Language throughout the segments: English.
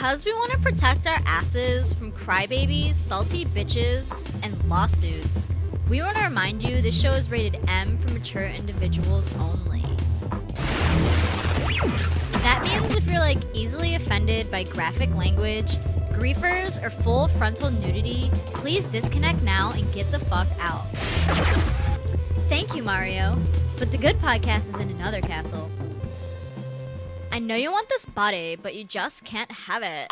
Because we want to protect our asses from crybabies, salty bitches, and lawsuits, we want to remind you this show is rated M for mature individuals only. That means if you're easily offended by graphic language, griefers, or full frontal nudity, please disconnect now and get the fuck out. Thank you, Mario, but the good podcast is in another castle. I know you want this body, but you just can't have it.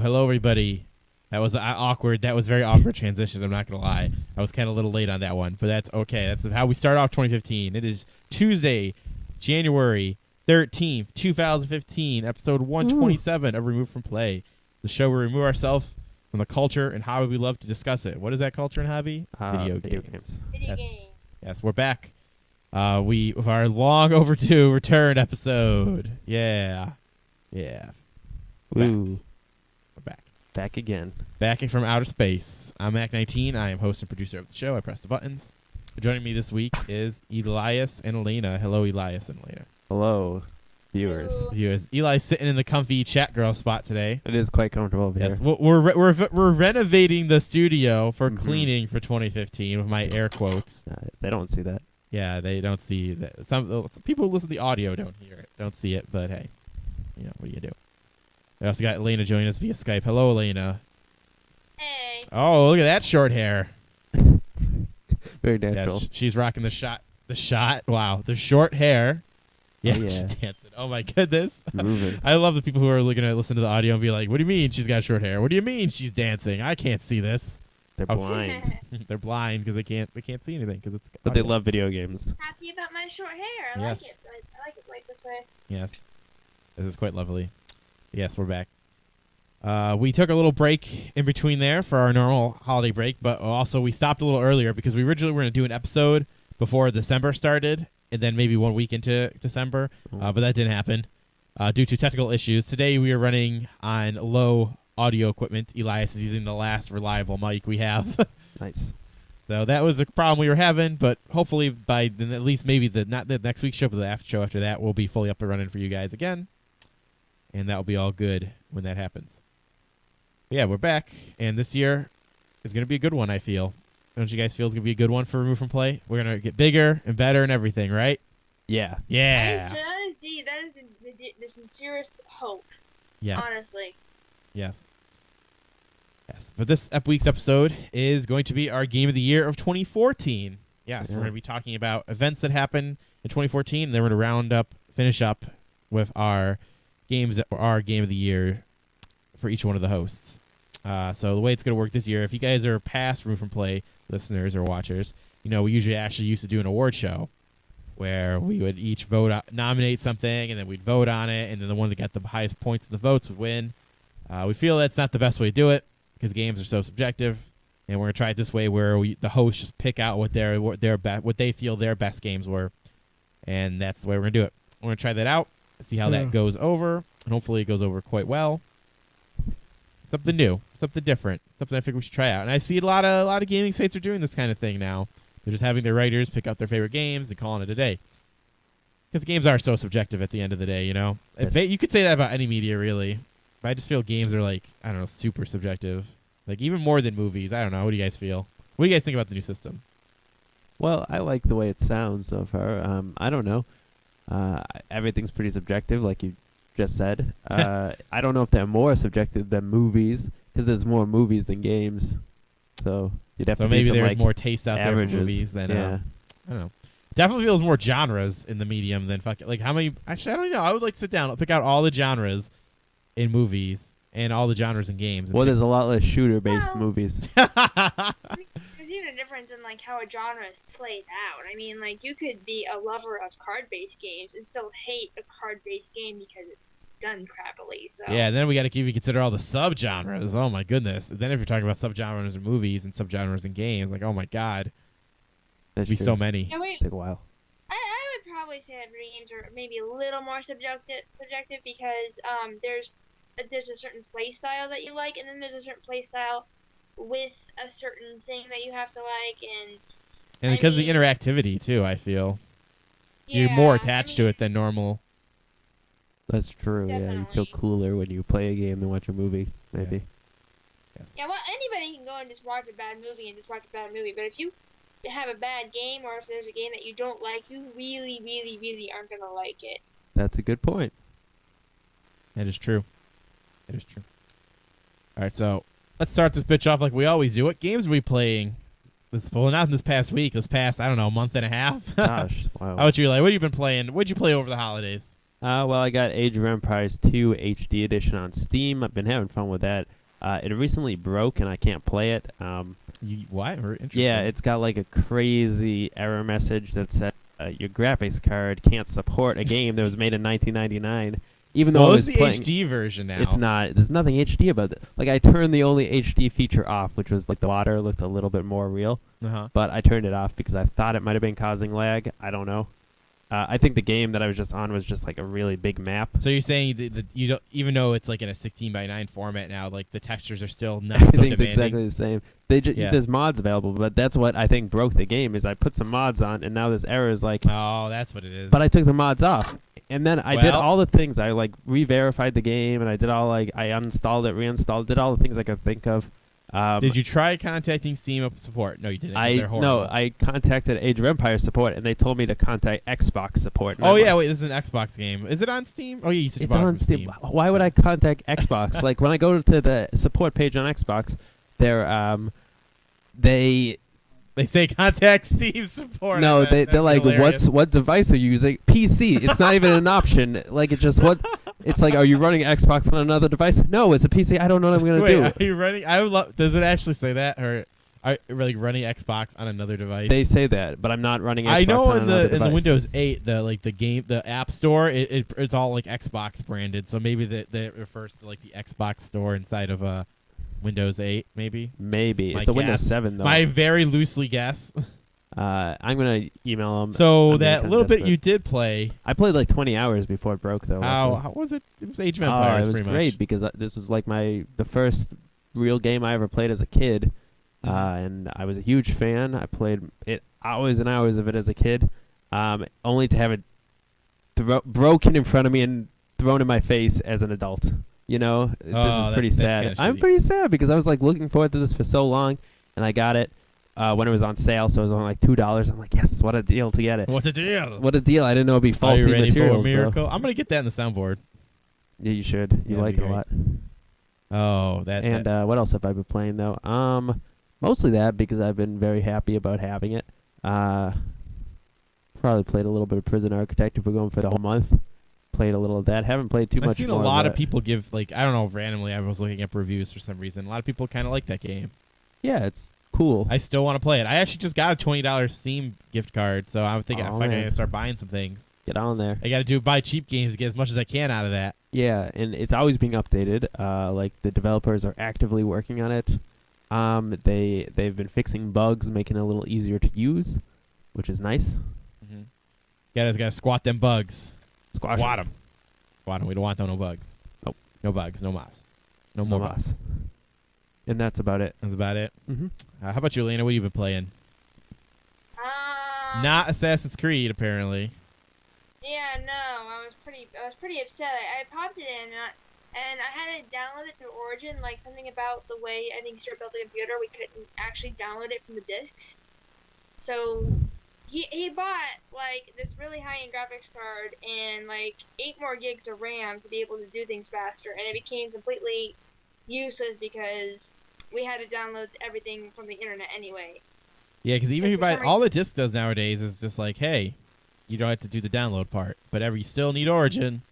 Hello, everybody. That was awkward. That was very awkward transition. I'm not going to lie. I was kind of a little late on that one, but that's okay. That's how we start off 2015. It is Tuesday, January 13th, 2015, episode 127 of Remove from Play, the show where we remove ourselves from the culture and hobby we love to discuss it. What is that culture and hobby? Video games. Video games. Yes, we're back. With our long overdue return episode. Yeah. Woo. We're back. Back again. Back from outer space. I'm Mac19. I am host and producer of the show. I press the buttons. Joining me this week is Elias and Elena. Hello, Elias and Elena. Hello, viewers. Eli's sitting in the comfy chat girl spot today. It is quite comfortable over Yes, here. we're renovating the studio for cleaning for 2015 with my air quotes. They don't see that. Yeah, they don't see that. Some people who listen to the audio don't hear it, don't see it. But hey, what do you do? We also got Elena joining us via Skype. Hello, Elena. Hey. Oh, look at that short hair. Very natural. Yes, she's rocking the shot. Wow, the short hair. Yeah, Oh, yeah. she's dancing. Oh my goodness. Moving. I love the people who are looking to listen to the audio and be like, "What do you mean she's got short hair? What do you mean she's dancing? I can't see this." They're blind. They're blind because they can't see anything because it's. But they audio. love video games. Happy about my short hair. I Yes. like it. I like it like this way. Yes, this is quite lovely. Yes, we're back. We took a little break in between there for our normal holiday break, but also we stopped a little earlier because we originally were going to do an episode before December started, and then maybe 1 week into December, but that didn't happen due to technical issues. Today we are running on low audio equipment. Elias is using the last reliable mic we have. Nice. So that was the problem we were having, but hopefully by at least maybe not the next week's show, but the after show after that, we'll be fully up and running for you guys again. And that will be all good when that happens. But yeah, we're back, and this year is going to be a good one, I feel. Don't you guys feel it's going to be a good one for Remove from Play? We're going to get bigger and better and everything, right? Yeah. Yeah. That is the sincerest hope. Yes. Honestly. Yes. But this week's episode is going to be our Game of the Year of 2014. Yes, Yeah. we're going to be talking about events that happened in 2014, and then we're going to finish up with our games that were our Game of the Year for each one of the hosts. So the way it's going to work this year, if you guys are past Room from Play listeners or watchers, we usually actually used to do an award show where we would each nominate something, and then we'd vote on it, and then the one that got the highest points in the votes would win. We feel that's not the best way to do it because games are so subjective, and we're going to try it this way where the hosts just pick out what they feel their best games were, and that's the way we're going to do it. We're going to try that out, see how that goes over, and hopefully it goes over quite well. Something new, something different, something I think we should try out. And I see a lot of gaming sites are doing this kind of thing now. They're just having their writers pick out their favorite games and calling it a day. Because games are so subjective at the end of the day, Yes. You could say that about any media, really. But I just feel games are super subjective. Even more than movies. I don't know. What do you guys feel? What do you guys think about the new system? Well, I like the way it sounds so far. I don't know. Everything's pretty subjective, like you just said. I don't know if they're more subjective than movies, because there's more movies than games. So you'd have to do maybe some, there's more taste out averages. there for movies than yeah. I don't know. Definitely feels more genres in the medium than fucking like how many. Actually, I don't know. I would like sit down, pick out all the genres in movies and all the genres in games. Well, there's a lot less shooter-based Well, movies. There's even a difference in like how a genre is played out. I mean, like you could be a lover of card-based games and still hate a card-based game because it's done crappily. So Yeah, and then we got to even consider all the subgenres. Oh my goodness! And then if you're talking about subgenres in movies and subgenres in games, like oh my god, That's there'd be true. so many. yeah, Take a while. I would probably say that video games are maybe a little more subjective because there's a certain play style that you like, and then there's a certain play style with a certain thing that you have to like, And I because of the mean- interactivity too, I feel yeah, you're more I attached to mean, it than normal. That's true. Yeah, you feel Definitely. cooler when you play a game than watch a movie. Maybe. Yes. Yes. Yeah, well, anybody can go and just watch a bad movie and just watch a bad movie, but if you have a bad game or if there's a game that you don't like, you really, really, really aren't gonna like it. That's a good point. That is true. That is true. All right, so let's start this bitch off like we always do. What games are we playing? Not in this past week. This past, I don't know, month and a half. Gosh, wow. How about you, like? What have you been playing? What'd you play over the holidays? Well, I got Age of Empires 2 HD Edition on Steam. I've been having fun with that. It recently broke and I can't play it. What? Interesting. Yeah, it's got like a crazy error message that said your graphics card can't support a game that was made in 1999. Even though Well, I this was is the playing, HD version now. it's not. There's nothing HD about it. Like I turned the only HD feature off, which was like the water looked a little bit more real. Uh-huh. But I turned it off because I thought it might have been causing lag. I don't know. I think the game that I was just on was just like a really big map. So you're saying that you don't, even though it's like in a 16:9 format now, like the textures are still not so Everything's demanding. exactly the same. Yeah. There's mods available, but that's what I think broke the game. Is I put some mods on, and now this error is like. Oh, that's what it is. But I took the mods off, and then I did Well- all the things. I like re-verified the game, and I did all like I uninstalled it, reinstalled, did all the things I could think of. Did you try contacting Steam support? No, you didn't. 'cause I they're horrible. I contacted Age of Empires support, and they told me to contact Xbox support. and Oh I'm yeah, like, wait, this is an Xbox game. Is it on Steam? Oh yeah, you said you it's bought it on from Steam. Why would I contact Xbox? Like when I go to the support page on Xbox, they They say contact Steam support. no, they're That's like, hilarious. what device are you using? PC. It's not even an option. Like it's just what. It's like, are you running Xbox on another device? No, it's a PC. I don't know what I'm gonna Wait, do. are you running? I would love. Does it actually say that, or are you like running Xbox on another device? They say that, but I'm not running Xbox I know on in another the device. Windows 8, the App Store, it's all like Xbox branded. So maybe that refers to like the Xbox store inside of Windows 8. Maybe Maybe My it's a Windows guess. 7 though. my very loosely guess. I'm gonna email them. So I'm that kinda little bit desperate. you did play. I played like 20 hours before it broke though. How was it? It was Age of Oh, Empires. it was pretty great much. because this was like the first real game I ever played as a kid, Mhm. and I was a huge fan. I played it hours and hours of it as a kid, only to have it broken in front of me and thrown in my face as an adult. You know, this Oh, is pretty that's sad. kinda I'm shitty. pretty sad because I was like looking forward to this for so long, and I got it when it was on sale, so it was only like $2. I'm like, yes, what a deal to get it. What the deal? What a deal! I didn't know it'd be Are faulty you ready for a materials. though. miracle? I'm gonna get that in the soundboard. Yeah, you should. You Yeah, like that'd it be a lot. Oh, that. And what else have I been playing though? Mostly that because I've been very happy about having it. Probably played a little bit of Prison Architect if we're going for the whole month. Played a little of that. Haven't played too I've much. seen a more lot of it. people give like I don't know randomly. I was looking up reviews for some reason. A lot of people kind of like that game. Yeah, it's cool. I still want to play it. I actually just got a $20 Steam gift card, so I'm thinking Oh, I'm man. gonna start buying some things. Get on there. I got to buy cheap games to get as much as I can out of that. Yeah, and it's always being updated. Like the developers are actively working on it. They've been fixing bugs, making it a little easier to use, which is nice. Mm-hmm. Gotta squat them bugs. Squash Squat 'em. them. Squat 'em. We don't want no bugs. Nope. No bugs. No moss. No No more moss. moss. And that's about it. That's about it. Mm-hmm. How about you, Elena? What have you been playing? Not Assassin's Creed, apparently. Yeah, no, I was pretty upset. I popped it in and I had to download it through Origin. Like something about the way I think Stuart built the computer, we couldn't actually download it from the discs. So he bought like this really high-end graphics card and like 8 more gigs of RAM to be able to do things faster, and it became completely useless because we had to download everything from the internet anyway. Yeah, because even if you For buy some all the disc does nowadays is just like, hey, you don't have to do the download part, but you still need Origin.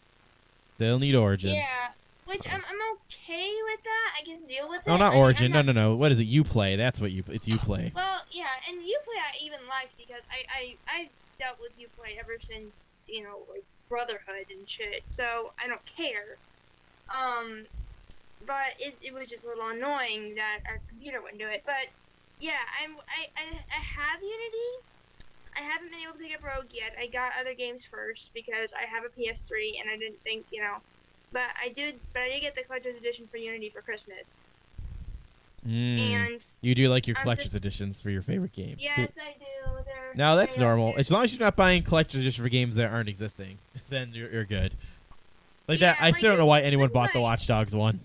Still need Origin. Yeah, which I'm okay with that. I can deal with it. No, not I mean, Origin. I'm not, No. What is it? Uplay. That's what it's Uplay. Well, yeah, and Uplay I even liked because I dealt with Uplay ever since, you know, like Brotherhood and shit. So I don't care. But it was just a little annoying that our computer wouldn't do it. But yeah, I have Unity. I haven't been able to pick up Rogue yet. I got other games first because I have a PS3 and I didn't think, you know. But I did get the collector's edition for Unity for Christmas. And You do like your I'm collector's just- editions for your favorite games. yes, I do. No, that's they're normal. good. As long as you're not buying collector's edition for games that aren't existing, then you're good. Like Yeah, that, I like still don't know this- why this anyone is bought the my- Watch Dogs one.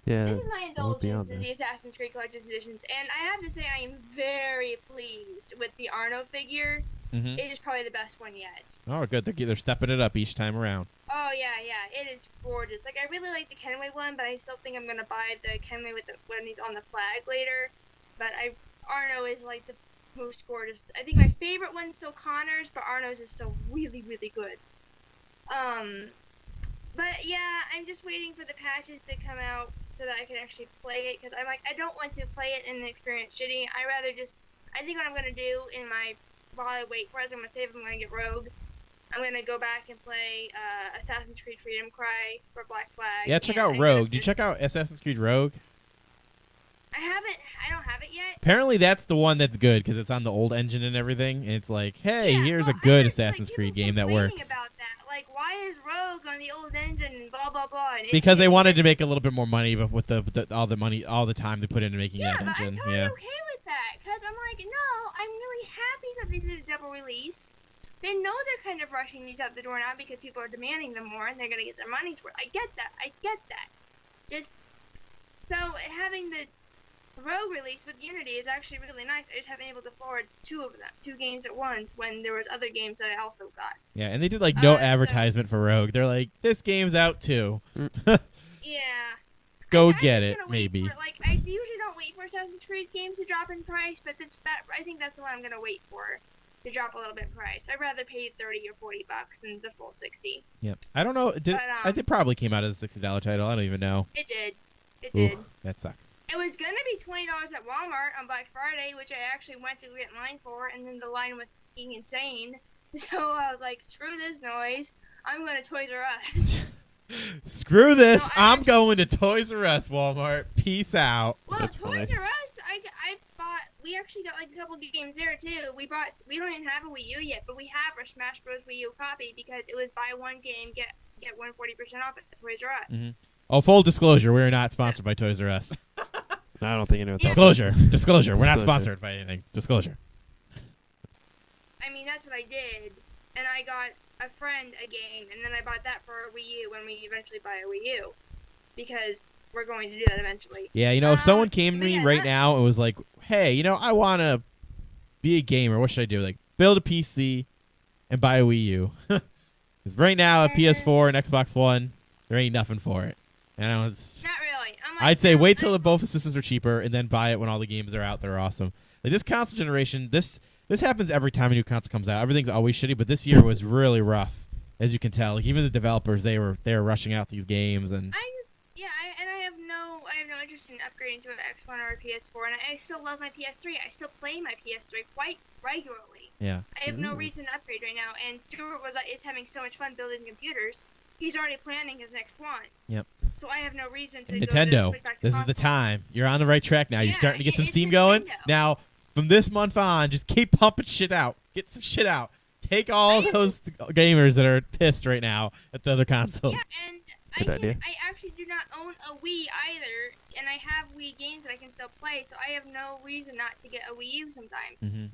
Yeah. This is my I would be on indulgence in the Assassin's Creed Collector's Editions, and I have to say I am very pleased with the Arno figure. Mm-hmm. It is probably the best one yet. Oh, good. They're stepping it up each time around. Oh yeah, it is gorgeous. Like I really like the Kenway one, but I still think I'm gonna buy the Kenway with when he's on the flag later. But Arno is like the most gorgeous. I think my favorite one's still Connor's, but Arno's is still really good. But yeah, I'm just waiting for the patches to come out so that I can actually play it, because I'm like, I don't want to play it and experience shitty. I think what I'm going to do while I wait for it, I'm going to save, I'm going to get Rogue. I'm going to go back and play Assassin's Creed Freedom Cry for Black Flag. Yeah, check and out I'm Rogue. gonna Did you check out Assassin's Creed Rogue? I don't have it yet. Apparently, that's the one that's good because it's on the old engine and everything. And it's like, hey, Yeah, here's well, a good I heard, Assassin's like, Creed people game that complaining works. about that. Like, why is Rogue on the old engine and blah, blah, blah. And Because they wanted to make a little bit more money, but with all the time they put into making Yeah, that but I'm engine. totally Yeah. okay with that, because I'm like, no, I'm really happy that they did a double release. They know they're kind of rushing these out the door now because people are demanding them more and they're going to get their money's worth. I get that. Just, so having the Rogue release with Unity is actually really nice. I just haven't been able to forward two games at once when there was other games that I also got. Yeah, and they did like no So- advertisement for Rogue. They're like, this game's out too. Yeah. Go I'm get just it, gonna wait maybe. I usually don't wait for Assassin's Creed games to drop in price, but I think that's the one I'm gonna wait for to drop a little bit in price. I'd rather pay $30 or $40 than the full 60. Yep. I don't know. I think it probably came out as a $60 title. I don't even know. It did. It Ooh, did. that sucks. It was gonna be $20 at Walmart on Black Friday, which I actually went to get in line for, and then the line was fucking insane. So I was like, screw this noise. I'm going to Toys R Us. Screw this. No, I'm going to Toys R Us, Walmart. Peace out. Well, That's Toys funny. R Us, I bought. We actually got like a couple games there too. We don't even have a Wii U yet, but we have our Smash Bros. Wii U copy because it was buy one game get 140% off at Toys R Us. Mhm. Oh, full disclosure, we are not sponsored by Toys R Us. I don't think you know what that Disclosure. Disclosure. We're not Disclosure. sponsored by anything. Disclosure. I mean, that's what I did, and I got a friend a game, and then I bought that for a Wii U when we eventually buy a Wii U, because we're going to do that eventually. Yeah, you know, if someone came to but me yeah, right that- now and was like, hey, you know, I want to be a gamer, what should I do? Like, build a PC and buy a Wii U. Because right now, a PS4 and Xbox One, there ain't nothing for it. And I was, Not really. I'm like, I'd say no, wait till both the systems are cheaper and then buy it when all the games are out. They're awesome. Like this console generation, this happens every time a new console comes out. Everything's always shitty, but this year was really rough, as you can tell. Like even the developers, they were rushing out these games, and I have no interest in upgrading to an X1 or a PS4, and I still love my PS3. I still play my PS3 quite regularly. yeah. I have no Ooh. reason to upgrade right now, and Stuart is having so much fun building computers. He's already planning his next one. Yep. So I have no reason to And go to Nintendo, switch back to this is the console. time. You're on the right track now. You're Yeah, starting to get some it's steam going. Nintendo. Now, from this month on, just keep pumping shit out. Get some shit out. Take all those gamers that are pissed right now at the other consoles. Yeah, and Good idea. I actually do not own a Wii either, and I have Wii games that I can still play, so I have no reason not to get a Wii U sometime. Mm-hmm.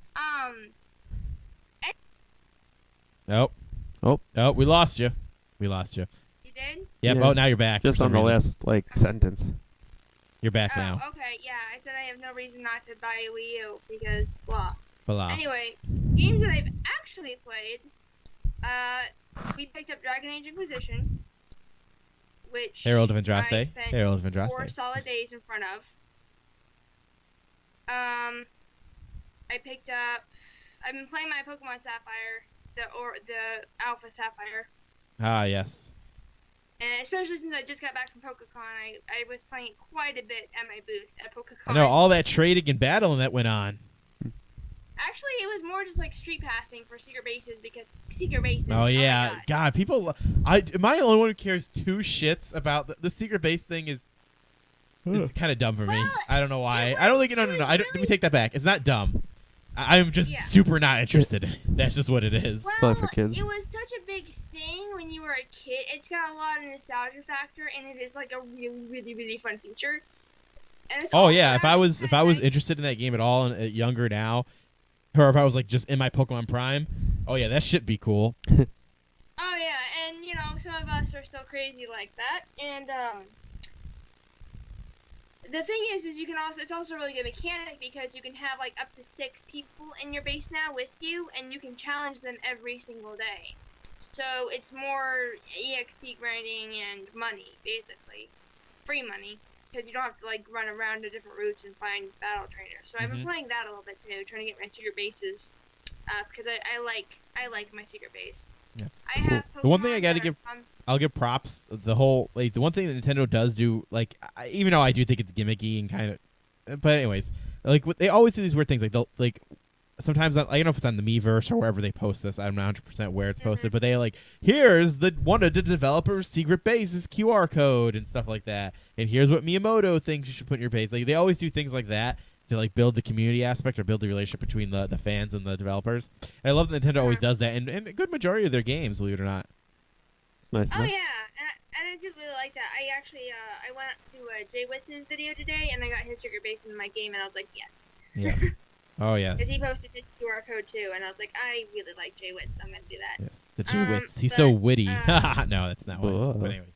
Oh, we lost you. We lost you. You did? Yep. Yeah. Oh, now you're back. Just for on some the reason. last sentence. You're back Oh, now. okay, yeah, I said I have no reason not to buy a Wii U, because blah. Blah. Anyway, games that I've actually played, we picked up Dragon Age Inquisition, which Herald of I Andraste. spent Herald of 4 Andraste. solid days in front of. I picked up. I've been playing my Pokemon Sapphire, the Alpha Sapphire, Ah, yes. and especially since I just got back from PokeCon, I was playing quite a bit at my booth at PokeCon. I know all that trading and battling that went on. Actually, it was more just like street passing for secret bases because secret bases. Oh yeah, my God. God, people. Am I the only one who cares two shits about the secret base thing? It's kind of dumb for me. Well, I don't know why. it I don't was- think. No. it was Let me really- take that back. It's not dumb. I'm just Yeah. super not interested in it. That's just what it is. Well, Fun for kids. it was such a big thing when you were a kid. It's got a lot of nostalgia factor, and it is like a really, really, really fun feature. And it's Oh also yeah, if I actually was kinda nice. interested in that game at all and younger now, or if I was like just in my Pokemon Prime, oh yeah, that shit'd be cool. Oh yeah, and you know some of us are still crazy like that, and the thing is you can also it's also a really good mechanic because you can have like up to 6 people in your base now with you, and you can challenge them every single day. So it's more EXP grinding and money, basically, free money, because you don't have to like run around to different routes and find battle trainers. So I've been Mhm. playing that a little bit too, trying to get my secret bases, because I like my secret base. Yeah. I have The one thing I Pokemon gotta that give- are I'll give props. The whole the one thing that Nintendo does do, even though I do think it's gimmicky and kind of, but anyways, they always do these weird things. They'll sometimes I don't know if it's on the Miiverse or wherever they post this. I'm not 100% where it's posted, but they here's one of the developer's secret base's QR code and stuff like that, and here's what Miyamoto thinks you should put in your base. They always do things like that to build the community aspect or build the relationship between the fans and the developers. And I love that Nintendo always does that, and a good majority of their games, believe it or not. It's nice. Oh enough. yeah, and I did really like that. I actually I went to Jay Witz's video today, and I got his secret base in my game, and I was like, yes. Yes. Oh yes. Because he posted his QR code too, and I was like, I really like Jay Witz, so I'm gonna do that. Yes. The G-Wits. He's so but, witty. uh, No, that's not what. Whoa. But anyways.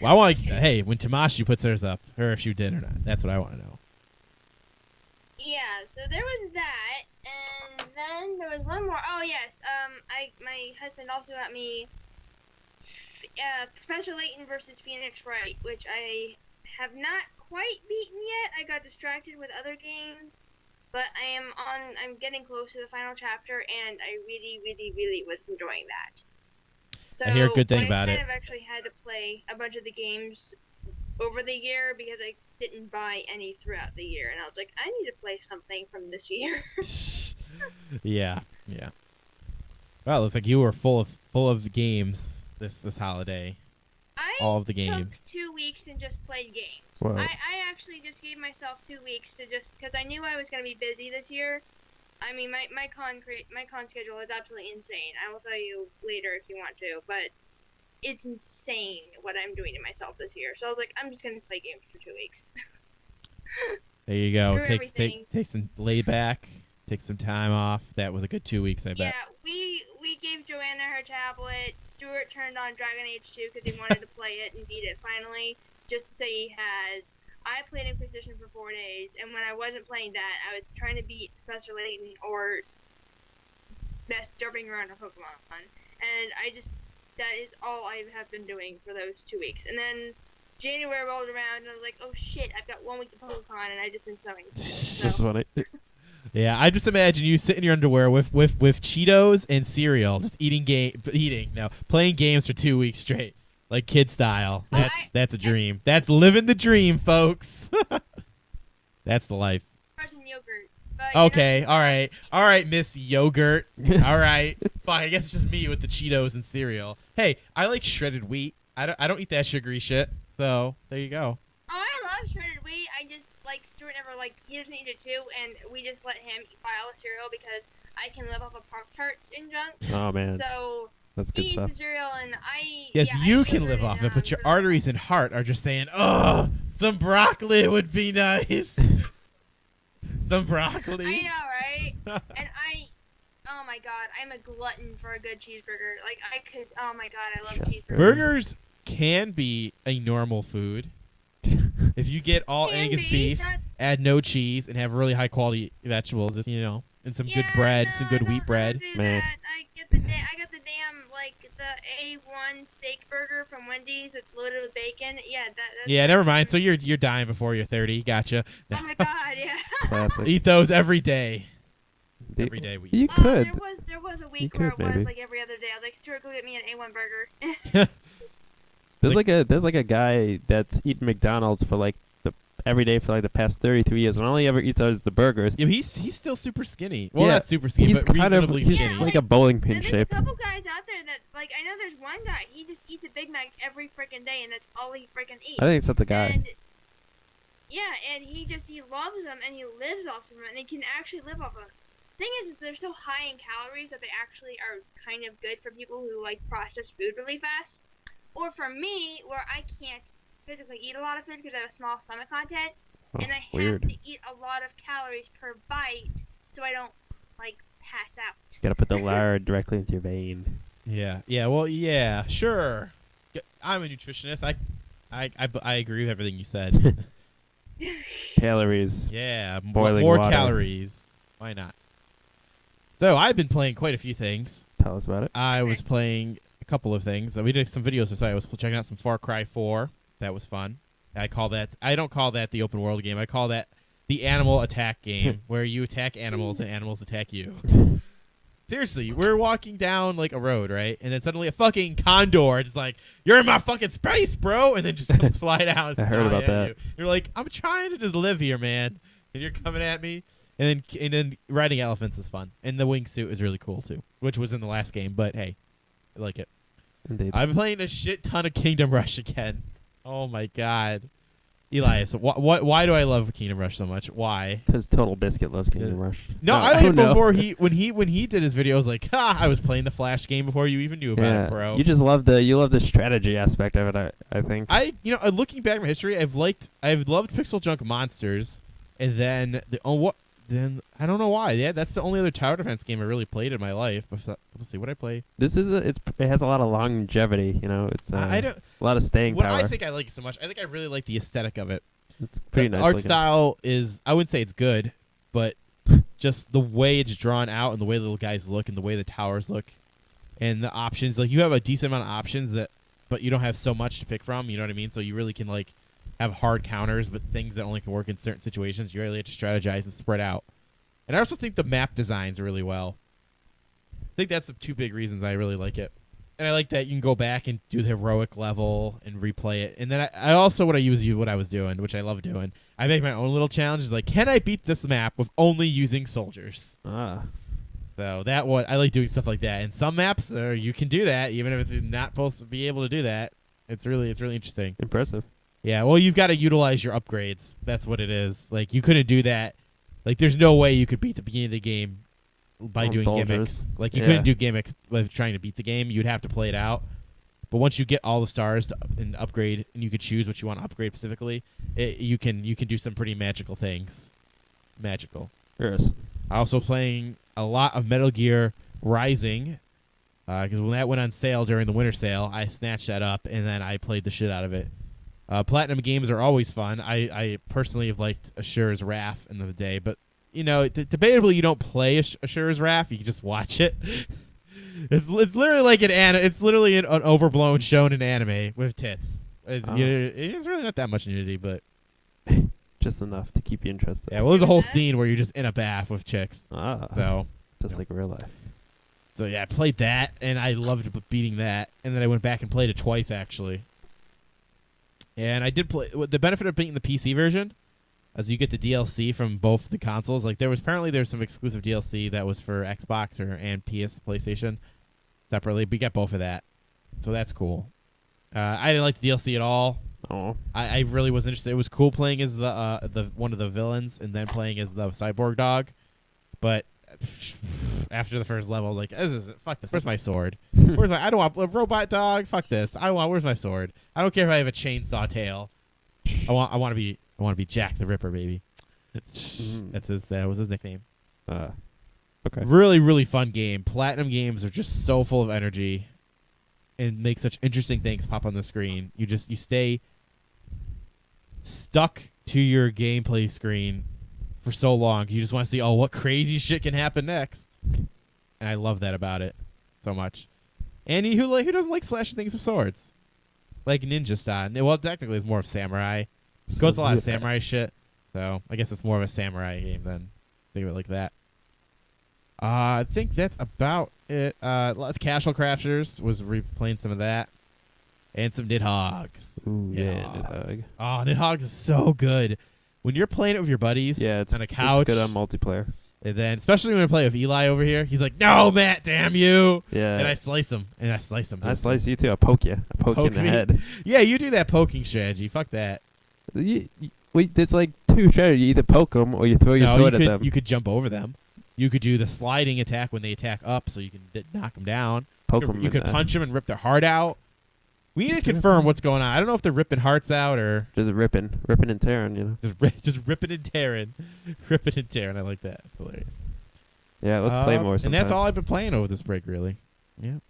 Well, I want. Hey, when Tamashi puts hers up, or if she did or not, that's what I want to know. Yeah, so there was that, and then there was one more. Oh yes, my husband also got me Professor Layton versus Phoenix Wright, which I have not quite beaten yet. I got distracted with other games, but I'm getting close to the final chapter, and I really, really, really was enjoying that. So I hear good things about I it. kind of actually had to play a bunch of the games over the year because I didn't buy any throughout the year, and I was like, I need to play something from this year. Yeah. Well, it looks like you were full of games this holiday. All of the games. took 2 weeks and just played games. Wow. I actually just gave myself 2 weeks to just because I knew I was gonna be busy this year. I mean, my con schedule is absolutely insane. I will tell you later if you want to, but it's insane what I'm doing to myself this year. So I was like, I'm just gonna play games for 2 weeks. There you go. Screw everything. Take some layback. Take some time off. That was a good 2 weeks, I bet. Yeah, we gave Joanna her tablet. Stuart turned on Dragon Age 2 because he wanted to play it and beat it finally, just to say he has. I played Inquisition for 4 days, and when I wasn't playing that, I was trying to beat Professor Layton or best jumping around a Pokemon. And that is all I have been doing for those 2 weeks. And then January rolled around, and I was like, oh shit, I've got 1 week to Pokemon, and I've just been sewing. That's So, funny. Yeah, I just imagine you sit in your underwear with Cheetos and cereal, just playing games for 2 weeks straight, like kid style. Oh, That's a dream. That's living the dream, folks. That's the life. frozen yogurt. But, you know, Okay, all right, Miss Yogurt. All right, fine. I guess it's just me with the Cheetos and cereal. Hey, I like shredded wheat. I don't eat that sugary shit. So there you go. Oh, I love shredded wheat. I just Stuart never he doesn't eat it too, and we just let him buy all the cereal because I can live off of Pop-Tarts and junk. Oh man, So that's he good eats stuff. the cereal, and Yes, yeah, you I can sugar live it off in, it, but your for the- arteries and heart are just saying, "Oh, some broccoli would be nice." Some broccoli. I know, right? And oh my god, I'm a glutton for a good cheeseburger. Oh my god, I love Yes, cheeseburgers. Burgers can be a normal food if you get all Can Angus be, beef, not- add no cheese, and have really high quality vegetables. And some good Yeah, bread, no, some I good don't- wheat bread. I don't do Man. that. I got the damn like the A1 steak burger from Wendy's that's loaded with bacon. Yeah, that's Yeah, never mind. So you're dying before you're 30. Gotcha. Oh my god, yeah. Classic. Eat those every day. The- Every day we You eat. could. There was a You week where could, it was maybe. like every other day. I was like, Stuart, go get me an A1 burger. There's like a guy that's eating McDonald's for like every day for like the past 33 years, and all he ever eats is the burgers. Yeah, but he's still super skinny. Well, Yeah, not super skinny, he's but kind of reasonably he's skinny. like a bowling pin There's a shape. couple guys out there that, like, I know there's one guy, he just eats a Big Mac every freaking day, and that's all he freaking eats. I think it's not the guy. And, yeah, and he loves them, and he lives off of them, and he can actually live off of them. Thing is they're so high in calories that they actually are kind of good for people who like processed food really fast. Or for me, where I can't physically eat a lot of food because I have a small stomach content, Oh, and I weird. have to eat a lot of calories per bite so I don't like pass out. Gotta put the lard directly into your vein. Yeah. Yeah. Well, yeah. Sure. I'm a nutritionist. I agree with everything you said. Calories. Yeah. Boiling more water. calories. Why not? So I've been playing quite a few things. Tell us about it. I was playing a couple of things. We did some videos. So I was checking out some Far Cry 4. That was fun. I don't call that the open world game. I call that the animal attack game, where you attack animals and animals attack you. Seriously, we're walking down like a road, right? And then suddenly a fucking condor is like, "You're in my fucking space, bro!" And then just comes flying out. I heard about that. You're like, "I'm trying to just live here, man," and you're coming at me. And then riding elephants is fun, and the wingsuit is really cool too, which was in the last game. But hey, I like it. Indeed. I've been playing a shit ton of Kingdom Rush again. Oh my god, Elias, why do I love Kingdom Rush so much? Why? Because Total Biscuit loves Kingdom Rush. No, I like it know. before when he did his video. I was like, I was playing the Flash game before you even knew about it, bro. You just love the strategy aspect of it. I think. Looking back at my history, I've loved Pixel Junk Monsters, and then Then I don't know why. Yeah, that's the only other tower defense game I really played in my life. But let's see what I play. This is it has a lot of longevity. You know, it's I don't. a lot of staying What power. I think I like it so much. I think I really like the aesthetic of it. It's pretty The nice. art looking. style is. I wouldn't say it's good, but just the way it's drawn out and the way the little guys look and the way the towers look, and the options. Like you have a decent amount of options but you don't have so much to pick from. You know what I mean? So you really can like have hard counters, but things that only can work in certain situations. You really have to strategize and spread out. And I also think the map designs really well. I think that's the two big reasons I really like it. And I like that you can go back and do the heroic level and replay it. And then I also what I was doing, which I love doing. I make my own little challenges. Like, can I beat this map with only using soldiers? Ah, So I like doing stuff like that. And some maps you can do that, even if it's not supposed to be able to do that. It's really interesting. impressive. Yeah, well, you've got to utilize your upgrades. That's what it is. Like, you couldn't do that. Like, there's no way you could beat the beginning of the game by On doing soldiers. gimmicks. Like, you Yeah. couldn't do gimmicks with trying to beat the game. You'd have to play it out. But once you get all the stars and upgrade, and you could choose what you want to upgrade specifically, you can do some pretty magical things. Magical. Yes. Also playing a lot of Metal Gear Rising, because when that went on sale during the winter sale, I snatched that up, and then I played the shit out of it. Platinum games are always fun. I personally have liked Asura's Wrath in the day, but debatably you don't play Asura's Wrath. You can just watch it. It's literally like it's literally an overblown shonen anime with tits. It's really not that much nudity, but Just enough to keep you interested. yeah. Well, there's a whole scene where you're just in a bath with chicks. Ah, So just like real life. So yeah, I played that, and I loved beating that. And then I went back and played it twice, actually. And I did play. The benefit of beating the PC version, as you get the DLC from both the consoles. Like there's some exclusive DLC that was for Xbox and PlayStation separately. But you get both of that, so that's cool. I didn't like the DLC at all. Oh, I really was interested. It was cool playing as the one of the villains and then playing as the cyborg dog, but after the first level, I was like, fuck this. Where's my sword? I don't want a robot dog. Fuck this. Where's my sword? I don't care if I have a chainsaw tail. I want to be Jack the Ripper, baby. That was his nickname. okay. Really, really fun game. Platinum games are just so full of energy and make such interesting things pop on the screen. You stay stuck to your gameplay screen for so long. You just want to see, what crazy shit can happen next. And I love that about it so much. And who doesn't like slashing things with swords? Like ninja style. Well, technically it's more of samurai. Goes a lot of samurai shit. So I guess it's more of a samurai game than think of it like that. I think that's about it. Lots of Casual Crafters was replaying some of that. And some Nidhogg's. Ooh, yeah, Nidhogg. Oh, Nidhogg's is so good. When you're playing it with your buddies It's on a couch. It's good on multiplayer. And then, especially when I play with Eli over here, he's like, "No, Matt, damn you!" Yeah. And I slice him. I slice you too. I poke you. I poke you in the me. head. Yeah, you do that poking strategy. Fuck that. Wait, there's like two strategies. You either poke them or you throw your sword at them. You could jump over them. You could do the sliding attack when they attack up, so you can knock them down. Poke them. You could punch them and rip their heart out. We need to confirm what's going on. I don't know if they're ripping hearts out or just ripping and tearing. You know, just ripping and tearing, ripping and tearing. I like that. It's hilarious. Yeah, let's play more. And that's all I've been playing over this break, really. Yeah.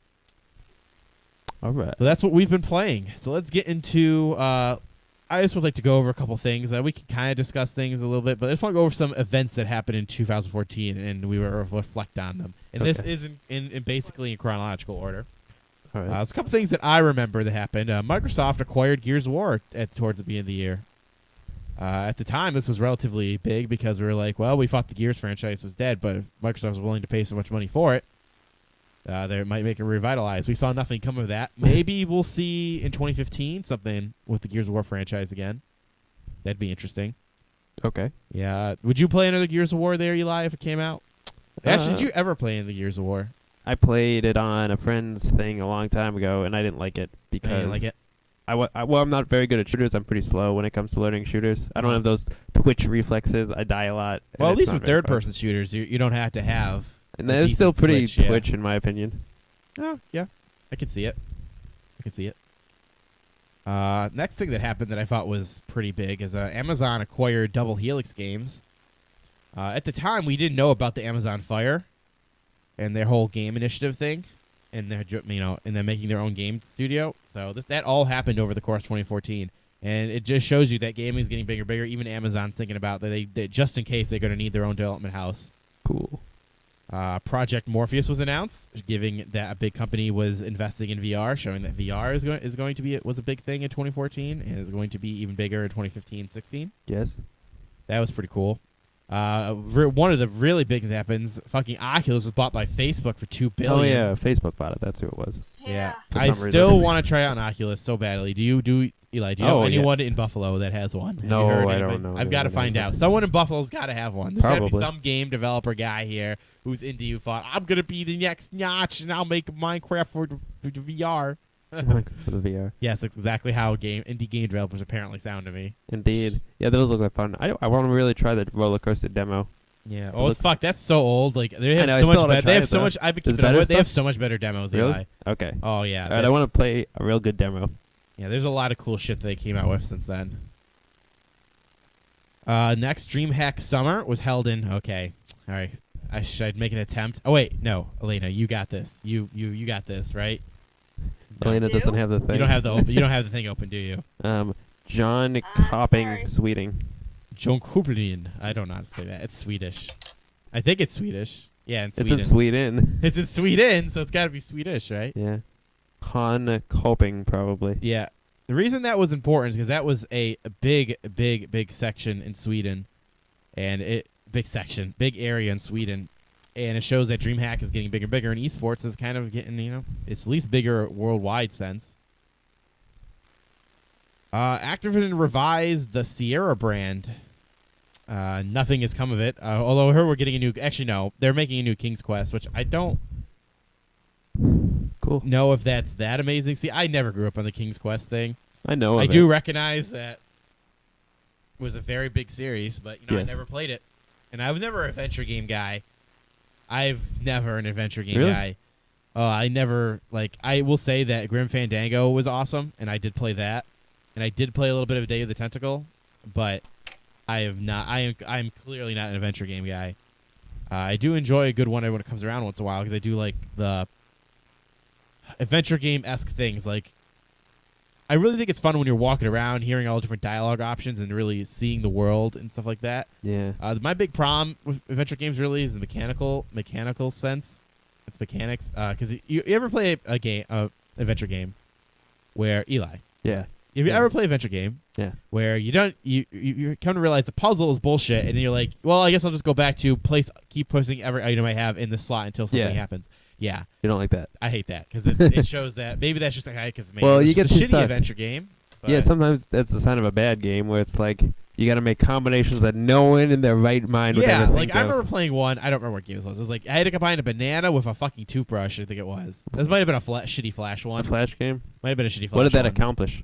All right. So that's what we've been playing. So let's get into. I just would like to go over a couple things. We can kind of discuss things a little bit, but I just want to go over some events that happened in 2014, and we will reflect on them. And this is in basically in chronological order. All right. There's a couple things that I remember that happened. Microsoft acquired Gears of War towards the beginning of the year. At the time, this was relatively big because we were like, well, we thought the Gears franchise was dead, but if Microsoft was willing to pay so much money for it, they might make it revitalized. We saw nothing come of that. Maybe we'll see in 2015 something with the Gears of War franchise again. That'd be interesting. Okay. Yeah. Would you play another Gears of War there, Eli, if it came out? Actually, did you ever play in the Gears of War? I played it on a friend's thing a long time ago, and I didn't like it because I didn't like it. I'm not very good at shooters. I'm pretty slow when it comes to learning shooters. I don't have those twitch reflexes. I die a lot. Well, at least with third-person shooters, you don't have to have. And that is still pretty twitch, in my opinion. Oh, yeah. I can see it. Next thing that happened that I thought was pretty big is Amazon acquired Double Helix Games. At the time, we didn't know about the Amazon Fire and their whole game initiative thing, and they're making their own game studio. So that all happened over the course of 2014, and it just shows you that gaming is getting bigger and bigger. Even Amazon's thinking about that they just in case they're going to need their own development house. Cool. Project Morpheus was announced, giving that a big company was investing in VR, showing that VR is going to be was a big thing in 2014 and is going to be even bigger in 2015-16. Yes. That was pretty cool. One of the really big things happens. Fucking Oculus was bought by Facebook for $2 billion. Oh yeah, Facebook bought it. That's who it was. Yeah. I still want to try out an Oculus so badly. Do you, Eli? Do you know anyone in Buffalo that has one? No, I don't know. I've got to find out. Someone in Buffalo's got to have one. There's got to be Probably. some game developer guy here who's into you. Thought I'm gonna be the next notch, and I'll make Minecraft for the VR. For the VR. Yes, that's exactly how indie game developers apparently sound to me. Indeed. Yeah, those look like fun. I want to really try the roller coaster demo. Yeah. Oh, it's fuck. That's so old. Like they have I so still much wanna better. try They have it, so though. much. I've been There's keeping up better with. They have stuff? so much better demos. Really? Eli. Okay. Oh yeah. All right, I want to play a real good demo. Yeah, there's a lot of cool shit that they came out with since then. Next, DreamHack Summer was held in. Okay, all right. I'd make an attempt. Oh wait, no, Elena, you got this. You got this, right? No. Elena doesn't have the thing. You don't have the you don't have the thing open, do you? John sorry. Copping, Sweeting. John Kublin. I don't know how to say that. It's Swedish. I think it's Swedish. Yeah, in Sweden. It's in Sweden. It's in Sweden, so it's got to be Swedish, right? Yeah. Han Copping, probably. Yeah. The reason that was important is because that was a big section in Sweden, and big area in Sweden, and it shows that DreamHack is getting bigger and bigger, and esports is kind of getting, it's at least bigger worldwide sense. Activision revised the Sierra brand. Nothing has come of it. Although I heard we're getting a new. Actually, no, they're making a new King's Quest, which I don't Cool. know if that's that amazing. See, I never grew up on the King's Quest thing. I know of I it. do recognize that it was a very big series, but I Yes. never played it, and I was never an adventure game guy. I've never an adventure game Really? guy. I never I will say that Grim Fandango was awesome, and I did play that, and I did play a little bit of Day of the Tentacle, but I have not. I'm clearly not an adventure game guy. I do enjoy a good one when it comes around once in a while because I do like the adventure game-esque things. Like, I really think it's fun when you're walking around, hearing all different dialogue options, and really seeing the world and stuff like that. Yeah. My big problem with adventure games really is the mechanical sense. its mechanics. Because you ever play a game, adventure game, where Eli? Yeah. If you ever play a adventure game, Yeah. where you don't, you come to realize the puzzle is bullshit, and you're like, well, I guess I'll just go back to keep placing every item I have in the slot until something happens. Yeah, You don't like that? I hate that because it shows that maybe that's just like because Well, you it's get just a too shitty stuck. adventure game. But Yeah, sometimes that's the sign of a bad game where it's like you got to make combinations that no one in their right mind would yeah, ever like think I of. remember playing one. I don't remember what game it was. It was like I had to combine a banana with a fucking toothbrush. I think it was. This might have been a shitty Flash one. A Flash game? Might have been a shitty Flash. What did that one. accomplish?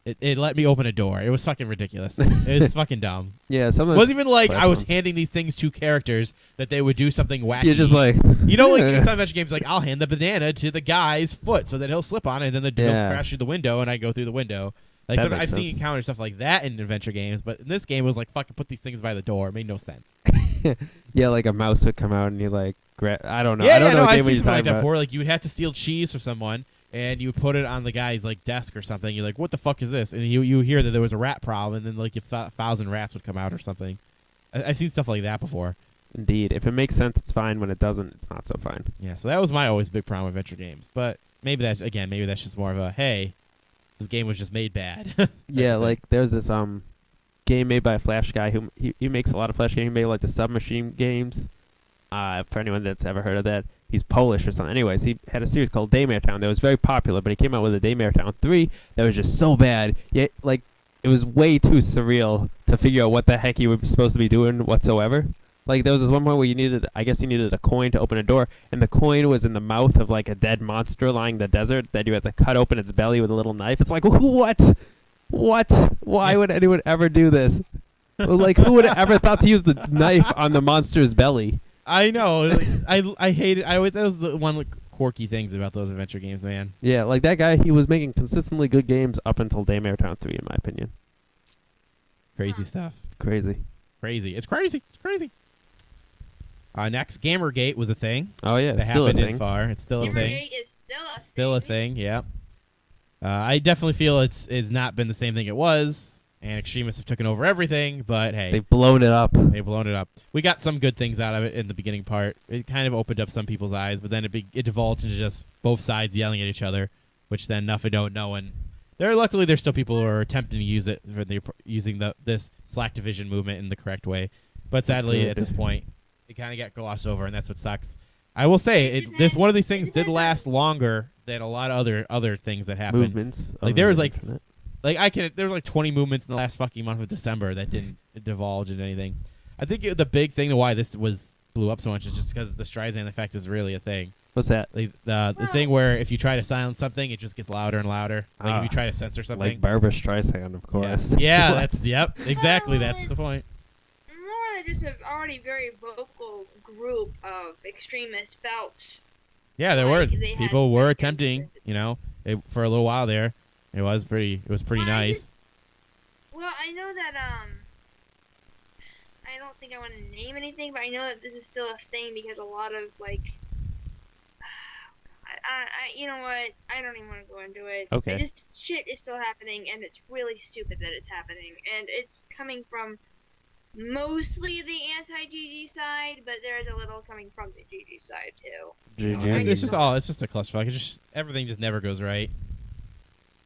It let me open a door. It was fucking ridiculous. It was fucking dumb. Yeah, It sometimes wasn't even like Flash I was ones. handing these things to characters that they would do something wacky. You're just like, you know, like in some adventure games, like I'll hand the banana to the guy's foot so that he'll slip on it, and then the door Yeah. will crash through the window, and I go through the window. Like That I've makes seen sense. encounter stuff like that in adventure games, but in this game it was like fucking put these things by the door. It made no sense. yeah, like a mouse would come out and you like, I don't know. Yeah, I don't yeah, know no, what I've game seen you're something like talking that about. before. Like you would have to steal cheese from someone, and you put it on the guy's like desk or something. You're like, what the fuck is this? And you hear that there was a rat problem, and then like if 1,000 rats would come out or something. I've seen stuff like that before. Indeed. If it makes sense, it's fine. When it doesn't, it's not so fine. Yeah, so that was my always big problem with adventure games. But maybe that's just more of a hey, this game was just made bad. Yeah, like there's this game made by a Flash guy who he makes a lot of Flash games. He made like the submachine games. For anyone that's ever heard of that, he's Polish or something. Anyways, he had a series called Daymare Town that was very popular, but he came out with a Daymare Town 3 that was just so bad. Yet, like, it was way too surreal to figure out what the heck you were supposed to be doing whatsoever. Like, there was this one point where you needed a coin to open a door, and the coin was in the mouth of, like, a dead monster lying in the desert that you had to cut open its belly with a little knife. It's like, what? What? Why would anyone ever do this? Like, who would have ever thought to use the knife on the monster's belly? I know. Like, I hate it. That was the one like, quirky things about those adventure games, man. Yeah, like that guy, he was making consistently good games up until Daymare Town 3, in my opinion. Crazy stuff. Crazy. Crazy. It's crazy. It's crazy. Next, Gamergate was a thing. Oh, yeah, that still a happened in thing. FAR. It's still a thing. Gamergate is still Still a thing. Yeah. I definitely feel it's not been the same thing it was, and extremists have taken over everything. But hey, They've blown it up. they've blown it up. We got some good things out of it in the beginning part. It kind of opened up some people's eyes, but then it devolved into just both sides yelling at each other, which then nothing don't know. And luckily there's still people who are attempting to use it for using this Slack division movement in the correct way. But sadly, at this point, it kind of got glossed over, and that's what sucks. I will say this one of these things did last longer than a lot of other things that happened. Movements. Like, on there was, the like, internet. there was like 20 movements in the last fucking month of December that didn't divulge into anything. I think the big thing to why this blew up so much is just because the Streisand effect is really a thing. What's that? Like the thing where if you try to silence something, it just gets louder and louder. Like if you try to censor something. Like Barbara Streisand, of course. Yeah, What? exactly. That's the point. More than just an already very vocal group of extremists felt. Yeah, there Like, were they had people were that attempting. For a little while there, it was pretty nice. Well, I know that I don't think I want to name anything, but I know that this is still a thing because a lot of like, you know what? I don't even want to go into it. Okay. Shit is still happening, and it's really stupid that it's happening, and it's coming from mostly the anti-GG side, but there is a little coming from the GG side too. GG. It's just a clusterfuck. It's just everything just never goes right.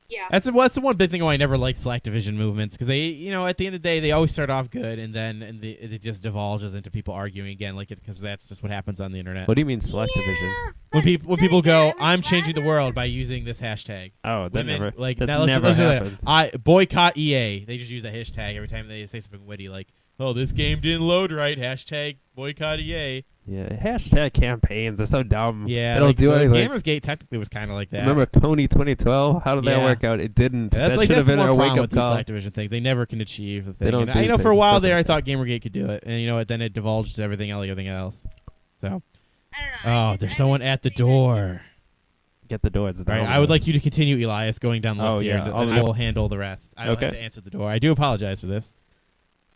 Yeah. That's the one big thing why I never liked Slack division movements, because they, at the end of the day, they always start off good, and then it just divulges into people arguing again, because that's just what happens on the internet. What do you mean select division? When but people then go, again, I would I'm changing the rather- world by using this hashtag. Oh, that Women, never. like That's that, never let's do that. happened. I boycott EA. They just use a hashtag every time they say something witty, like, "Oh, this game didn't load right." Hashtag boycott EA. Yeah, hashtag campaigns are so dumb. Yeah, they don't like, do anything. Gamersgate technically was kind of like that. Remember Tony 2012? How did that Yeah. work out? It didn't. That's that should have been more our problem wake with up these call. Activision things. They never can achieve the thing. They don't And do I know for a things. while That's there, I okay. thought Gamergate could do it, and you know what? Then it divulged to everything else. So, I don't know. oh, there's someone at the door. Get the door. It's All right, I would like you to continue, Elias, going down the list Oh, here, yeah, and I'll I do- will handle the rest. I will have Okay. to answer the door. I do apologize for this.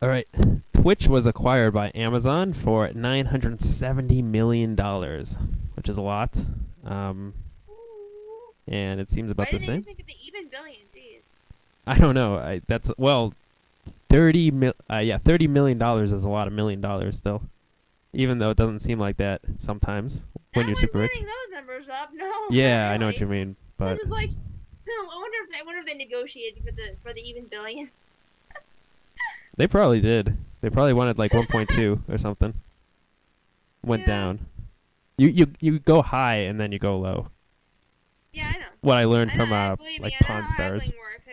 All right. Twitch was acquired by Amazon for $970 million, which is a lot. And it seems about Why the didn't they same. just make it the even billion? Jeez. I don't know. $30 million is a lot of $1 million still, even though it doesn't seem like that sometimes. when you're super rich. putting those numbers up. No. Yeah, not I know what really. you mean, but This is like, no. I wonder if they negotiated for the even billion. they probably did. They probably wanted like 1.2 or something. Went Yeah. down. You go high and then you go low. Yeah, I know. What I learned I from know, believe like me, I know Pawn how Stars. haggling works.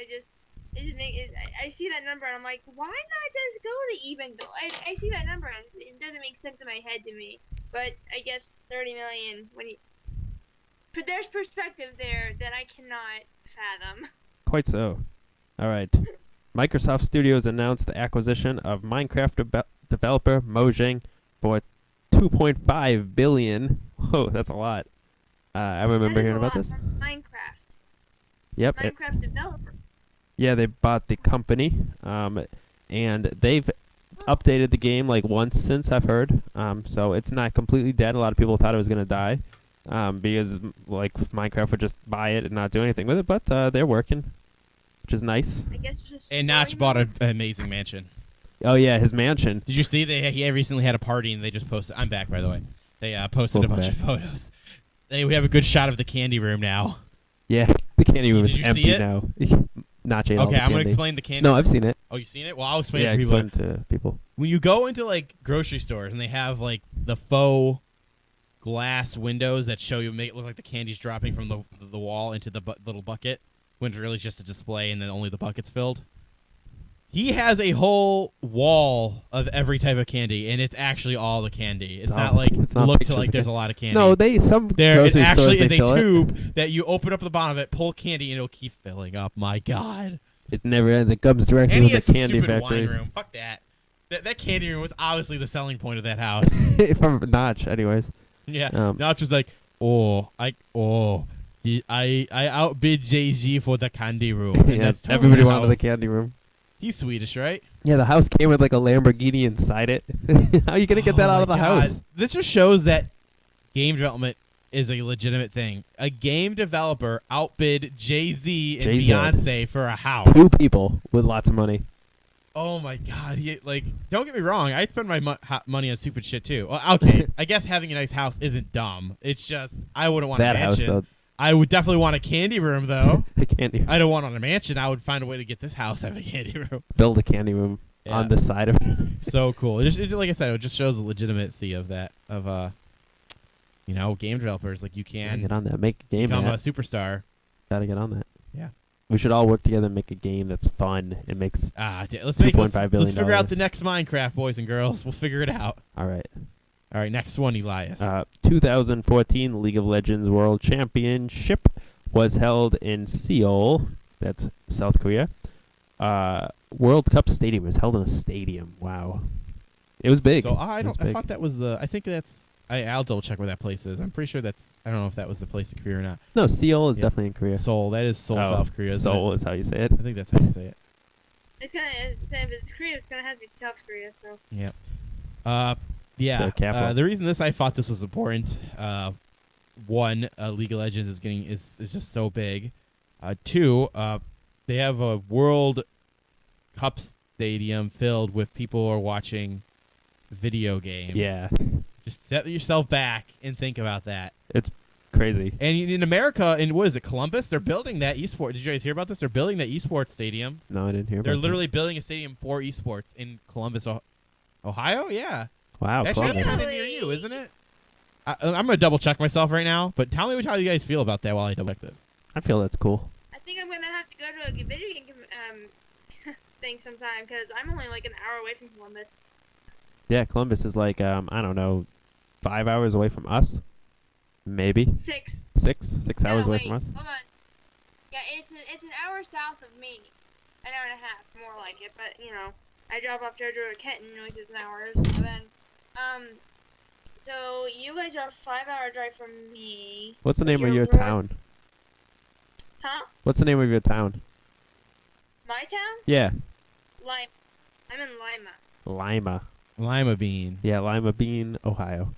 I see that number and I'm like, why not just go to even bill? I see that number and it doesn't make sense in my head to me. But I guess 30 million but there's perspective there that I cannot fathom. Quite so. All right. Microsoft Studios announced the acquisition of Minecraft developer Mojang for 2.5 billion. Whoa, that's a lot. I remember That is hearing a about lot this. for Minecraft. Yep. Minecraft developer. Yeah, they bought the company, and they've updated the game like once since I've heard. So it's not completely dead. A lot of people thought it was gonna die, because like Minecraft would just buy it and not do anything with it. But they're working, which is nice. I guess just And Notch story bought mode? an amazing mansion. Oh yeah, his mansion. Did you see he recently had a party and they just posted? I'm back, by the way. They posted a Welcome bunch of photos. We have a good shot of the candy room now. Yeah, the candy room Did is you see empty it? now. Not ate all Okay, the I'm gonna candy. explain the candy. No, I've seen it. Oh, you seen it? Well, I'll explain Yeah, it for people. explain to people. When you go into like grocery stores and they have like the faux glass windows that show you make it look like the candy's dropping from the wall into the little bucket, when it's really just a display and then only the bucket's filled. He has a whole wall of every type of candy, and it's actually all the candy. It's not like it's not look to pictures like of there's candy. a lot of candy. No, some There, it grocery actually stores, is they a fill it. tube that you open up at the bottom of it, pull candy, and it'll keep filling up. My God. It never ends. It comes directly And he from has the some candy stupid factory. wine room. Fuck that. That candy room was obviously the selling point of that house. From Notch, anyways. Yeah. Um, Notch was like, I outbid Jay-Z for the candy room. And yeah, that's totally everybody how- wanted the candy room. He's Swedish, right? Yeah, the house came with like a Lamborghini inside it. How are you gonna get that Oh out of my the God. house? This just shows that game development is a legitimate thing. A game developer outbid Jay-Z and Jay-Z. Beyonce for a house. 2 people with lots of money. Oh my God! Don't get me wrong. I spend my money on stupid shit too. Well, okay, I guess having a nice house isn't dumb. It's just I wouldn't want That a house mansion. though, I would definitely want a candy room though. the candy. I don't want on a mansion. I would find a way to get this house have a candy room. Build a candy room Yeah. on the side of it. So cool. Like I said, it just shows the legitimacy of that game developers. Like you Gotta can get on that. Make a game, become a man. superstar. Gotta get on that. Yeah. We should all work together and make a game that's fun and makes. Let's $2.5 billion. figure out the next Minecraft, boys and girls. We'll figure it out. All right. All right, next one, Elias. 2014 League of Legends World Championship was held in Seoul. That's South Korea. World Cup Stadium was held in a stadium. Wow. It was big. So I It was don't. I big. thought that was the. I think that's. I'll double check where that place is. I'm pretty sure that's. I don't know if that was the place in Korea or not. No, Seoul is Yeah. definitely in Korea. Seoul. That is Seoul, Oh, South Korea. Isn't Seoul it? is how you say it. I think that's how you say it. If it's Korea, it's gonna have to be South Korea. So. Yeah. So, capital. The reason I thought this was important. One, League of Legends is just so big. Two, they have a World Cup stadium filled with people who are watching video games. Yeah. Just set yourself back and think about that. Crazy. And in America, in what is it, Columbus? They're building that esport. Did you guys hear about this? They're building that esports stadium. No, I didn't hear about They're that. literally building a stadium for esports in Columbus, Ohio. Yeah, Wow. actually, Columbus. that's kind of near you, isn't it? I'm gonna double check myself right now. But tell me how you guys feel about that while I double check this. I feel that's cool. I think I'm gonna have to go to a video game thing sometime because I'm only like an hour away from Columbus. Yeah, Columbus is like I don't know, 5 hours away from us. Maybe 6. 6 hours No, away wait, from us. hold on. Yeah, it's an hour south of me. An hour and a half, more like it. But I drop off Jojo at Kenton, which is an hour. So then, so you guys are a 5-hour drive from me. What's the name of You're your north- town? Huh? What's the name of your town? My town? Yeah, Lima. I'm in Lima. Lima. Lima bean. Yeah, Lima Bean, Ohio.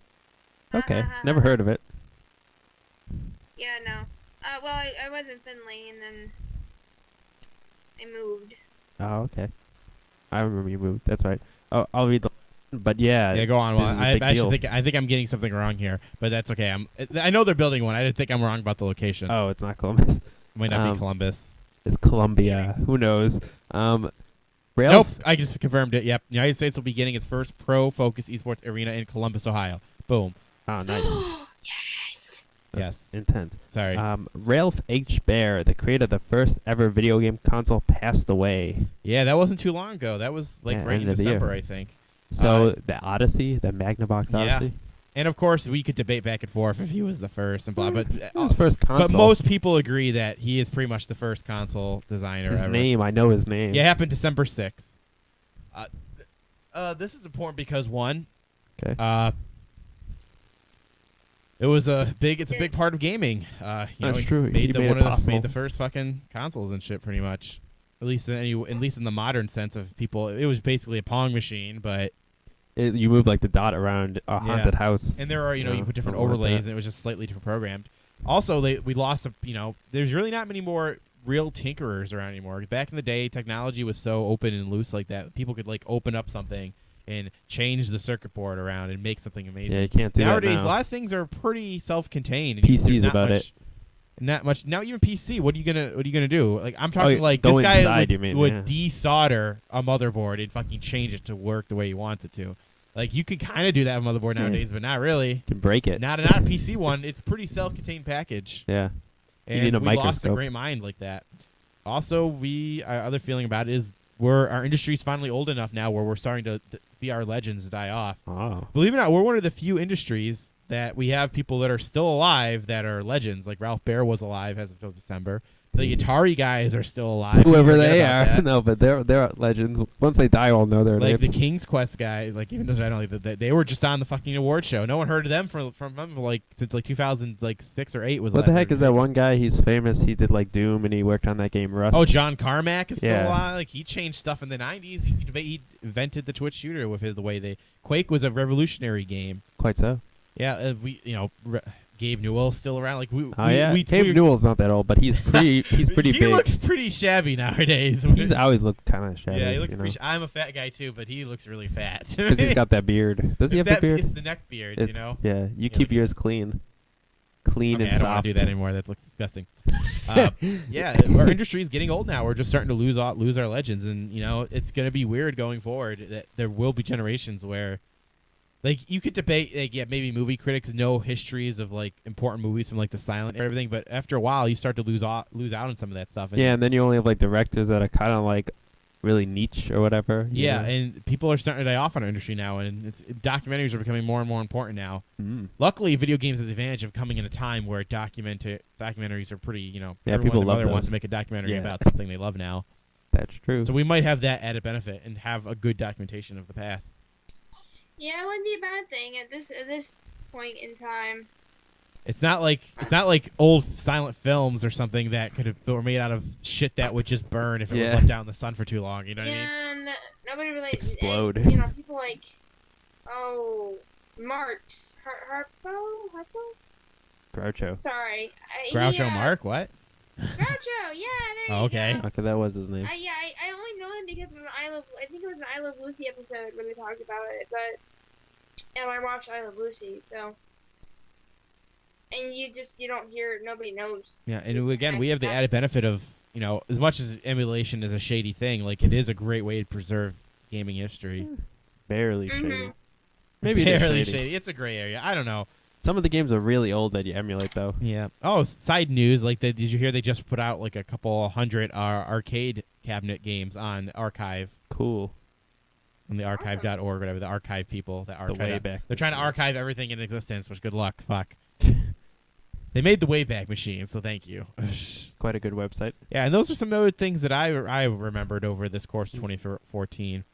Okay, never heard of it. Yeah, no. Well, I was in Finley, and then I moved. Oh, okay. I remember you moved. That's right. Oh, I'll read the But yeah, Yeah, go on. this Well, is a big deal. I think I'm getting something wrong here, but that's okay. I know they're building one. I didn't think I'm wrong about the location. Oh, it's not Columbus. It might not be Columbus. It's Columbia. Who knows? Ralph. Nope, I just confirmed it. Yep, the United States will be getting its first pro-focused esports arena in Columbus, Ohio. Boom. Oh, nice. Yes. That's Yes. intense. Sorry. Ralph H. Baer, the creator of the first ever video game console, passed away. Yeah, that wasn't too long ago. That was like Yeah, right in end of the year. December, I think. So the Odyssey, the Magnavox Yeah. Odyssey, And of course, we could debate back and forth if he was the first and blah. But it was his first console. but most people agree that he is pretty much the first console designer his ever. name, I know his name. Yeah, it happened December 6th. This is important because one, Okay. it's a big part of gaming. That's he true. He Made, made it possible. made the first fucking consoles and shit, pretty much. At least in the modern sense of people, it was basically a Pong machine, but You move like the dot around a haunted house. and there are you put different something like overlays, that. and it was just slightly different programmed. Also, we lost there's really not many more real tinkerers around anymore. Back in the day, technology was so open and loose like that. People could like open up something and change the circuit board around and make something amazing. Yeah, you can't do Nowadays, that a now. lot of things are pretty self-contained. and PC's there's not about much, it. Not much. Now even PC. What are you gonna do? Like I'm talking yeah, like go this guy inside, you mean, would yeah. desolder a motherboard and fucking change it to work the way he wants it to. Like you can kind of do that with motherboard Yeah. nowadays, but not really. You can break it. Not a PC one. It's a pretty self-contained package. Yeah. You And need a we lost a microscope. great mind like that. Also, our other feeling about it is our industry's finally old enough now where we're starting to see our legends die off. Oh. Believe it or not, we're one of the few industries that we have people that are still alive that are legends. Like Ralph Baer was alive as of December. The Atari guys are still alive. Whoever You forget they about are. that. No, but they're legends. Once they die, we'll know their Like the names. King's Quest guys, like even though I don't like they were just on the fucking award show. No one heard of them from like since like 2006 or 8 was. What the heck is that one guy? He's famous. He did like Doom, and he worked on that game Rust. Oh, John Carmack is still Yeah. alive. Like he changed stuff in the 90s. He invented the Twitch shooter with the way Quake was a revolutionary game. Quite so. Yeah, Gabe Newell's still around. Like Oh yeah, Gabe Newell's not that old, but he's pretty. He's pretty he big. looks pretty shabby nowadays. He's always looked kind of shabby. yeah, he looks you pretty. I'm a fat guy too, but he looks really fat. because he's got that beard. Does he have the beard? It's the neck beard, It's- you know. Yeah, you Yeah, keep look at yours this. clean Okay, and I don't want soft. to do that anymore. That looks disgusting. Yeah, our industry is getting old now. We're just starting to lose our legends, and it's going to be weird going forward. That there will be generations where, like, you could debate, like, yeah, maybe movie critics know histories of like important movies from like the silent era and everything, but after a while, you start to lose out on some of that stuff. And Yeah, and then you only have like directors that are kind of like really niche or whatever. you yeah, know? and people are starting to die off on our industry now, and documentaries are becoming more and more important now. Mm. Luckily, video games has the advantage of coming in a time where documentaries are pretty, Yeah, everyone people and their love mother wants those. to make a documentary Yeah. about something they love now. That's true. So we might have that added benefit and have a good documentation of the past. Yeah, it wouldn't be a bad thing at this point in time. It's not like old silent films or something that were made out of shit that would just burn if it was Yeah. left out in the sun for too long. You know what I mean? Yeah, nobody really Explode. and, people like Marx, Harpo. Groucho. Sorry, Groucho yeah. Mark, what? Groucho, yeah, there Oh, you okay. go. Okay, that was his name. I only know him because of I think it was an I Love Lucy episode where they talked about it, and I watched I Love Lucy, so. And you don't hear, nobody knows. Yeah, and again, we have the added benefit of, as much as emulation is a shady thing, like it is a great way to preserve gaming history. Barely Mhm. shady. Maybe they're Barely shady. shady. It's a gray area. I don't know. Some of the games are really old that you emulate, though. Yeah. Oh, side news, like did you hear they just put out like a couple hundred arcade cabinet games on Archive, Cool. on the archive.org, whatever, the archive people that are trying to, Wayback they're trying to archive everything in existence, which good luck. Fuck. They made the Wayback Machine, so thank you. Quite a good website. Yeah, and those are some other things that I remembered over this course of 2014,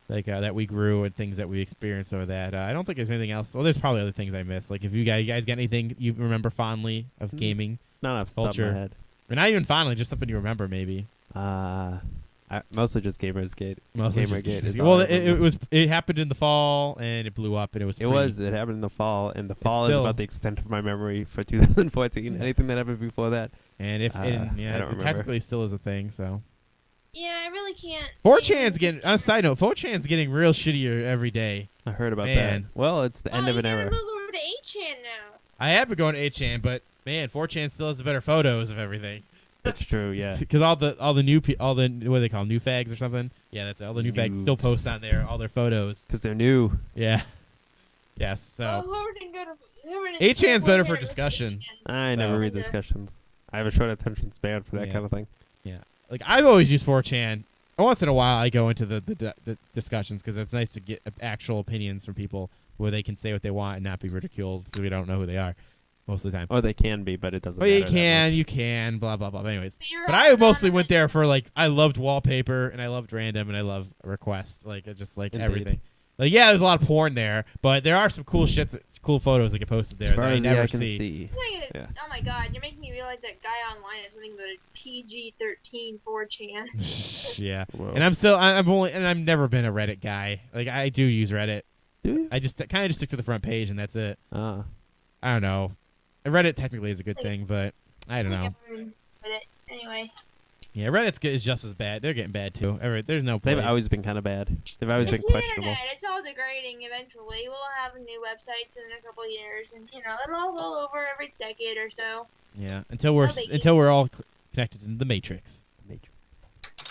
like that we grew and things that we experienced over that. I don't think there's anything else. Well, there's probably other things I missed. Like if you guys got anything you remember fondly of gaming, Not off the top of Culture. my head. or not even fondly, just something you remember maybe. Mostly just Gamersgate. Mostly just Gamergate. Gamers. is all Well, I it remember. it happened in the fall and it blew up and it was. It happened in the fall, and the fall is still- about the extent of my memory for 2014. Anything that happened before that, And if I don't remember. it technically still is a thing. So Yeah, I really can't. 4chan's getting. On a side note, 4chan's getting real shittier every day. I heard about Man. that. Well, it's the end of an you era. gotta move over to 8chan now. I have been going to 8chan, but man, 4chan still has the better photos of everything. That's true. Yeah. Because all the what do they call them, new fags or something? Yeah, that's all the new fags still Noobs. post on there all their photos. Because they're new. Yeah. Yes. So Whoever didn't go to. 8chan's better for discussion. I never So- read discussions. I have a short attention span for that Yeah. kind of thing. like I've always used 4chan. Once in a while, I go into the discussions because it's nice to get actual opinions from people where they can say what they want and not be ridiculed because we don't know who they are most of the time. Oh, they can be, but it doesn't Oh, matter. you can, blah blah blah. But anyways, You're but all I mostly anonymous. went there for like I loved wallpaper and I loved random and I love requests, like I just like Indeed. everything. Like yeah, there's a lot of porn there, but there are some cool cool photos that get posted there As far that I as the never eye can see. see. It's not gonna- Yeah. Oh my god, you're making me realize that guy online is running the PG-13 4chan. Yeah, Whoa. and I've never been a Reddit guy. Like I do use Reddit. Do you? I just kind of just stick to the front page and that's it. Ah. I don't know. Reddit technically is a good thing, but I don't know. Anyway, Yeah, is just as bad. They're getting bad too. There's no place. They've always been kind of bad. They've always been it's the questionable. internet. It's all degrading eventually. We'll have new websites in a couple of years, and it'll all roll over every decade or so. Yeah, until we're No biggie. all connected into the Matrix. Matrix.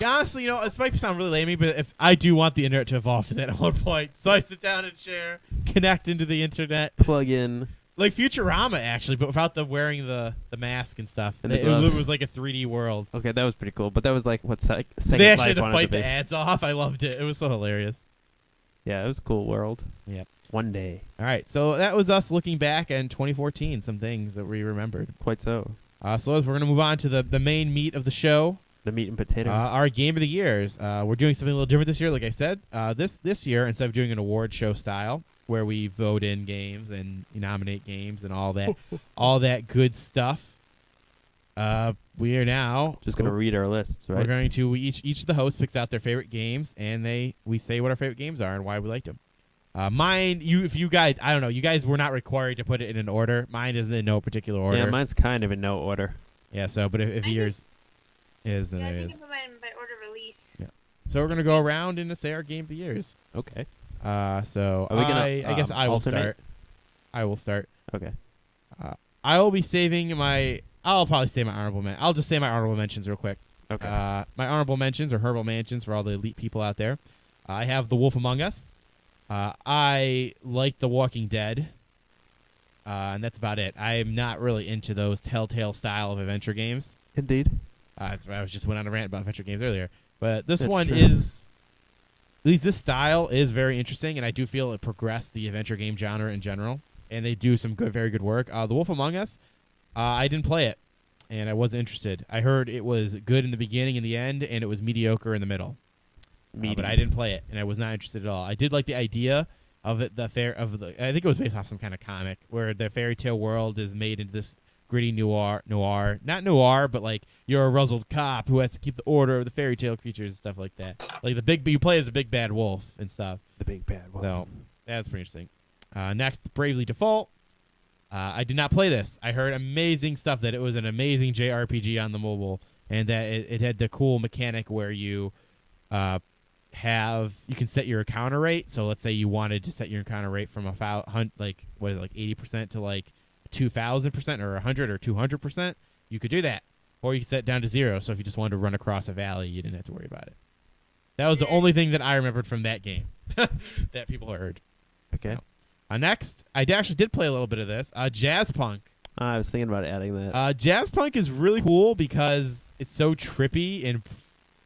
Honestly, this might sound really lamey, but if I do want the internet to evolve to that at one point, so I sit down and share, connect into the internet, Plug in. like Futurama actually, but without the wearing the mask and stuff. And the It gloves. was like a 3D world. Okay, that was pretty cool. But that was like what Second They actually had Life to wanted fight to the be. ads off. I loved it. It was so hilarious. Yeah, it was a cool world. Yep. One day. All right, so that was us looking back in 2014, some things that we remembered. Quite so. So we're going to move on to the main meat of the show, The meat and potatoes. our game of the years. We're doing something a little different this year. Like I said, this year, instead of doing an award show style where we vote in games and nominate games and all that, all that good stuff, we are now Just gonna read our lists, We're right? going to each of the hosts picks out their favorite games, and we say what our favorite games are and why we liked them. Mine, if you guys, I don't know, you guys were not required to put it in an order. Mine is in no particular order. Yeah, mine's kind of in no order. Yeah, so but if I yours just- is, then yeah, I it think is. I put mine by order of release. Yeah. So we're gonna go around and say our game of the years. Okay. So Are we gonna, I guess I will alternate? start. I will start. Okay. I will be saving my. I'll probably say my honorable mention. I'll just say my honorable mentions real quick. Okay. My honorable mentions are herbal mentions for all the elite people out there. I have The Wolf Among Us. I like The Walking Dead. And that's about it. I'm not really into those Telltale style of adventure games. Indeed. I was just went on a rant about adventure games earlier. But this That's one true. is, at least this style is very interesting, and I do feel it progressed the adventure game genre in general. And they do some very good work. The Wolf Among Us, I didn't play it, and I wasn't interested. I heard it was good in the beginning and the end, and it was mediocre in the middle. But I didn't play it, and I was not interested at all. I did like the idea of it. I think it was based off some kind of comic where the fairy tale world is made into this gritty noir, not noir, but like you're a ruzzled cop who has to keep the order of the fairy tale creatures and stuff like that. Like you play as a big bad wolf and stuff. The big bad one. So that's pretty interesting. Next, Bravely Default. I did not play this. I heard amazing stuff that it was an amazing JRPG on the mobile, and that it had the cool mechanic where you you can set your encounter rate. So let's say you wanted to set your encounter rate from 80% to like 2,000% or 100 or 200%. You could do that, or you could set it down to 0. So if you just wanted to run across a valley, you didn't have to worry about it. That was the only thing that I remembered from that game that people heard. Okay. Next, I actually did play a little bit of this. Jazz Punk. I was thinking about adding that. Jazz Punk is really cool because it's so trippy and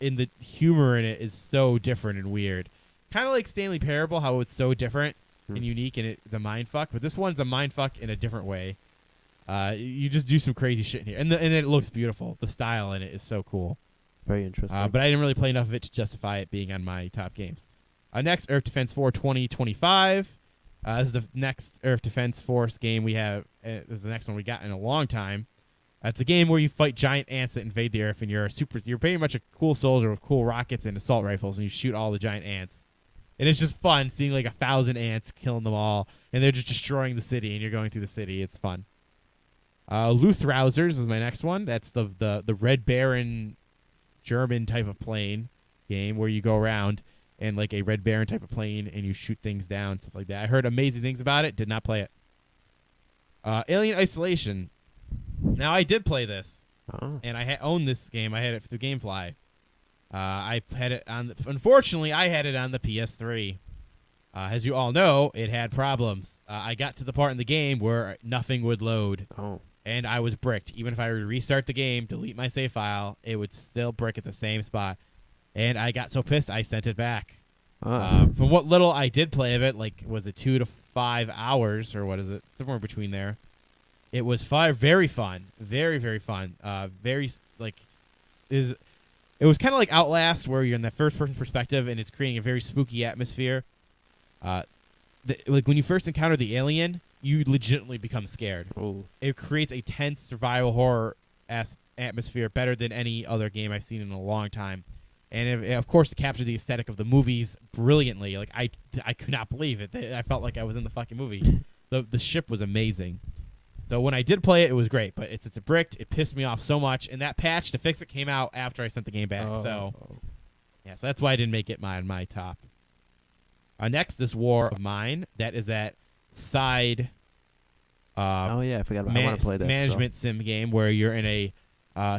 in the humor in it is so different and weird. Kind of like Stanley Parable, how it's so different and unique and it's a mind fuck. But this one's a mind fuck in a different way. You just do some crazy shit in here, and it looks beautiful. The style in it is so cool. Very interesting. But I didn't really play enough of it to justify it being on my top games. Next, Earth Defense 4 2025. This is the next Earth Defense Force game we have. This is the next one we got in a long time. It's a game where you fight giant ants that invade the Earth, and you're pretty much a cool soldier with cool rockets and assault rifles, and you shoot all the giant ants. And it's just fun seeing like 1,000 ants, killing them all, and they're just destroying the city, and you're going through the city. It's fun. Luthrausers is my next one. That's the Red Baron German type of plane game where you go around and like a Red Baron type of plane and you shoot things down, stuff like that. I heard amazing things about it. Did not play it. Alien Isolation. Now I did play this, and I owned this game. I had it through GameFly. I had it on. Unfortunately, I had it on the PS3. As you all know, it had problems. I got to the part in the game where nothing would load. Oh. And I was bricked. Even if I would restart the game, delete my save file, it would still brick at the same spot. And I got so pissed, I sent it back. From what little I did play of it, like, was it 2 to 5 hours, or what is it? Somewhere between there. It was very fun. Very, very fun. It was kind of like Outlast, where you're in the first-person perspective, and it's creating a very spooky atmosphere. Like, when you first encounter the alien, you legitimately become scared. Oh. It creates a tense survival horror atmosphere better than any other game I've seen in a long time. And of course, it captured the aesthetic of the movies brilliantly. Like, I could not believe it. I felt like I was in the fucking movie. The ship was amazing. So when I did play it, it was great. But it's a bricked. It pissed me off so much. And that patch to fix it came out after I sent the game back. So that's why I didn't make it my top. Next, this War of Mine. That is that side. I forgot about. I want to play that management sim game where you're in a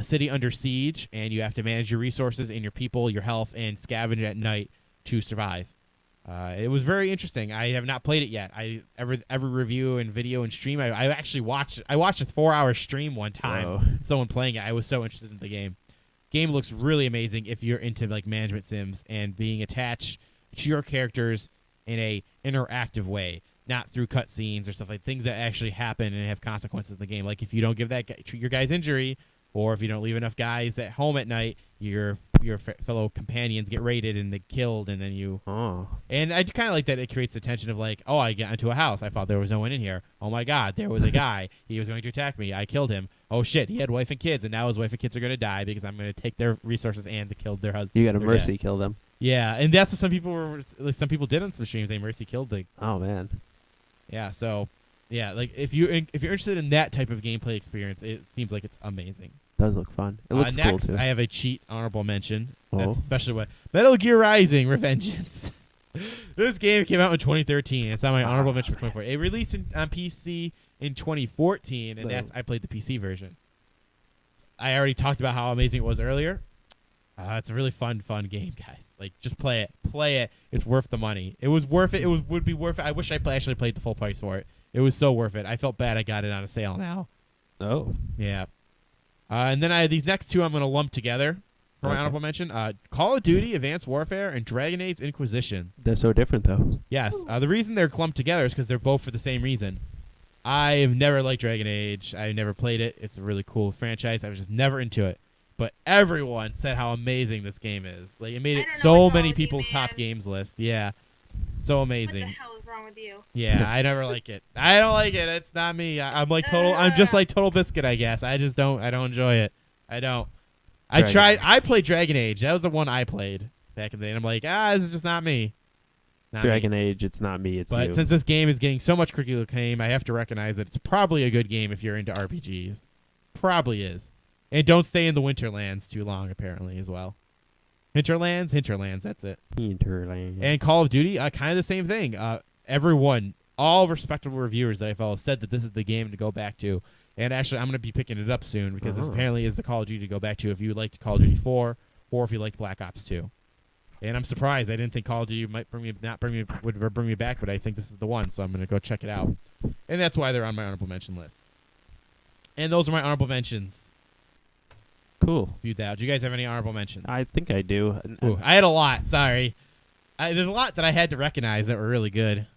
city under siege and you have to manage your resources and your people, your health, and scavenge at night to survive. It was very interesting. I have not played it yet. Every review and video and stream. I actually watched. I watched a 4-hour stream one time. Whoa. Someone playing it. I was so interested in the game. Game looks really amazing if you're into like management sims and being attached to your characters in a interactive way, not through cutscenes or stuff like things that actually happen and have consequences in the game. Like if you don't give your guy's injury, or if you don't leave enough guys at home at night, your fellow companions get raided and they killed, and then you. Oh. And I kind of like that. It creates the tension of like, oh, I get into a house. I thought there was no one in here. Oh my God, there was a guy. He was going to attack me. I killed him. Oh shit, he had wife and kids, and now his wife and kids are going to die because I'm going to take their resources and killed their husband. You got to mercy kill them. Yeah, and that's what some people were. Like some people did on some streams. They mercy killed the. Oh man. Yeah. So, yeah, like if you're interested in that type of gameplay experience, it seems like it's amazing. Does look fun. It looks next, cool too. I have a cheat honorable mention. That's Oh. especially what Metal Gear Rising: Revengeance. This game came out in 2013. It's on my honorable mention for 2014. It released on PC in 2014, and I played the PC version. I already talked about how amazing it was earlier. It's a really fun game, guys. Like, just play it. Play it. It's worth the money. It was worth it. Would be worth it. I wish I actually played the full price for it. It was so worth it. I felt bad I got it on a sale now. Oh. Yeah. And then I have these next two I'm going to lump together for my honorable mention. Call of Duty, Advanced Warfare, and Dragon Age Inquisition. They're so different though. Yes. The reason they're clumped together is because they're both for the same reason. I've never liked Dragon Age. I never played it. It's a really cool franchise. I was just never into it. But everyone said how amazing this game is. Like, it made it so many people's top games list. Yeah. So amazing. What the hell is wrong with you? Yeah, I never like it. I don't like it. It's not me. I'm like total. I'm just like Total Biscuit, I guess. I just don't. I don't enjoy it. I don't. I played Dragon Age. That was the one I played back in the day. And I'm like, this is just not me. Dragon Age, it's not me. It's but you. Since this game is getting so much critical acclaim, I have to recognize that it's probably a good game if you're into RPGs. Probably is. And don't stay in the Winterlands too long, apparently, as well. Hinterlands, that's it. Hinterlands. And Call of Duty, kind of the same thing. Everyone, all respectable reviewers that I follow said that this is the game to go back to. And actually, I'm going to be picking it up soon because this apparently is the Call of Duty to go back to if you liked Call of Duty 4 or if you liked Black Ops 2. And I'm surprised. I didn't think Call of Duty would bring me back, but I think this is the one, so I'm going to go check it out. And that's why they're on my honorable mention list. And those are my honorable mentions. Cool. Spewed that out. Do you guys have any honorable mentions? I think I do. Ooh, I had a lot. Sorry. There's a lot that I had to recognize that were really good.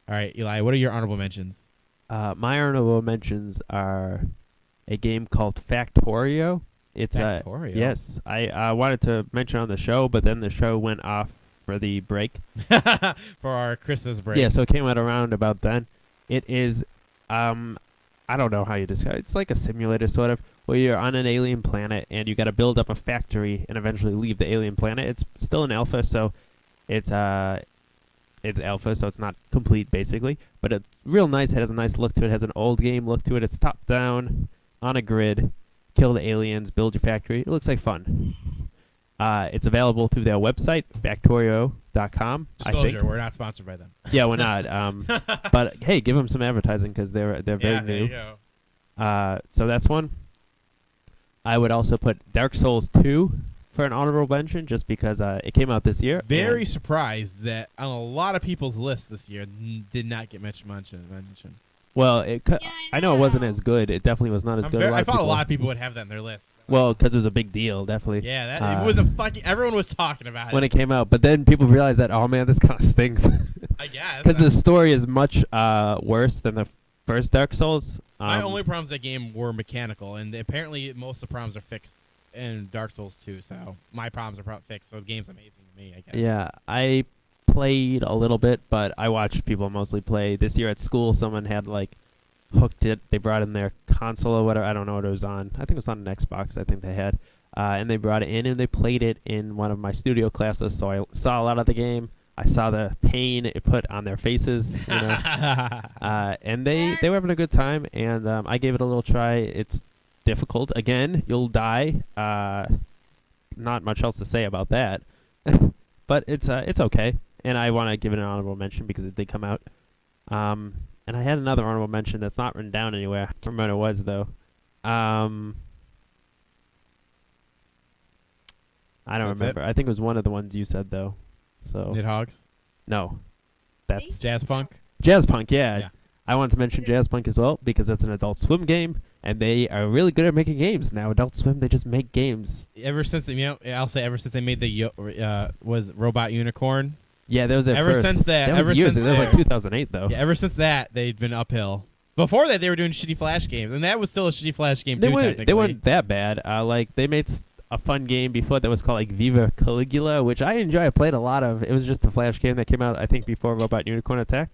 All right, Eli, what are your honorable mentions? My honorable mentions are a game called Factorio. It's Factorio? Yes. I wanted to mention on the show, but then the show went off for the break. For our Christmas break. Yeah, so it came out around about then. It is, I don't know how you describe it. It's like a simulator, sort of, where you're on an alien planet and you got to build up a factory and eventually leave the alien planet. It's still an alpha, so it's alpha, so it's not complete basically, but it's real nice. It has a nice look to it. It has an old game look to it. It's top down on a grid, kill the aliens, build your factory. It looks like fun. It's available through their website, Factorio.com. I Disclosure: think. we're not sponsored by them. Yeah, we're not. But hey, give them some advertising because they're very Yeah, there new. you go. So that's one. I would also put Dark Souls 2 for an honorable mention, just because it came out this year. Very and- surprised that on a lot of people's lists this year did not get mentioned. Well, Yeah, I know it wasn't know. as good. It definitely was not as good. I thought a lot of people would have that in their list. Well, because it was a big deal, definitely. Yeah, that it was a fucking. Everyone was talking about when it. it came out. But then people realized that, oh man, this kind of stinks. I guess Because the story is much worse than the first Dark Souls. my only problems with that game were mechanical, and apparently most of the problems are fixed in Dark Souls 2. So my problems are fixed. So the game's amazing to me, I guess. Yeah, I played a little bit, but I watched people mostly play. This year at school, someone had like hooked it. They brought in their console or whatever. I don't know what it was on. I think it was on an Xbox. I think they had. And they brought it in and they played it in one of my studio classes. So I saw a lot of the game. I saw the pain it put on their faces, you know. And they were having a good time. And I gave it a little try. It's difficult. Again, you'll die. Not much else to say about that. But it's okay. And I want to give it an honorable mention because it did come out. And I had another honorable mention that's not written down anywhere. I don't remember what it was, though. I don't That's remember. I think it was one of the ones you said, though. So Nidhogs, no. That's Jazz Punk. Jazz Punk, yeah. Yeah. I wanted to mention Jazz Punk as well because it's an Adult Swim game, and they are really good at making games. Now, Adult Swim, they just make games. Ever since I'll say ever since they made the was Robot Unicorn. Yeah, that was their Ever first. since that, was ever years since ago. That was like there. 2008, though. Yeah, ever since that they've been uphill. Before that, they were doing shitty Flash games, and that was still a shitty Flash game They too. weren't. Technically, They weren't that bad. Like they made a fun game before that was called like Viva Caligula, which I enjoy. I played a lot of. It was just a Flash game that came out, I think, before Robot Unicorn Attack.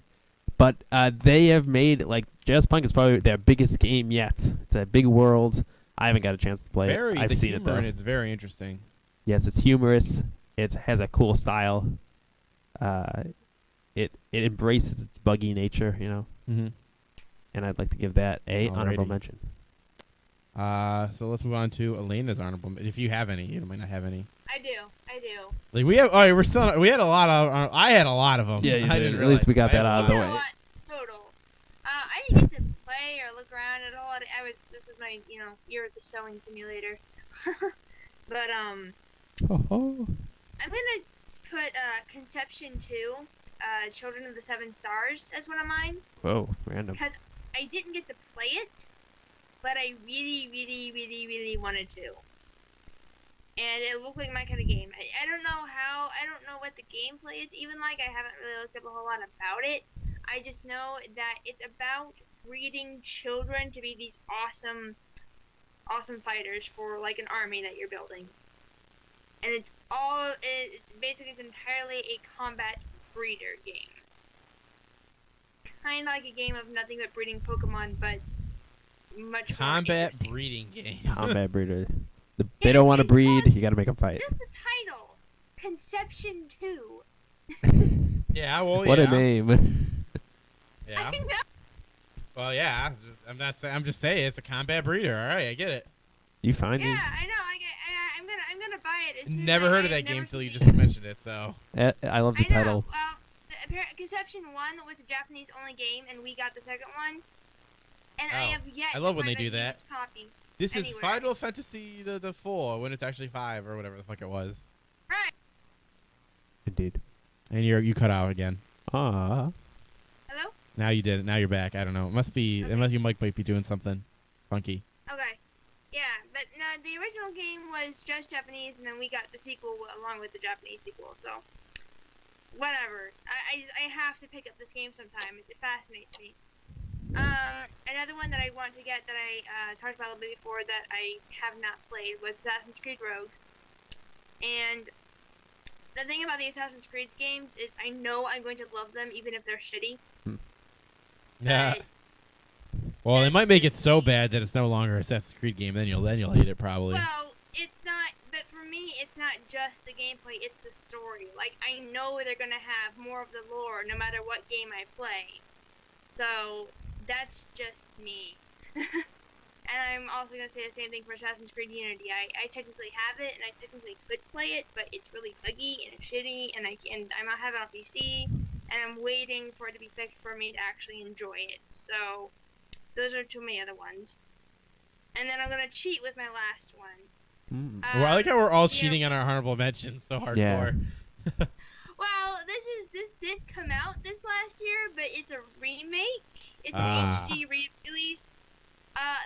But they have made like Jazz Punk is probably their biggest game yet. It's a big world. I haven't got a chance to play it. I've the seen it humor though. in it's very interesting. Yes, it's humorous. It has a cool style. It embraces its buggy nature, you know. Mm-hmm. And I'd like to give that a honorable Alrighty. mention. So let's move on to Elena's honorable. If you have any, you might not have any. I do. Like we have. Oh, we had a lot of. I had a lot of them. Yeah, you I did. didn't At least we got realize. that I out had of a the lot. way. Total. I didn't get to play or look around at all. This was my year at the sewing simulator. But Oh. I'm gonna put Conception 2, Children of the Seven Stars as one of mine. Whoa, random. Because I didn't get to play it, but I really, really, really, really wanted to. And it looked like my kind of game. I don't know how, I don't know what the gameplay is even like. I haven't really looked up a whole lot about it. I just know that it's about breeding children to be these awesome fighters for like an army that you're building. And it's basically it's entirely a combat breeder game. Kind of like a game of nothing but breeding Pokemon, but much Combat more interesting. breeding game. Combat breeder. They don't want to breed. You got to make them fight. Just the title, Conception 2. Yeah. Well. What yeah. a name. Yeah. I know. Well, yeah. I'm not saying. I'm just saying it's a combat breeder. All right, I get it. You find Yeah, these? I know. I'm gonna buy it. As soon as Never heard of I've that game never till you seen just it. mentioned it. So. I love the I know. title. Well, Conception 1 was a Japanese only game, and we got the second one. And I Oh, have yet. I love to when they find do a that. used Copy. This is Anywhere. Final Fantasy the 4 when it's actually 5 or whatever the fuck it was. Right. Indeed. And you cut out again. Ah. Hello. Now you did it. Now you're back. I don't know. It must be. Okay. Unless you might be doing something funky. Okay. Yeah, but no, the original game was just Japanese, and then we got the sequel along with the Japanese sequel. So, whatever. I have to pick up this game sometime. It fascinates me. Another one that I want to get that I talked about a little bit before that I have not played was Assassin's Creed Rogue. And the thing about the Assassin's Creed games is I know I'm going to love them even if they're shitty. Yeah. But Well, they that's might make it just so me. bad that it's no longer an Assassin's Creed game. Then you'll hate it probably. Well, it's not, but for me, it's not just the gameplay, it's the story. Like, I know they're gonna have more of the lore no matter what game I play. So, that's just me. And I'm also going to say the same thing for Assassin's Creed Unity. I technically have it, and I technically could play it, but it's really buggy and shitty, and I might have it on PC, and I'm waiting for it to be fixed for me to actually enjoy it. So, those are two of my other ones. And then I'm going to cheat with my last one. Well, I like how we're all yeah. cheating on our honorable mentions so hardcore. Yeah. Well, this did come out this last year, but it's a remake. It's an HD re-release.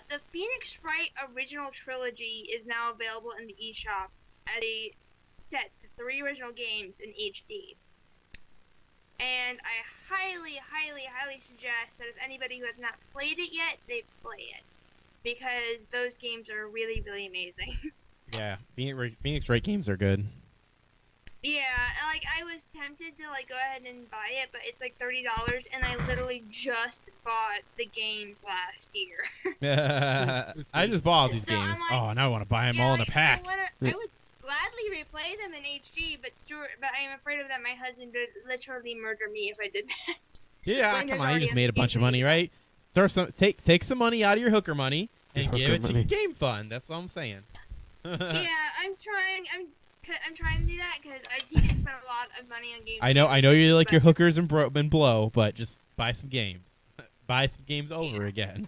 The Phoenix Wright original trilogy is now available in the eShop as a set, the 3 original games in HD. And I highly, highly, highly suggest that if anybody who has not played it yet, they play it. Because those games are really, really amazing. Yeah, Phoenix Wright games are good. Yeah, like I was tempted to like go ahead and buy it, but it's like $30, and I literally just bought the games last year. I just bought all these So games. I'm like, Now I want to buy them all in a pack. I would gladly replay them in HD, but I'm afraid of that my husband would literally murder me if I did that. Yeah, When come there's on, you already just a made a bunch of game money, right? Take some money out of your hooker money and Your give hooker it to money. your game fund. That's all I'm saying. Yeah, I'm trying to do that because I think I spent a lot of money on games. I know you like but- your hookers and blow, but just buy some games. Buy some games over again.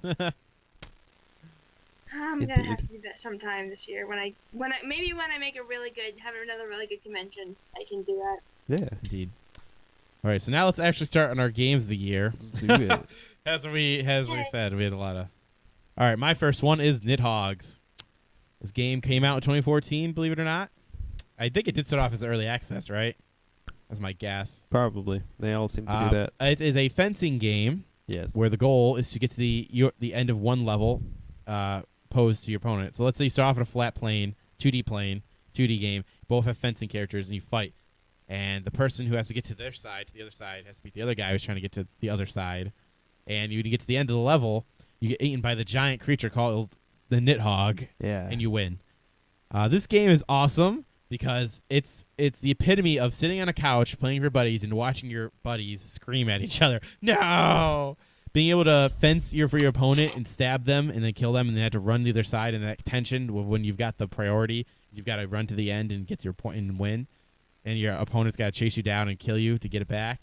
I'm gonna have Indeed. to do that sometime this year when I maybe when I make have another really good convention, I can do that. Yeah. Indeed. All right, so now let's actually start on our games of the year. Let's do it. As we Okay. said, we had a lot of. All right, my first one is Nidhogg's. This game came out in 2014, believe it or not. I think it did start off as early access, right? That's my guess. Probably. They all seem to do that. It is a fencing game Yes. where the goal is to get to the end of one level posed to your opponent. So let's say you start off at a flat plane, 2D game. Both have fencing characters, and you fight. And the person who has to get to their side, to the other side, has to beat the other guy who's trying to get to the other side. And you get to the end of the level, you get eaten by the giant creature called the Nidhogg, Yeah. and you win. This game is awesome because it's the epitome of sitting on a couch playing with your buddies and watching your buddies scream at each other. No! Being able to fence for your opponent and stab them and then kill them and then have to run to the other side, and that tension when you've got the priority, you've got to run to the end and get to your point and win. And your opponent's got to chase you down and kill you to get it back.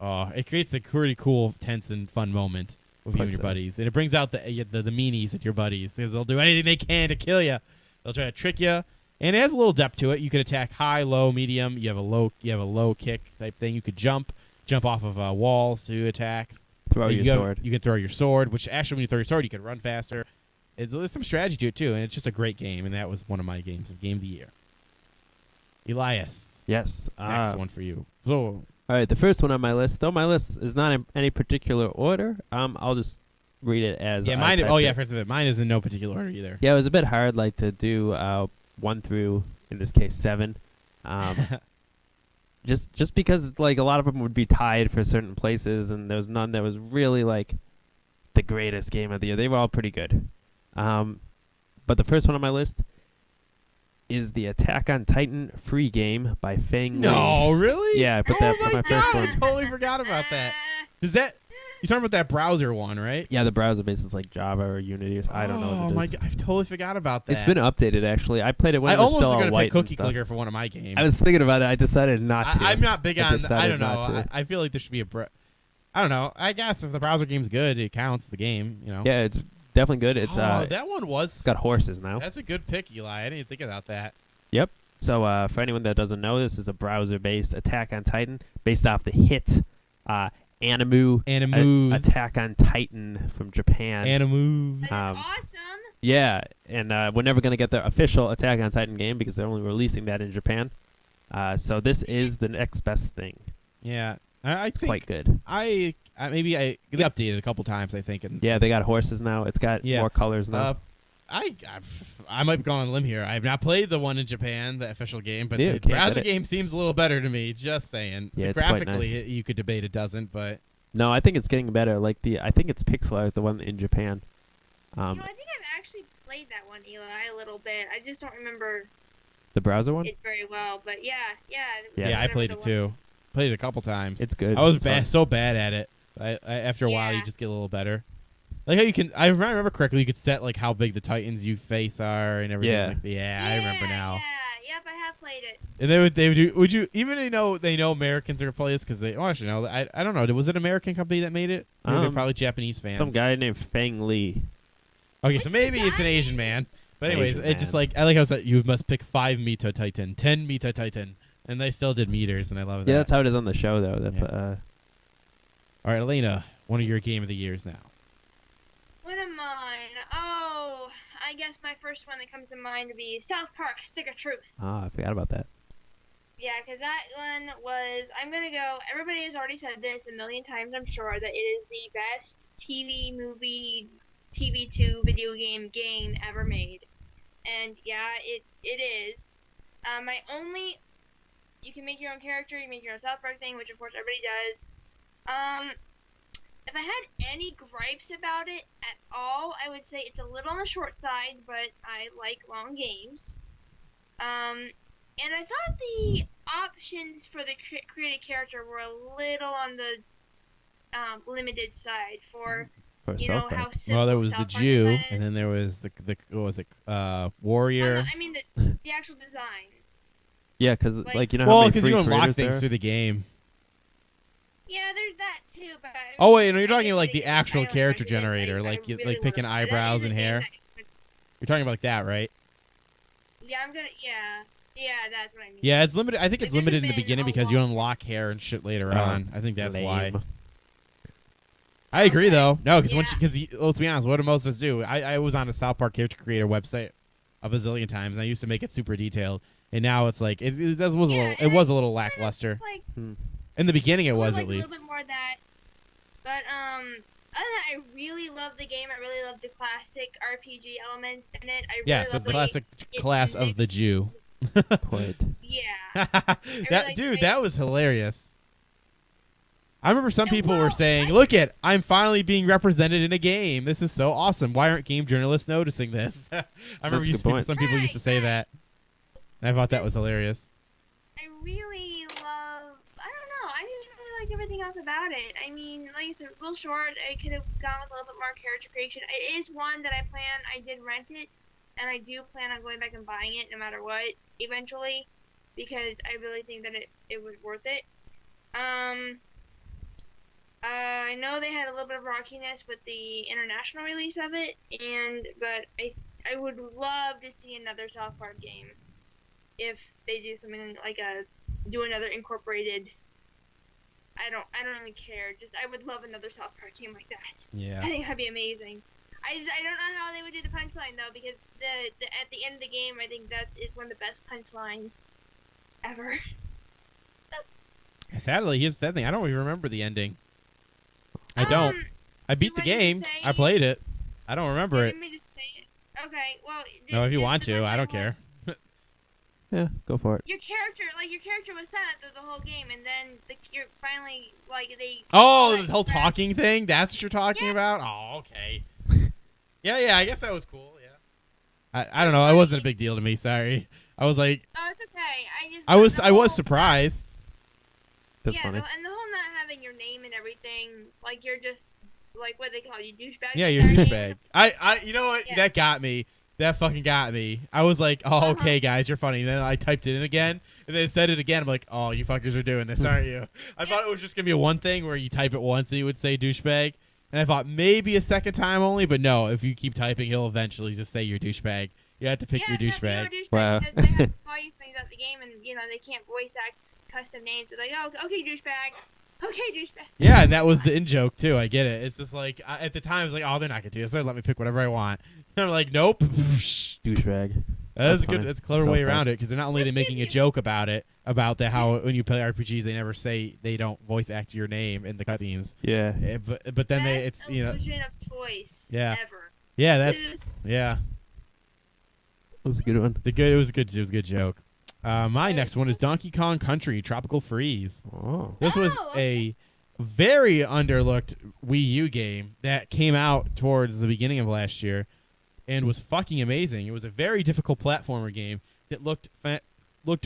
It creates a pretty cool, tense, and fun moment with you and your buddies. And it brings out the meanies at your buddies because they'll do anything they can to kill you. They'll try to trick you. And it has a little depth to it. You can attack high, low, medium. You have a low kick type thing. You could jump off of walls to attacks. Throw your sword. You can throw your sword, which actually when you throw your sword, you can run faster. There's some strategy to it, too, and it's just a great game, and that was one of my games of Game of the Year. Elias. Yes. Next one for you. So, All right, the first one on my list, though my list is not in any particular order. I'll just read it as yeah, I mine. typed Oh, yeah, it. first of it. Mine is in no particular order either. Yeah, it was a bit hard, like to do 1 through, in this case, 7. Just because like a lot of them would be tied for certain places, and there was none that was really like the greatest game of the year. They were all pretty good. But the first one on my list is the Attack on Titan free game by Feng No, Wei. really? Yeah, I put Oh that for my first God, one. I totally forgot about that. Does that? You're talking about that browser one, right? Yeah, the browser base is like Java or Unity. I don't know Oh what it my is. God, I totally forgot about that. It's been updated actually. I played it when I it was almost still was all gonna white pick Cookie and stuff. Clicker for one of my games. I was thinking about it. I decided not to. I'm not big I on. I decided don't know. not to. I feel like there should be I don't know. I guess if the browser game's good, it counts the game. You know. Yeah, it's definitely good. It's that one was. it's got horses now. That's a good pick, Eli. I didn't think about that. Yep. So for anyone that doesn't know, this is a browser-based Attack on Titan based off the hit Animus. Attack on Titan from Japan. Animus. That's awesome. Yeah, and we're never going to get the official Attack on Titan game because they're only releasing that in Japan. So this is the next best thing. Yeah, I It's think quite good. I they updated a couple times. I think. And Yeah, they got horses now. It's got Yeah. more colors now. I might be going on a limb here. I have not played the one in Japan, the official game, but Yeah, the can't browser get it. game seems a little better to me. Just saying. Yeah, it's quite Graphically, nice. you could debate it doesn't, but No, I think it's getting better. Like I think it's pixel art, the one in Japan. I think I've actually played that one, Eli, a little bit. I just don't remember The browser one. it very well. But yeah. Yes. yeah, I remember played the it one. too. Played it a couple times. It's good. I was It's fun. so bad at it. After a while, you Yeah. just get a little better. Like how you can, if I remember correctly, you could set like how big the Titans you face are and everything. Yeah. Like, yeah, I remember now. Yeah, yep, I have played it. And they would do. Would you even they know Americans are gonna play this because they? Oh, actually, no. I don't know. Was it an American company that made it? Or they're probably Japanese fans. Some guy named Fang Lee. Okay, What's so the maybe it's an guy? Asian man. But anyways, Asian it just man. like I like how it's like you must pick 5 Mito Titan, 10 Mito Titan, and they still did meters, and I love that. Yeah, that's how it is on the show, though. That's Yeah. All right, Elena, one of your game of the years now. What am mine? Oh, I guess my first one that comes to mind would be South Park: Stick of Truth. I forgot about that. Yeah, because that one was. I'm gonna go. Everybody has already said this a million times, I'm sure, that it is the best TV movie, TV2 video game ever made. And yeah, it is. My only. You can make your own character. You make your own South Park thing, which of course everybody does. If I had any gripes about it at all, I would say it's a little on the short side, but I like long games. And I thought the options for the create a character were a little on the limited side for For you South know how Park. simple Well, there was South the Park Jew, design and is. then there was the what was it Oh, Warrior. no, I mean the actual design. Yeah, because Like- like you know how Well, many because free you unlock creators things there? through the game. Yeah, there's that too, but Oh wait, no, you're I talking guess like I the didn't- actual I only character recommend, generator, I like you, really like picking wanna- that eyebrows is a and game hair. that- You're talking about like that, right? Yeah, I'm gonna. Yeah, that's what I mean. Yeah, it's limited. I think it's If it had limited in the been beginning a because you lot- unlock hair and shit later Oh, on. I think that's why. Lame. I agree Okay. though. No, because Yeah. let's be honest, what do most of us do? I was on a South Park character creator website a bazillion times, and I used to make it super detailed, and now it's like it was a Yeah, little and I- a little lackluster. Like, In the beginning, it I would was like at a least. little bit more of that. But other than that, I really love the game. I really love the classic RPG elements in it. I really Yes, love it's the way classic it class of the mixed- Jew. Put. Yeah. that like dude, it. that was hilarious. I remember some And people were well, saying, I- "Look at, I'm finally being represented in a game. This is so awesome. Why aren't game journalists noticing this?" I remember a good point. some people used to say Right, that. And I thought that was hilarious. I really love. I don't know. I just really liked everything else about it. I mean, like it's a little short. I could have gone with a little bit more character creation. It is one that I did rent it, and I do plan on going back and buying it no matter what eventually, because I really think that it was worth it. I know they had a little bit of rockiness with the international release of it, but I would love to see another South Park game if they do something like do another incorporated. I don't even care. Just I would love another South Park game like that. Yeah. I think that'd be amazing. I don't know how they would do the punchline though, because at the end of the game, I think that is one of the best punchlines ever. Sadly, here's the thing. I don't even remember the ending. I don't. I beat the want me to game. say- I played it. I don't remember it. Let me just say it. Okay, well. No, if you want the to, I punchline don't care. was- Yeah, go for it. Your character was silent through the whole game, and then you're finally they. Oh, like, the whole crap. talking thing? That's what you're talking Yeah. about? Oh, okay. Yeah, I guess that was cool, yeah. I don't know. It wasn't a big deal to me, sorry. I was like, Oh, it's okay. I was surprised. That's yeah, funny. and the whole not having your name and everything, like you're just like what they call you, douchebag. Yeah, you're a douchebag. You know what? Yeah. That got me. That fucking got me. I was like, oh, Uh-huh. okay, guys, you're funny. And then I typed it in again, and then it said it again. I'm like, oh, you fuckers are doing this, aren't you? I thought it was just going to be a one thing where you type it once and you would say douchebag. And I thought maybe a second time only, but no, if you keep typing, he'll eventually just say you're douchebag. You have to pick your douchebag. Wow. Because they have to call you something about the game, and they can't voice act custom names. So like, oh, okay, douchebag. Okay, douchebag. Yeah, and that was the in joke too. I get it. It's just like at the time, I was like, oh, they're not gonna do this. They're let me pick whatever I want. And I'm like, nope. Douchebag. That's That's good. funny. That's a clever So way funny. around it because they're not only they making a joke about it, about how when you play RPGs they never say they don't voice act your name in the cutscenes. Yeah. But then Best it's illusion of choice Yeah. ever. yeah that's yeah That was a good one. it was a good joke. My next one is Donkey Kong Country Tropical Freeze. Oh. This was Oh, okay. a very underlooked Wii U game that came out towards the beginning of last year and was fucking amazing. It was a very difficult platformer game that looked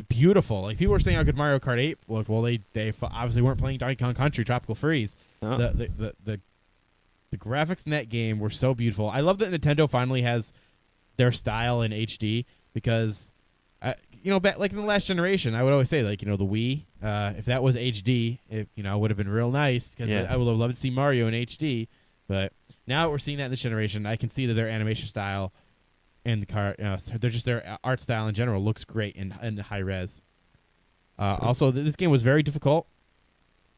beautiful. Like people were saying how good Mario Kart 8 looked. Well, they obviously weren't playing Donkey Kong Country Tropical Freeze. Oh. The The graphics in that game were so beautiful. I love that Nintendo finally has their style in HD because, back like in the last generation, I would always say like the Wii, if that was HD, it would have been real nice because I would have loved to see Mario in HD. But now we're seeing that in this generation. I can see that their animation style and their art style in general looks great in high res. Also, this game was very difficult.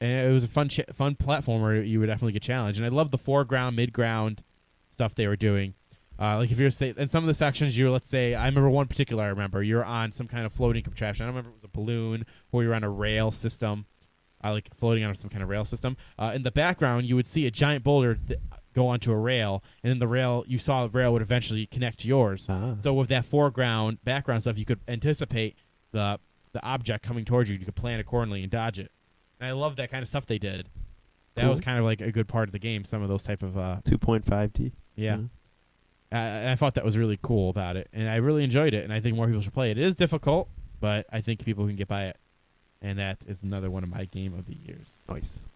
And it was a fun platformer. You would definitely get challenged. And I love the foreground, mid-ground stuff they were doing. Like if you're in some of the sections, let's say, I remember one particular. I remember you're on some kind of floating contraption. I don't remember if it was a balloon or you're on a rail system, like floating on some kind of rail system. In the background, you would see a giant boulder go onto a rail, and then the rail would eventually connect to yours. So with that background stuff, you could anticipate the object coming towards you. You could plan accordingly and dodge it. And I love that kind of stuff they did. That was kind of like a good part of the game, some of those type of... 2.5D. Yeah. I thought that was really cool about it, and I really enjoyed it, and I think more people should play it. It is difficult, but I think people can get by it, and that is another one of my game of the years. Nice.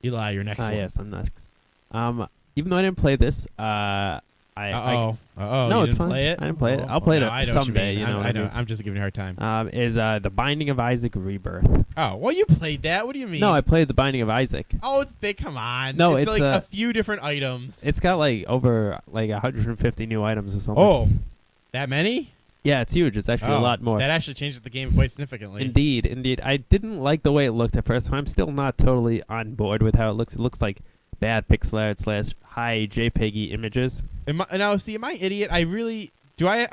Eli, your next one. Yes, I'm next. Even though I didn't play this, No, it's fine. Play it? I didn't play it. I'll play it someday. I know. I'm just giving you a hard time. Is The Binding of Isaac Rebirth. Oh, well, you played that. What do you mean? No, I played The Binding of Isaac. Oh, it's big. Come on. No, it's it's like a few different items. It's got like over 150 new items or something. Oh, that many? Yeah, it's huge. It's actually a lot more. That actually changes the game quite significantly. Indeed. I didn't like the way it looked at first. I'm still not totally on board with how it looks. It looks like bad pixel art / high JPEG images. Am I idiot? I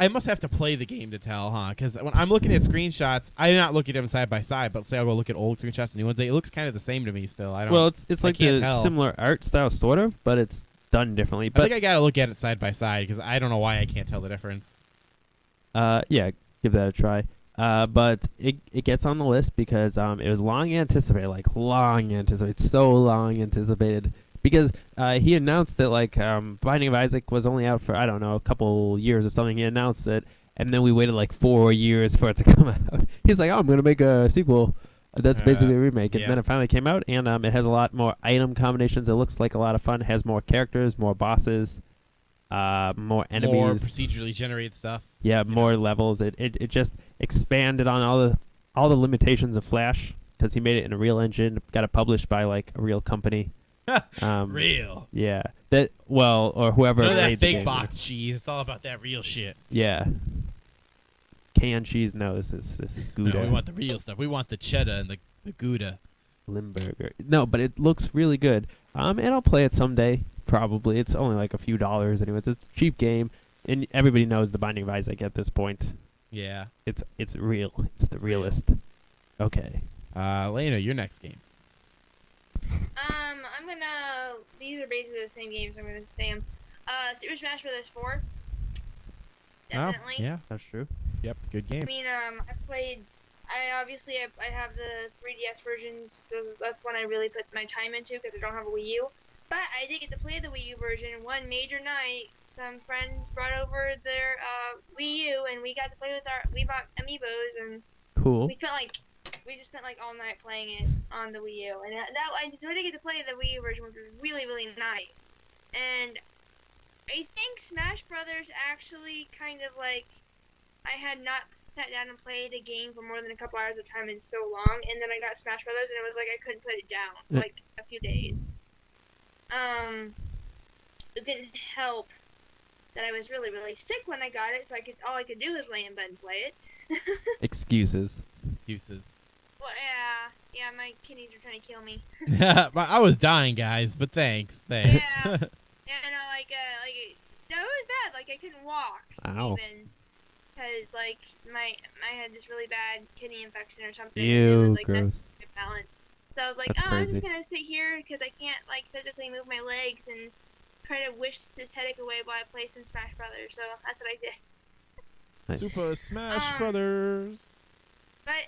must have to play the game to tell, huh? Because when I'm looking at screenshots, I do not look at them side by side, but say I'll go look at old screenshots and new ones. It looks kind of the same to me still. It's like the similar art style, sort of, but it's done differently. I think I gotta look at it side by side because I don't know why I can't tell the difference. Yeah, give that a try. But it gets on the list because it was long anticipated, so long anticipated. Because he announced that Binding of Isaac was only out for, I don't know, a couple years or something. He announced it, and then we waited 4 years for it to come out. He's like, I'm going to make a sequel that's basically a remake. And then it finally came out, and it has a lot more item combinations. It looks like a lot of fun. It has more characters, more bosses, more enemies. More procedurally generated stuff. Yeah, more levels. It just expanded on all the limitations of Flash because he made it in a real engine, got it published by a real company. Real. Yeah. Or whoever None of made that the fake game. box cheese. It's all about that real shit. Yeah. Canned cheese. No, this is Gouda. No, we want the real stuff. We want the cheddar and the Gouda. Limburger. No, but it looks really good. And I'll play it someday. Probably. It's only a few dollars anyway. It's a cheap game, and everybody knows The Binding of Isaac at this point. Yeah. It's real. It's the realest. Okay. Lena, your next game. These are basically the same games. I'm gonna say them. Super Smash Bros. 4. Definitely. Oh, yeah, That's true. Yep, good game. I mean, I have the 3DS versions. That's one I really put my time into because I don't have a Wii U. But I did get to play the Wii U version one major night. Some friends brought over their Wii U, and we got to play with we bought amiibos, and Cool. we just spent all night playing it on the Wii U, and so I did get to play the Wii U version, which was really, really nice. And I think Smash Brothers actually I had not sat down and played a game for more than a couple hours of time in so long, and then I got Smash Brothers, and it was I couldn't put it down for a few days. It didn't help that I was really, really sick when I got it, so all I could do was lay in bed and play it. Excuses. Well, yeah, my kidneys are trying to kill me. But I was dying, guys. But thanks. Yeah, no, that was bad. I couldn't walk even because I had this really bad kidney infection or something. Ew, and it was gross. messing with my balance. So I was like, That's I'm crazy. just gonna sit here because I can't physically move my legs and try to wish this headache away while I play some Smash Brothers. So that's what I did. Nice. Super Smash Brothers. But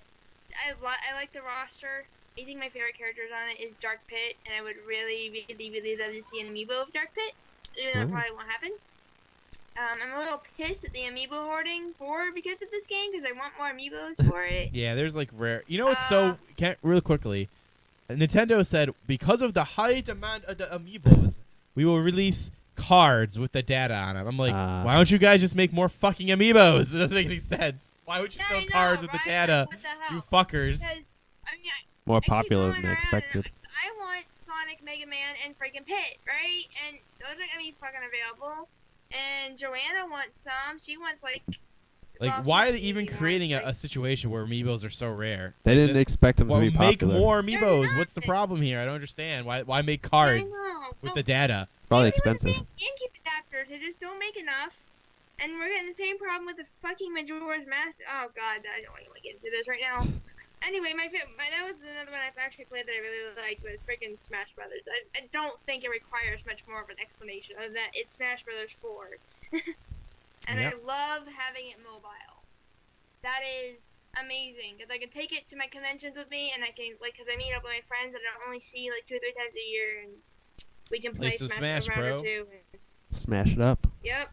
I like the roster. I think my favorite characters on it is Dark Pit, and I would really, really, really love to see an amiibo of Dark Pit, even though it probably won't happen. I'm a little pissed at the amiibo hoarding because of this game, because I want more amiibos for it. Yeah, there's rare. It's so real quickly. Nintendo said because of the high demand of the amiibos, we will release cards with the data on them. I'm like, why don't you guys just make more fucking amiibos? It doesn't make any sense. Why would you Yeah, show I know, cards with the right? data? Like, what the hell? You fuckers. Because, I mean, More I keep popular going than around expected. and I want Sonic, Mega Man, and freaking Pit, right? And those aren't gonna be fucking available. And Joanna wants some. She wants Like, well, why are she they even wants, creating like, a situation where amiibos are so rare? They didn't expect them to Well, be make popular. more They're amiibos. not. What's the problem here? I don't understand. Why make I cards know. with Well, the data? Probably same thing with the expensive. GameCube adapters. They just don't make enough. And we're getting the same problem with the fucking Majora's Mask. Oh god, I don't want to get into this right now. Anyway, that was another one I've actually played that I really liked was freaking Smash Brothers. I don't think it requires much more of an explanation other than it's Smash Brothers 4. And Yep. I love having it mobile. That is amazing because I can take it to my conventions with me and I can, like, because I meet up with my friends that I don't only see like 2 or 3 times a year and we can play Play some Smash Smash, for a round bro. or two. Smash it up. Yep.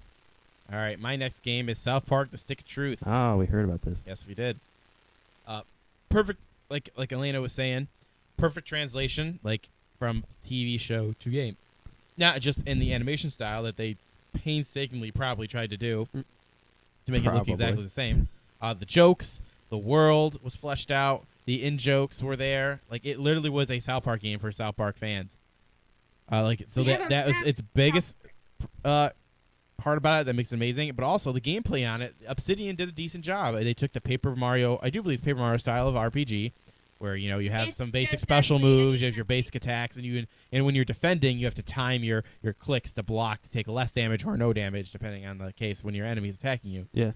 All right, my next game is South Park: The Stick of Truth. Oh, we heard about this. Yes, we did. Perfect, like Elena was saying, perfect translation, like from TV show to game. Not just in the animation style that they painstakingly probably tried to do to make it look Probably. exactly the same. The jokes, the world was fleshed out, the in jokes were there. Like it literally was a South Park game for South Park fans. Like so Yeah, that was but its biggest part about it that makes it amazing, but also the gameplay on it. Obsidian did a decent job. They took the Paper Mario, I do believe it's Paper Mario style of RPG, where you have It's some basic just special actually moves, you an have your basic attacks, and when you're defending, you have to time your clicks to block to take less damage or no damage depending on the case when your enemy's attacking you. Yeah.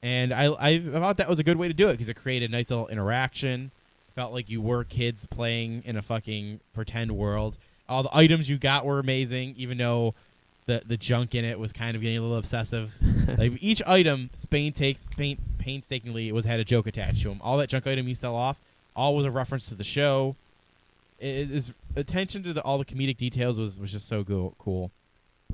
And I thought that was a good way to do it because it created a nice little interaction. Felt like you were kids playing in a fucking pretend world. All the items you got were amazing, even though the junk in it was kind of getting a little obsessive. Like each item, painstakingly had a joke attached to them. All that junk item you sell off, all was a reference to the show. It is attention to all the comedic details was just so cool.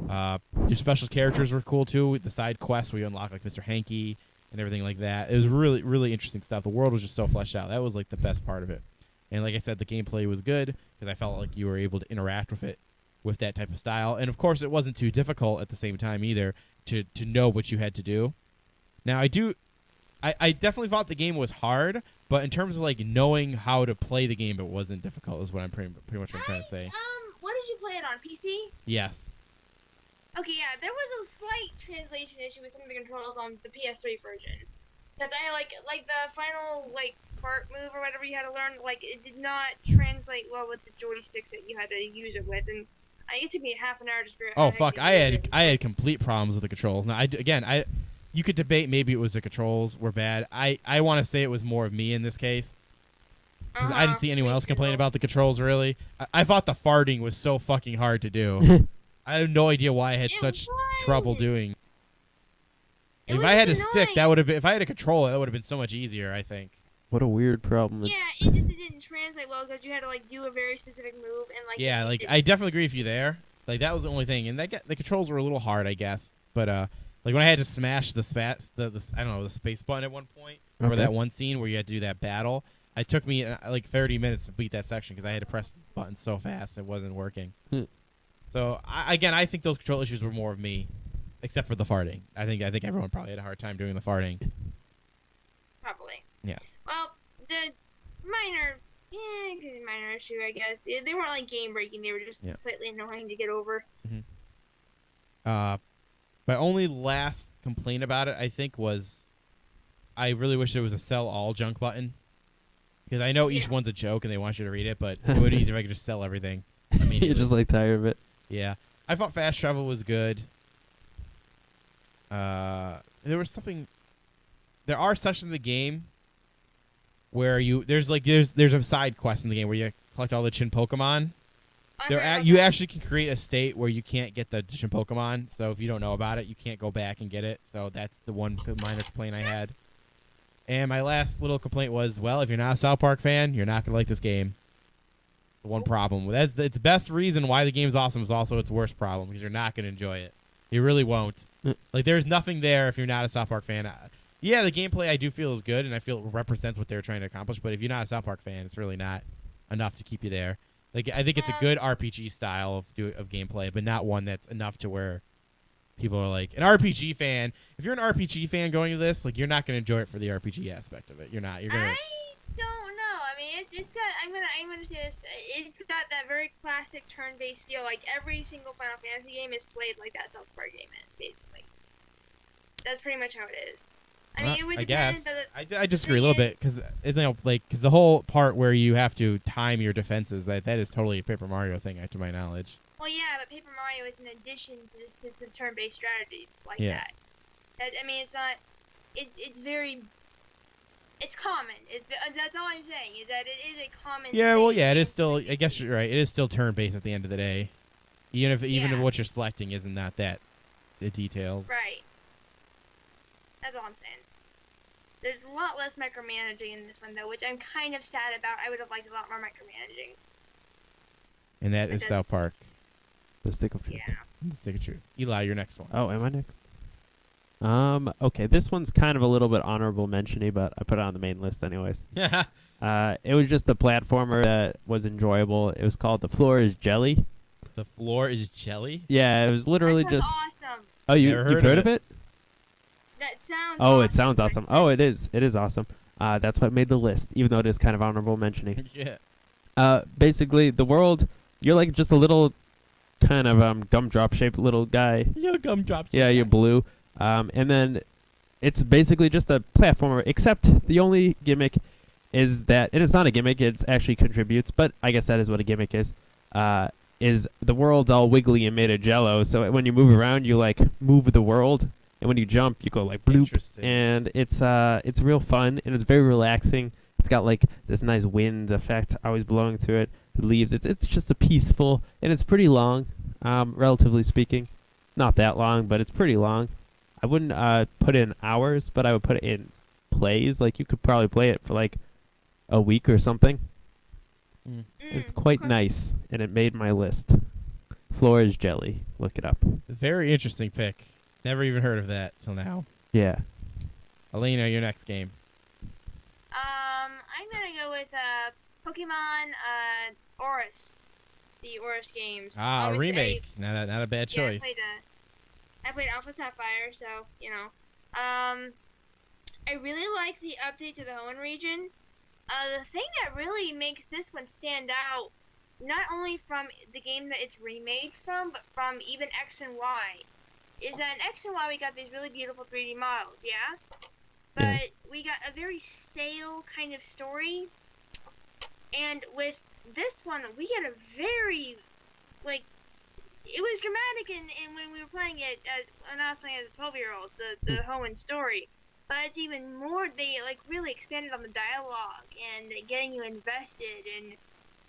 Your special characters were cool too. The side quests where you unlock like Mr. Hanky and everything like that. It was really, really interesting stuff. The world was just so fleshed out. That was like the best part of it. And like I said, the gameplay was good because I felt like you were able to interact with it with that type of style. And of course, it wasn't too difficult at the same time either to know what you had to do. Now, I definitely thought the game was hard, but in terms of like knowing how to play the game, it wasn't difficult. Is what I'm pretty much what I'm trying to say. What did you play it on? PC? Yes. Okay, yeah, there was a slight translation issue with some of the controls on the PS3 version. Because I like the final part move or whatever you had to learn, it did not translate well with the joysticks that you had to use it with, and it took me half an hour just to figure out. Oh fuck! I had complete problems with the controls. Now you could debate maybe it was the controls were bad. I want to say it was more of me in this case because I didn't see anyone else complain about the controls really. I thought the farting was so fucking hard to do. I have no idea why I had such trouble doing. If I had a stick, that would have been. If I had a controller, that would have been so much easier. I think. What a weird problem. Yeah, it didn't translate well because you had to do a very specific move and Yeah, I definitely agree with you there. Like that was the only thing, and the controls were a little hard, I guess. But like when I had to smash the I don't know, the space button at one point, or that one scene where you had to do that battle, it took me like 30 minutes to beat that section because I had to press the button so fast it wasn't working. So I think those control issues were more of me, except for the farting. I think everyone probably had a hard time doing the farting. Probably. Yes. Well, the minor issue, I guess. They weren't game breaking. They were just slightly annoying to get over. My only last complaint about it, I think, was I really wish there was a sell all junk button. Because I know each one's a joke and they want you to read it, but it would be easier if I could just sell everything. You're just tired of it. Yeah. I thought fast travel was good. There was something. There are sections of the game where there's a side quest in the game where you collect all the Chin Pokemon. You actually can create a state where you can't get the Chin Pokemon. So if you don't know about it, you can't go back and get it. So that's the one minor complaint I had. And my last little complaint was, well, if you're not a South Park fan, you're not gonna like this game. The one problem. That's its best reason why the game's awesome is also its worst problem because you're not gonna enjoy it. You really won't. There's nothing there if you're not a South Park fan. Yeah, the gameplay I do feel is good, and I feel it represents what they're trying to accomplish. But if you're not a South Park fan, it's really not enough to keep you there. Like I think it's a good RPG style of gameplay, but not one that's enough to where people are like an RPG fan. If you're an RPG fan going to this, like you're not going to enjoy it for the RPG aspect of it. You're not. You're gonna. I don't know. I mean, it's got. I'm gonna say this. It's got that very classic turn-based feel. Like every single Final Fantasy game is played like that South Park game is, basically. That's pretty much how it is. I mean, it would depend. I disagree a little bit because because the whole part where you have to time your defenses that is totally a Paper Mario thing, to my knowledge. Well, yeah, but Paper Mario is an addition to turn-based strategy like that. I mean, it's not. It's very. It's common. That's all I'm saying is that it is a common. Yeah, well, yeah, it is still. I guess you're right. It is still turn-based at the end of the day, even if what you're selecting isn't that detailed. Right. That's all I'm saying. There's a lot less micromanaging in this one, though, which I'm kind of sad about. I would have liked a lot more micromanaging. And that is South Park. The stick of truth. Yeah. The stick of truth. Eli, your next one. Oh, am I next? Okay, this one's kind of a little bit honorable mention-y, but I put it on the main list anyways. It was just a platformer that was enjoyable. It was called The Floor is Jelly. The Floor is Jelly? Yeah, it was literally that just... awesome. Oh, you've heard of it? That sounds Oh, awesome. it sounds awesome. Oh, it is. It is awesome. That's what made the list, even though it is kind of honorable mentioning. Yeah. Basically, the world, you're like just a little kind of gumdrop-shaped little guy. You're gumdrop. Yeah, you're blue. And then it's basically just a platformer, except the only gimmick is that, and it's not a gimmick, it actually contributes, but I guess that is what a gimmick is the world's all wiggly and made of jello, so when you move around, you like move the world, and when you jump, you go like bloop, and it's real fun, and it's very relaxing. It's got like this nice wind effect always blowing through it, the leaves. It's just a peaceful, and it's pretty long, relatively speaking. Not that long, but it's pretty long. I wouldn't put in hours, but I would put it in plays. Like you could probably play it for like a week or something. It's quite nice, and it made my list. Floor is Jelly. Look it up. Very interesting pick. Never even heard of that till now. Yeah. Elena, your next game. I'm gonna go with Pokemon Oris, the Oris games. Ah, a remake. Not a bad Yeah, choice. I played Alpha Sapphire, so you know. I really like the update to the Hoenn region. The thing that really makes this one stand out, not only from the game that it's remade from, but from even X and Y, is that in X and Y we got these really beautiful 3D models, yeah? But we got a very stale kind of story, and with this one, we get a very, like, it was dramatic in when we were playing it, when I was playing as a 12-year-old, the Hoenn story. But it's even more, they like really expanded on the dialogue and getting you invested and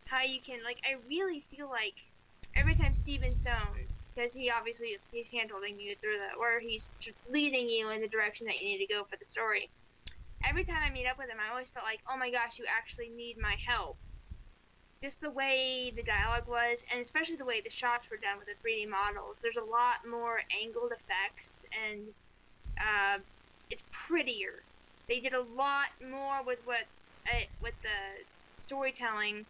how you can, like, I really feel like every time Steven Stone, because he obviously he's hand-holding you through or he's leading you in the direction that you need to go for the story. Every time I meet up with him, I always felt like, oh my gosh, you actually need my help. Just the way the dialogue was, and especially the way the shots were done with the 3D models. There's a lot more angled effects, and it's prettier. They did a lot more with the storytelling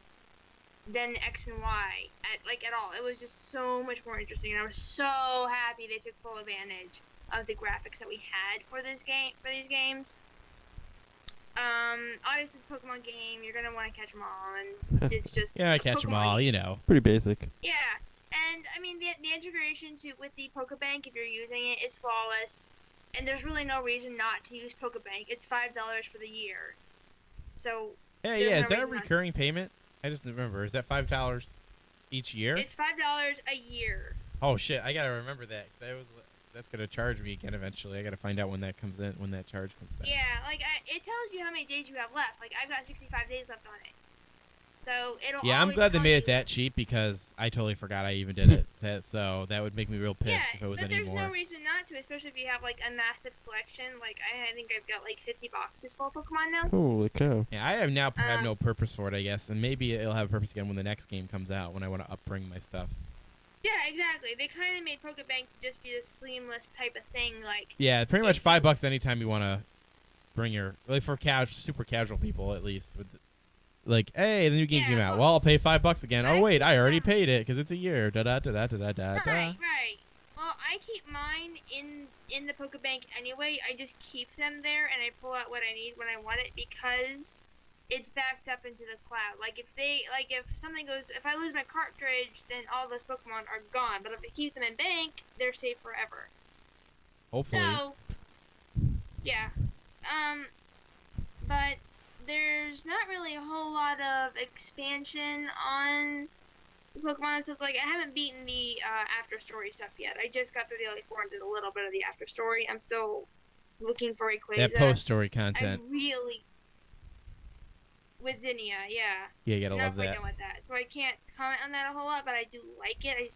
than X and Y at all. It was just so much more interesting, and I was so happy they took full advantage of the graphics that we had for these games. Obviously it's a Pokemon game. You're gonna want to catch them all, and it's just I catch them all. You know, pretty basic. Yeah, and I mean the integration with the Pokebank, if you're using it, is flawless. And there's really no reason not to use Pokebank. It's $5 for the year. So. Hey, is that a recurring payment? I just remember. Is that $5 each year? It's $5 a year. Oh shit! I gotta remember that. That's gonna charge me again eventually. I gotta find out when that comes in, when that charge comes back. Yeah, like it tells you how many days you have left. Like I've got 65 days left on it. So it'll. Yeah, I'm glad they made it that cheap because I totally forgot I even did it. So that would make me real pissed if it was any more. But there's no reason not to, especially if you have like a massive collection. Like I think I've got like 50 boxes full of Pokemon now. Holy cow! Yeah, I have now have no purpose for it, I guess, and maybe it'll have a purpose again when the next game comes out when I want to upbring my stuff. Yeah, exactly. They kind of made Pokebank to just be this seamless type of thing, like. Yeah, pretty much $5 anytime you want to bring your, like, for super casual people at least Like, hey, the new game Yeah, came out. well, Well, I'll pay $5 again. I Oh wait, keep I already them. paid it because it's a year. Da da da da da da da. Right. Well, I keep mine in the Pokebank anyway. I just keep them there and I pull out what I need when I want it because it's backed up into the cloud. Like if something goes, if I lose my cartridge, then all those Pokemon are gone. But if I keep them in bank, they're safe forever. Hopefully. So, yeah. But there's not really a whole lot of expansion on Pokemon. So like I haven't beaten the after story stuff yet. I just got through the Elite Four and did a little bit of the after story. I'm still looking for Rayquaza. That post-story I content. really with Zinnia, yeah. Yeah, you gotta I'm not love quite that. done with that, so I can't comment on that a whole lot. But I do like it.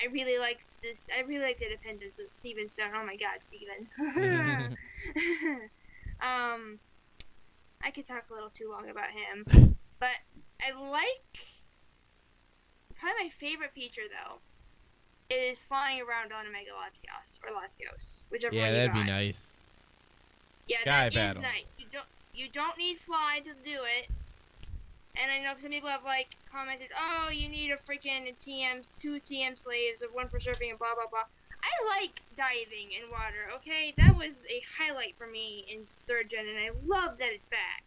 I really like this. I really like the dependence of Steven Stone. Oh my God, Steven. I could talk a little too long about him, but I like. Probably my favorite feature though is flying around on a Mega Latios or Latios, whichever Yeah, one you that'd got. be nice. Yeah, Sky that battle. is nice. You don't need fly to do it. And I know some people have like commented, oh, you need a freaking two TM slaves, one for surfing and blah blah blah. I like diving in water. Okay, that was a highlight for me in 3rd gen, and I love that it's back.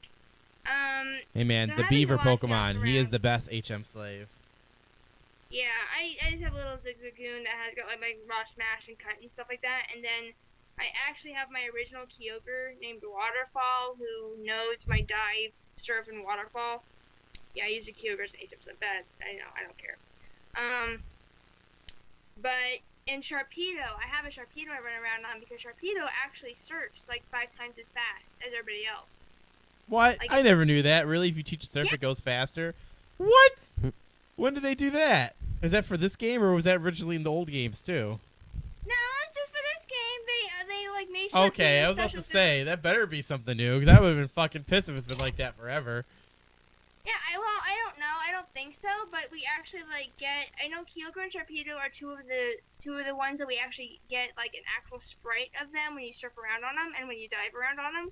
Hey man, so the having beaver Latios Pokemon. He is around- the best HM slave. Yeah, I just have a little Zigzagoon that has got like my raw smash and cut and stuff like that, and then I actually have my original Kyogre named Waterfall who knows my dive, surf, and waterfall. Yeah, I use the Kyogre as an HM, so bad. I know, I don't care. But in Sharpedo, I have a Sharpedo I run around on because Sharpedo actually surfs like 5 times as fast as everybody else. What? Like- I never knew that. Really? If you teach a surf, Yeah. it goes faster? What? When did they do that? Is that for this game, or was that originally in the old games too? No, it's just for this game. They like made Okay, Sharpedo I was about to special say, that better be something new, because I would have been fucking pissed if it's been like that forever. Yeah, I don't know. I don't think so, but we actually like get. I know Kyogre and Sharpedo are two of the ones that we actually get like an actual sprite of them when you surf around on them and when you dive around on them,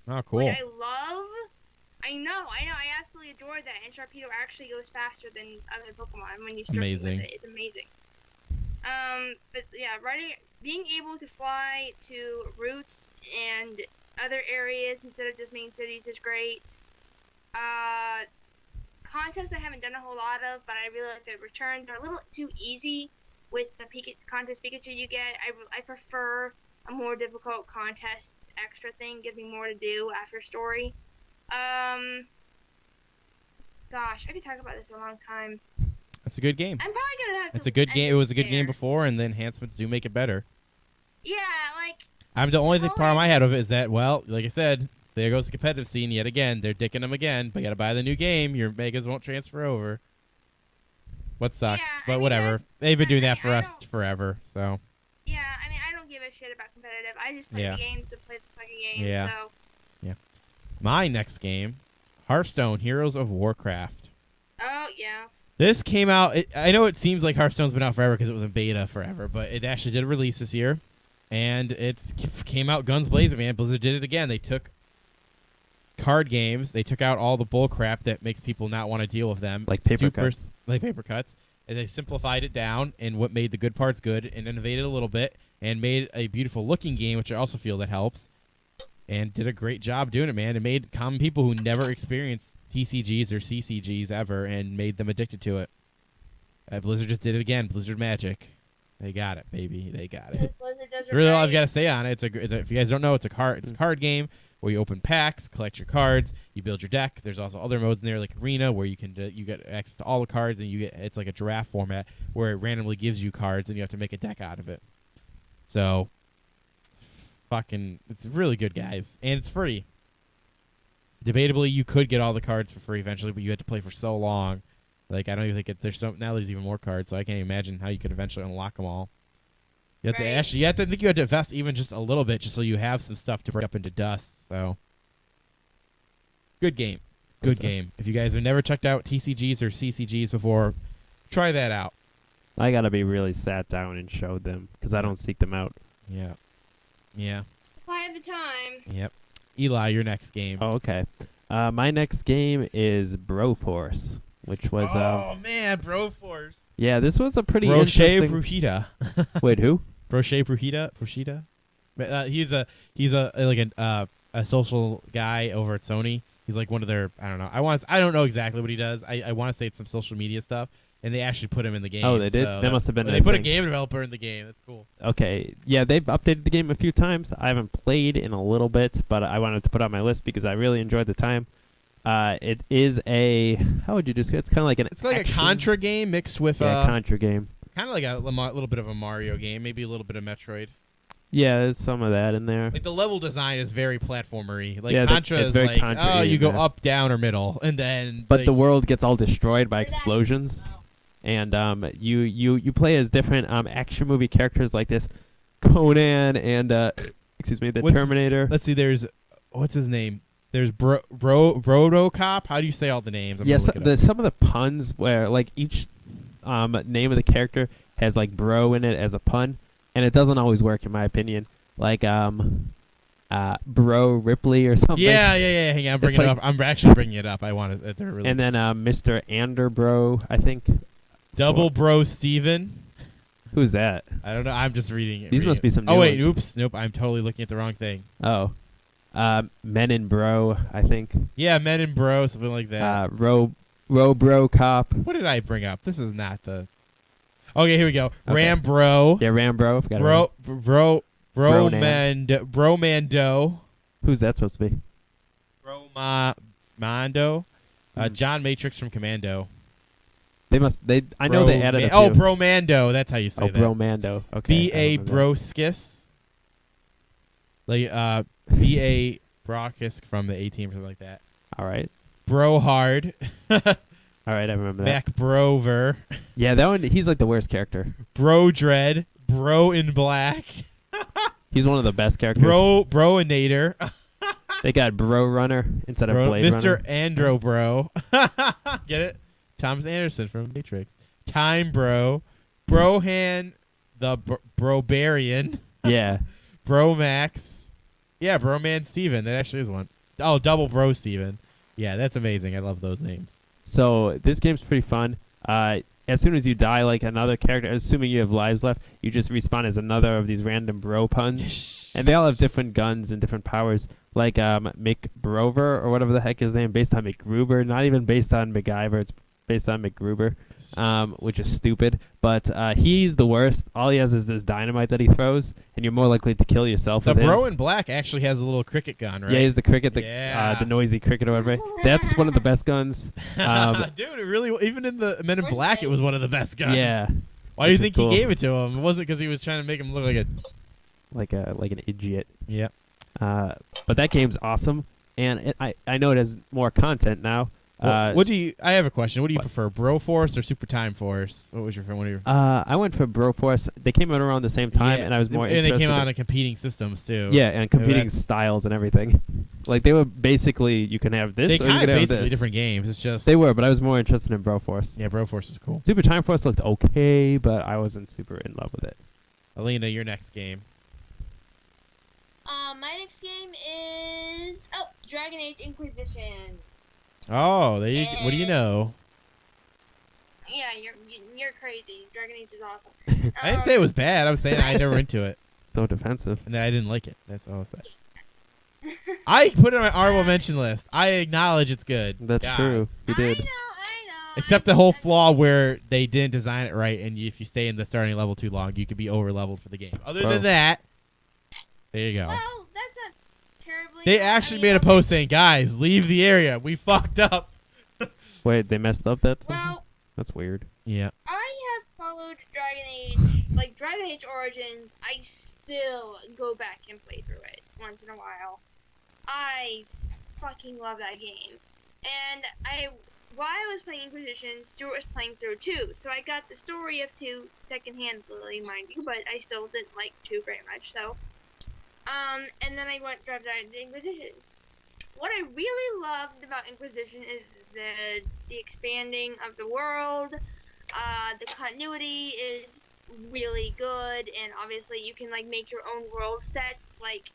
Oh, cool. which I love. I know. I absolutely adore that. And Sharpedo actually goes faster than other Pokemon when you surf Amazing. with it. It's amazing. But yeah, being able to fly to routes and other areas instead of just main cities is great. Contests I haven't done a whole lot of, but I really like the returns. They're a little too easy with the contest Pikachu you get. I prefer a more difficult contest extra thing. Gives me more to do after story. Gosh, I could talk about this a long time. It's a good game. I'm probably gonna have to. It's a good end game. It was a good game there. before, and the enhancements do make it better. Yeah, like I'm the only Colin- problem I had of it is that, well, like I said, there goes the competitive scene yet again. They're dicking them again, but you gotta buy the new game. Your megas won't transfer over. What sucks, Yeah, I but mean, whatever. that's- They've been doing I that mean, for I us don't- forever, so. yeah. I mean, I don't give a shit about competitive. I just play Yeah. the games to play the fucking game. Yeah. So My next game, Hearthstone Heroes of Warcraft. oh yeah. This came out. I know it seems like Hearthstone's been out forever because it was in beta forever, but it actually did a release this year, and it came out guns blazing, man. Blizzard did it again. They took card games. They took out all the bull crap that makes people not want to deal with them, Like paper cuts. like paper cuts, and they simplified it down and what made the good parts good, and innovated a little bit, and made a beautiful looking game, which I also feel that helps, and did a great job doing it, man. It made common people who never experienced TCGs or CCGs ever, and made them addicted to it. Blizzard just did it again. Blizzard magic. They got it, baby. They got it. Blizzard does Really, all I've right. got to say on it. If you guys don't know, it's a card game where you open packs, collect your cards, you build your deck. There's also other modes in there like Arena where you can you get access to all the cards, and it's like a giraffe format where it randomly gives you cards and you have to make a deck out of it. So, it's really good, guys, and it's free. Debatably, you could get all the cards for free eventually, but you had to play for so long. Like, I don't even think now there's even more cards, so I can't imagine how you could eventually unlock them all. You have to Right. actually, I think you had to invest even just a little bit, just so you have some stuff to break up into dust. So, good game, good game. If you guys have never checked out TCGs or CCGs before, try that out. I gotta be really sat down and showed them because I don't seek them out. Yeah. If I had the time. Yep. Eli, your next game. Oh, okay. My next game is Broforce, which was Oh man, Broforce. yeah, this was a pretty Broche interesting. Brujita. Wait, who? Broche Brujita. He's a social guy over at Sony. He's like one of their I don't know exactly what he does. I want to say it's some social media stuff, and they actually put him in the game. Oh, they did? So That must have been they a put a thing. game developer in the game. That's cool. Okay, yeah, they've updated the game a few times. I haven't played in a little bit, but I wanted to put it on my list because I really enjoyed the time. It is a how would you describe? It's kind of like an. It's like action, a Contra game mixed with Contra game. kind of like a little bit of a Mario game, maybe a little bit of Metroid. Yeah, there's some of that in there. Like the level design is very platformery. Like Yeah, Contra it's is very like, Contra-y oh, you in go there. up, down, or middle, and then. But like, the world gets all destroyed by explosions, and you play as different action movie characters like this, Conan and the Terminator. Let's see. There's what's his name? There's Brodocop. How do you say all the names? I'm Yes, gonna look it up. some of the puns where like each name of the character has like bro in it as a pun, and it doesn't always work in my opinion. Like Bro Ripley or something. Yeah. Hang on, I'm bringing It's it like- up. I'm actually bringing it up. I want it. They're really And then Mr. Anderbro, I think. Double Bro Steven. Who's that? I don't know. I'm just reading it. These must be some new Oh wait, ones. oops, nope. I'm totally looking at the wrong thing. Oh. Men in Bro, I think. Yeah, Men in Bro, something like that. Ro Bro Cop. What did I bring up? This is not the. Okay, here we go. Okay. Ram Bro. Yeah, Rambro. Forgot about him. Bromando. Who's that supposed to be? Mando. Hmm. John Matrix from Commando. They must. I know they added a few. Oh, Bromando. That's how you say Oh, that. Bromando. Okay. B.A. I remember that. Broskis. Like, B.A. Brokisk from the A-Team or something like that. All right. Bro Hard. All right, I remember that. Mac Brover. Yeah, that one. He's like the worst character. Bro Dread. Bro in Black. He's one of the best characters. Broinator. They got Bro Runner instead of Blade Mr. Runner. Andro Bro. Get it? Thomas Anderson from Matrix. Time Bro. Brohan the Brobarian. Yeah. Bromax. Yeah, Broman Steven. That actually is one. Oh, Double Bro Steven. Yeah, that's amazing. I love those names. So this game's pretty fun. As soon as you die, like another character, assuming you have lives left, you just respawn as another of these random bro puns. And they all have different guns and different powers. Like Mick Brover or whatever the heck his name, based on McGruber. Not even based on MacGyver. It's based on McGruber, which is stupid. But he's the worst. All he has is this dynamite that he throws, and you're more likely to kill yourself The with Bro him. in Black actually has a little cricket gun, right? Yeah, he's the cricket, Yeah. the noisy cricket or whatever. That's one of the best guns. Dude, it really, even in the Men in Black, it was one of the best guns. Yeah. Why do you Which is think cool. he gave it to him? It wasn't because he was trying to make him look like a. Like an idiot. Yeah. But that game's awesome, and I know it has more content now. What do you? I have a question. What do you what? prefer, Bro Force or Super Time Force? What was your one of your? I went for Broforce. They came out around the same time, Yeah. and I was more And interested. they came out on competing systems too. Yeah, and competing that's- styles and everything. Like they were basically, you can have this They or you kind can of have basically this. different games. It's just They were, but I was more interested in Broforce. Yeah, Bro Force is cool. Super Time Force looked okay, but I wasn't super in love with it. Alina, your next game. My next game is Dragon Age Inquisition. Oh, there you. What do you know? Yeah, you're crazy. Dragon Age is awesome. I didn't say it was bad. I was saying I never into it, So defensive. and that I didn't like it. That's all I said. I put it on my honorable mention list. I acknowledge it's good. That's God. true. You did. I know. Except the whole flaw where they didn't design it right, and if you stay in the starting level too long, you could be over leveled for the game. Other Whoa. than that, there you go. Well, that's not terribly. They bad. actually I mean, made a post saying, "Guys, leave the area. We fucked up." Wait, they messed up that? Well, That's weird. Yeah. I have followed Dragon Age, like Dragon Age Origins. I still go back and play through it once in a while. I fucking love that game. And while I was playing Inquisition, Stuart was playing through 2, so I got the story of 2 secondhandly, mind you, but I still didn't like 2 very much, so. And then I went dropped out into Inquisition. What I really loved about Inquisition is the expanding of the world. The continuity is really good, and obviously you can like make your own world sets. Like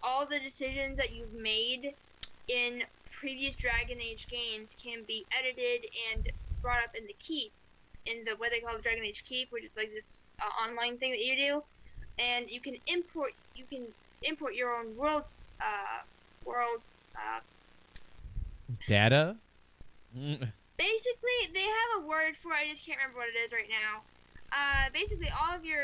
all the decisions that you've made in previous Dragon Age games can be edited and brought up in the keep, in the what they call the Dragon Age keep, which is like this online thing that you do, and you can import your own world Data. basically they have a word for it, I just can't remember what it is right now. Basically all of your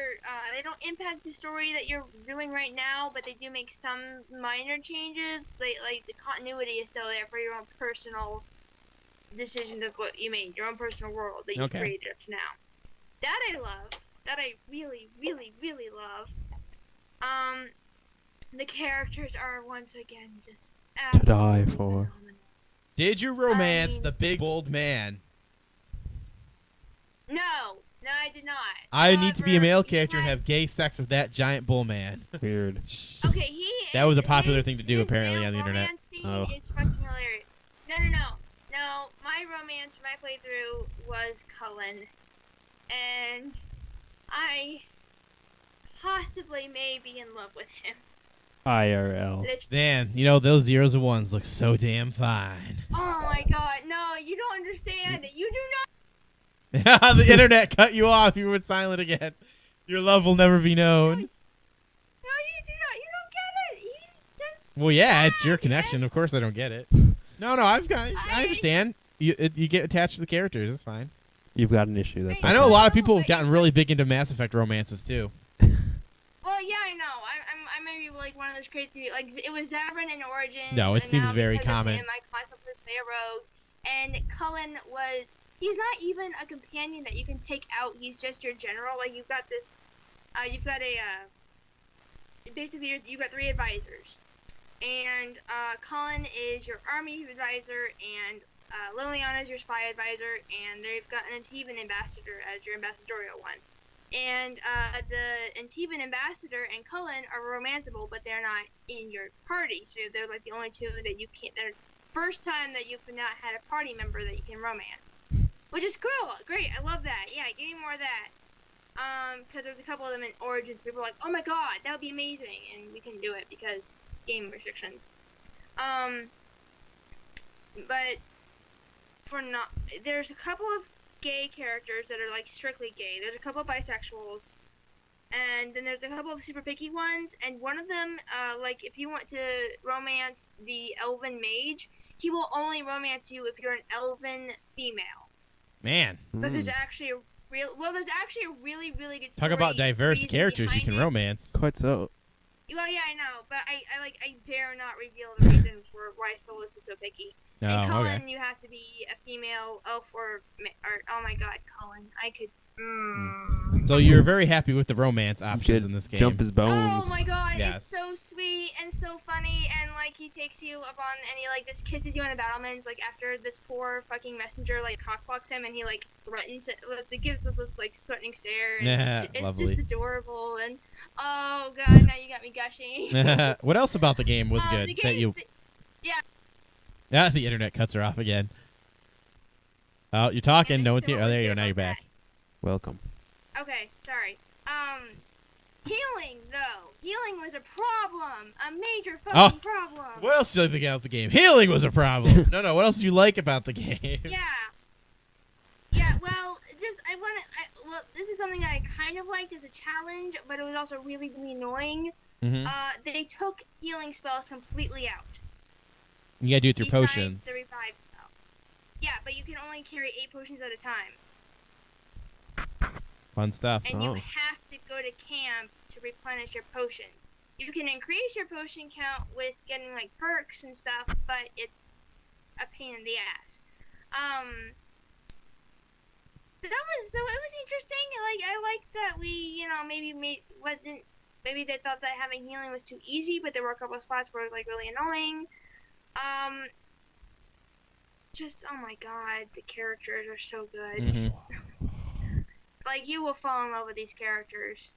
they don't impact the story that you're doing right now, but they do make some minor changes. Like the continuity is still there for your own personal decisions of what you made, your own personal world that you've Okay. created up to now. That I love. That I really, really, really love. The characters are once again just To die absolutely for. phenomenal. Did you romance mean- the big bold man? No, I did not. I need to be a male However, he character and had- have gay sex with that giant bull man. Weird. Okay, he. That was a his- popular his- thing to do, his apparently, male on the internet. romance scene Oh. is fucking hilarious. No. My romance, my playthrough was Cullen, and I possibly may be in love with him. IRL. Literally. Man, you know, those zeros and ones look so damn fine. Oh my god, no, you don't understand. You do not. The internet cut you off. You went silent again. Your love will never be known. No, you do not. You don't get it. He's just. Well, yeah, it's your bad, connection. and Of course I don't get it. No, I've got. I understand. You get attached to the characters. It's fine. You've got an issue. That's I I know a okay. lot of people have but gotten really big into Mass Effect romances too. Well, yeah, I know. I may be like one of those crazy. Like it was Zavrin in Origins. No, it and seems now very because of common. him, I constantly play a rogue, and Cullen was. He's not even a companion that you can take out. He's just your general. Like you've got this. You've got a. Basically, you've got 3 advisors, and Cullen is your army advisor, and Liliana is your spy advisor, and they've got an Antivan ambassador as your ambassadorial one. And the Antivan ambassador and Cullen are romanceable, but they're not in your party. So they're like the only 2 that you can't. They're first time that you've not had a party member that you can romance, which is cool. Great, I love that. Yeah, give me more of that. Because there's a couple of them in Origins. People are like, oh my god, that would be amazing, and we can do it because game restrictions. But for not, there's a couple of gay characters that are like strictly gay. There's a couple of bisexuals, and then there's a couple of super picky ones. And one of them, like if you want to romance the elven mage, he will only romance you if you're an elven female. Man, But there's Mm, actually a there's actually a really, really good talk about story diverse reason characters you behind can it. romance. quite so. Well, yeah, I know, but I dare not reveal the reason for why Solus is so picky. And Oh, Cullen, okay. you have to be a female elf or oh my god, Cullen, I could. So you're very happy with the romance options Should in this game. jump his bones. Oh my god, Yes. it's so sweet and so funny, and like he takes you up on and he like just kisses you on the battlements, like after this poor fucking messenger like cockblocks him and he like threatens it, like, gives this like threatening stare. And Yeah, it's lovely. just adorable, and oh god, now you got me gushing. What else about the game was good The that game- you? Yeah, the internet cuts her off again. Oh, you're talking. No one's here. Oh, there you go. Now you're back. Welcome. Okay, sorry. Healing though. Healing was a problem. A major fucking problem. What else did you think about the game? Healing was a problem. No. What else do you like about the game? Yeah. Yeah, well, well, this is something that I kind of liked as a challenge, but it was also really, really annoying. Mm-hmm. They took healing spells completely out. You gotta do it through besides potions. the revive spell. Yeah, but you can only carry 8 potions at a time. Fun stuff. And you Oh. have to go to camp to replenish your potions. You can increase your potion count with getting like perks and stuff, but it's a pain in the ass. It was interesting. Like I liked that we, maybe they thought that having healing was too easy, but there were a couple of spots where it was like really annoying. Just oh my god, the characters are so good. Mhm. Like you will fall in love with these characters.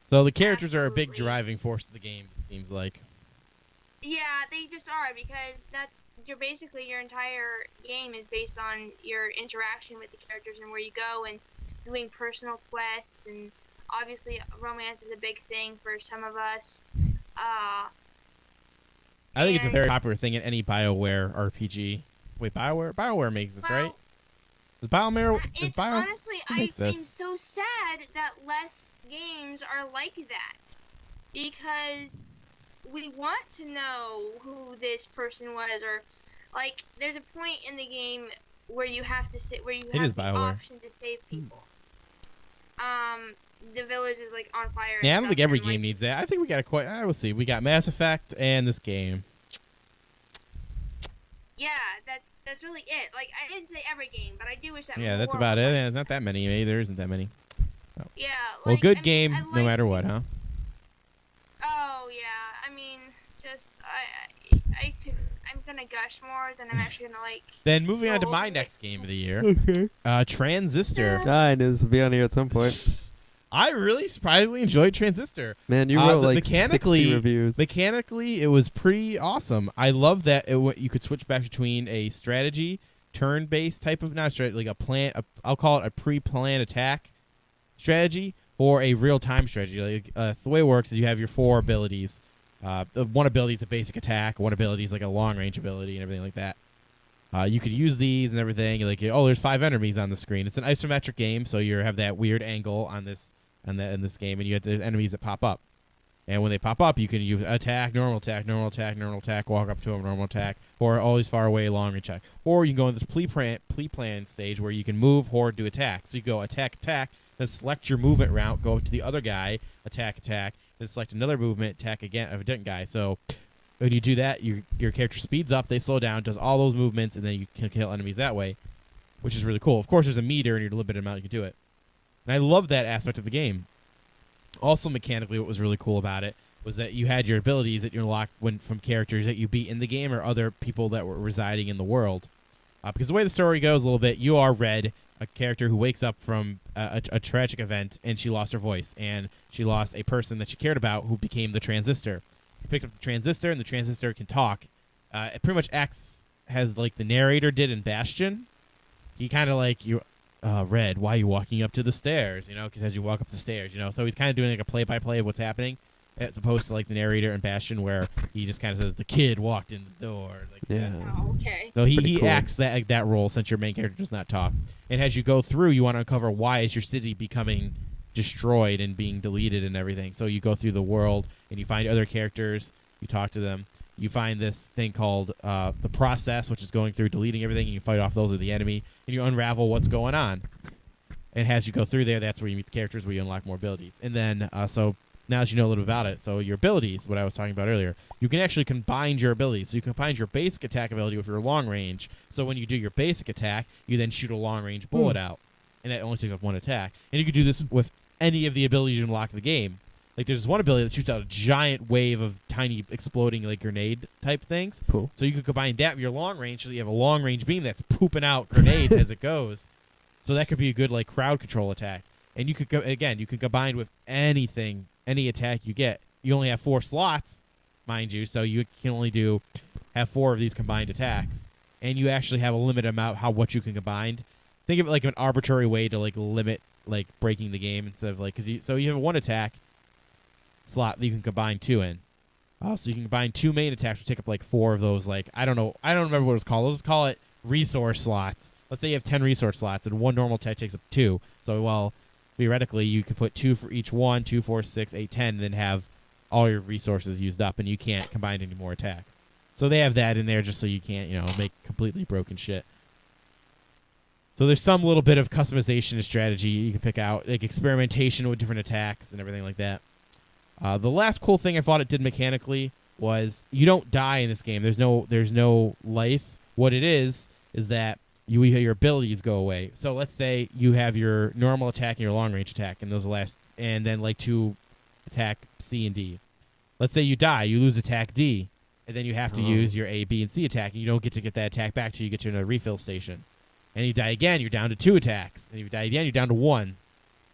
So the characters are a big Absolutely. driving force of the game. It seems like. Yeah, they just are because your entire game is based on your interaction with the characters and where you go and doing personal quests, and obviously romance is a big thing for some of us. I think it's a And- very popular thing in any BioWare RPG. Wait, BioWare makes this, right? Well, Is BioWare? Is it's Bio? honestly, who makes I'm this? so sad that less games are like that, because we want to know who this person was, or like there's a point in the game where you have to sit, where you It is have the BioWare. option to save people. The village is like on fire. Yeah, I and don't think stuff, every and, game like, needs that. I think we got quite. I will see. We got Mass Effect and this game. Yeah, that's really it. Like, I didn't say every game, but I do wish that. Yeah, that's more about it. was like- Yeah, it's not that many. Maybe there isn't that many. Yeah. Well, like, good I mean, game, I no like- matter what, huh? Oh yeah, I mean, just I'm gonna gush more than I'm actually gonna like. Then moving on to Oh, my okay. next game of the year, Okay. Transistor. I knew this would be on here at some point. I really surprisingly enjoyed Transistor. Man, you wrote the like mechanically- 60 reviews. Mechanically, it was pretty awesome. I love that you could switch back between a strategy, turn-based type of not strategy, like a plan. I'll call it a pre-planned attack strategy, or a real-time strategy. Like the way it works is you have your 4 abilities. One ability is a basic attack. One ability is like a long-range ability and everything like that. You could use these and everything. Like, oh, there's 5 enemies on the screen. It's an isometric game, so you have that weird angle on this in this game, and there's enemies that pop up. And when they pop up, you can use attack, normal attack, normal attack, normal attack, walk up to them, normal attack, or always far away, long range attack. Or you can go in this pre-plan stage where you can move, horde, do attack. So you go attack, then select your movement route, go to the other guy, attack, then select another movement, attack again of a different guy. So when you do that, your character speeds up, they slow down, does all those movements, and then you can kill enemies that way, which is really cool. Of course, there's a meter, and you're a limited amount you can do it. And I love that aspect of the game. Also, mechanically, what was really cool about it was that you had your abilities that you unlocked from characters that you beat in the game or other people that were residing in the world. Because the way the story goes a little bit, you are Red, a character who wakes up from a tragic event, and she lost her voice, and she lost a person that she cared about who became the Transistor. He picks up the Transistor, and the Transistor can talk. It pretty much acts as like the narrator did in Bastion. He kind of like you. Red, why are you walking up to the stairs? Because as you walk up the stairs, so he's kind of doing like a play-by-play of what's happening, as opposed to like the narrator in Bastion, where he just kind of says the kid walked in the door. Like Yeah. Oh, okay. So Pretty he cool. acts that role since your main character does not talk. And as you go through, you want to uncover why is your city becoming destroyed and being deleted and everything. So you go through the world and you find other characters, you talk to them. You find this thing called the process, which is going through deleting everything, and you fight off those are the enemy, and you unravel what's going on. And as you go through there, that's where you meet the characters, where you unlock more abilities. And then, so now that you know a little bit about it, so your abilities, what I was talking about earlier, you can actually combine your abilities. So you combine your basic attack ability with your long range. So when you do your basic attack, you then shoot a long range bullet out, and that only takes up 1 attack. And you can do this with any of the abilities you unlock in the game. Like there's one ability that shoots out a giant wave of tiny exploding like grenade type things. Cool. So you could combine that with your long range, so you have a long range beam that's pooping out grenades as it goes. So that could be a good like crowd control attack. And you could you can combine with anything, any attack you get. You only have 4 slots, mind you, so you can only have 4 of these combined attacks. And you actually have a limited amount what you can combine. Think of it like an arbitrary way to like limit like breaking the game instead of like so you have 1 attack slot that you can combine 2 in. So you can combine 2 main attacks to take up like 4 of those. Like I don't remember what it's called. Let's just call it resource slots. Let's say you have 10 resource slots and 1 normal attack takes up 2. So theoretically you could put 2 for each one, 2, 4, 6, 8, 10, and then have all your resources used up, and you can't combine any more attacks. So they have that in there just so you can't make completely broken shit. So there's some little bit of customization and strategy you can pick out, like experimentation with different attacks and everything like that. The last cool thing I thought it did mechanically was you don't die in this game. There's no life. What it is that your abilities go away. So let's say you have your normal attack and your long range attack, and those last, and then like 2 attack C and D. Let's say you die, you lose attack D, and then you have to use your A, B, and C attack, and you don't get to get that attack back till you get to another refill station. And you die again, you're down to 2 attacks. And if you die again, you're down to 1.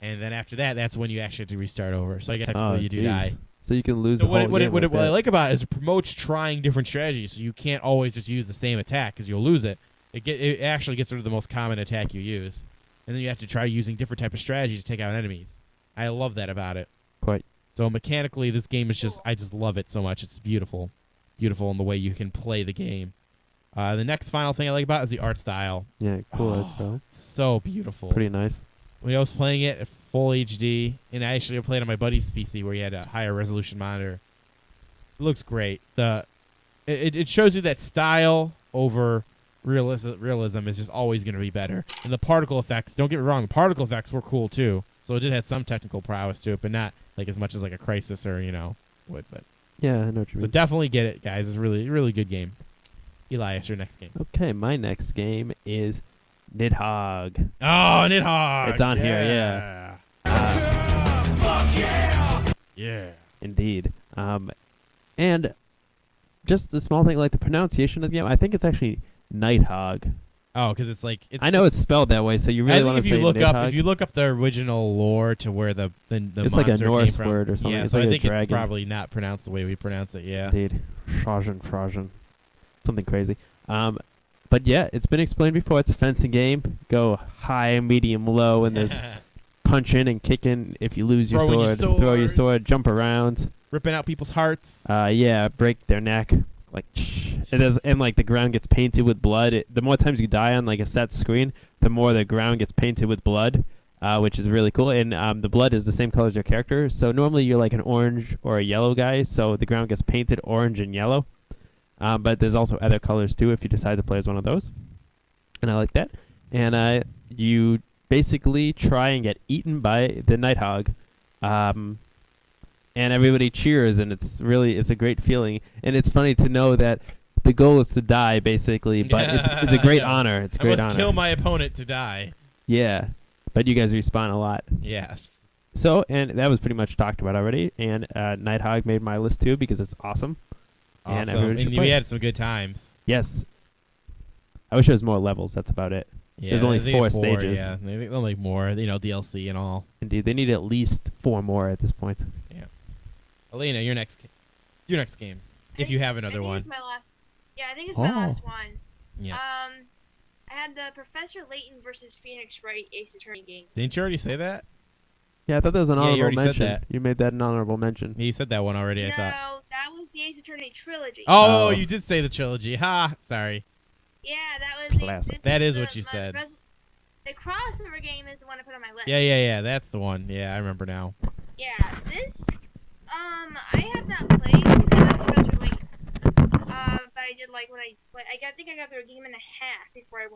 And then after that, that's when you actually have to restart over. So I guess technically you do die. So you can lose So the whole game what like I that. like about it is it promotes trying different strategies. So you can't always just use the same attack because you'll lose it. It actually gets rid of the most common attack you use. And then you have to try using different type of strategies to take out enemies. I love that about it. Quite. So mechanically, this game is I just love it so much. It's beautiful. beautiful in the way you can play the game. The next final thing I like about it is the art style. Yeah, cool art style. It's so beautiful. Pretty nice. When I was playing it at full HD, and I actually played on my buddy's PC where he had a higher resolution monitor. It looks great. It shows you that style over realism is just always going to be better. And the particle effects, don't get me wrong, the particle effects were cool too. So it did have some technical prowess to it, but not like as much as like a Crysis or would. But Yeah, I know what you so mean. definitely get it, guys. It's a really, really good game. Elias, your next game. Okay, my next game is Nidhogg. Oh, Nidhogg! It's on here, yeah. Yeah. Indeed. And just the small thing, like the pronunciation of the game, I think it's actually Nighthog. Oh, because it's like I know it's spelled that way, so you I really think want to if say you look Nidhogg. if you look up the original lore to where the It's like a monster Norse came from, word or something. Yeah, It's so like I a think it's dragon. probably not pronounced the way we pronounce it. Yeah. Indeed. Frazen. Something crazy. But yeah, it's been explained before. It's a fencing game. Go high, medium, low, and there's punching and kicking if you lose your Throwing your sword. Throw your sword. sword, jump around. Ripping out people's hearts. Yeah, break their neck. Like it is, and like the ground gets painted with blood. The more times you die on like a set screen, the more the ground gets painted with blood, which is really cool. And the blood is the same color as your character. So normally you're like an orange or a yellow guy, so the ground gets painted orange and yellow. But there's also other colors too if you decide to play as one of those. And I like that. And you basically try and get eaten by the Nighthogg. And everybody cheers, and it's a great feeling. And it's funny to know that the goal is to die, basically, but it's a great honor. It's a great I must honor. kill my opponent to die. Yeah, but you guys respawn a lot. Yes. So, and that was pretty much talked about already. And Nighthogg made my list too because it's awesome. And Awesome. everybody should And play. we had some good times. Yes. I wish there was more levels. That's about it. Yeah, There's only they 4 had stages. Yeah, they'll make more. DLC and all. Indeed, they need at least 4 more at this point. Yeah. Elena, your next game, if you have another one. It's my last. Yeah, I think it's my last one. Yeah. I had the Professor Layton versus Phoenix Wright Ace Attorney game. Didn't you already say that? Yeah, I thought that was an Yeah, you honorable already said mention. that. You made that an honorable mention. Yeah, you said that one already. I No, thought. that was the Ace Attorney trilogy. Oh, Oh. you did say the trilogy. Ha! Sorry. Yeah, that was Classic. That is what you said. The crossover game is the one I put on my list. Yeah. That's the one. Yeah, I remember now. Yeah, this, I have not played Professor Layton, but I did like when I played. I think I got through a game and a half before I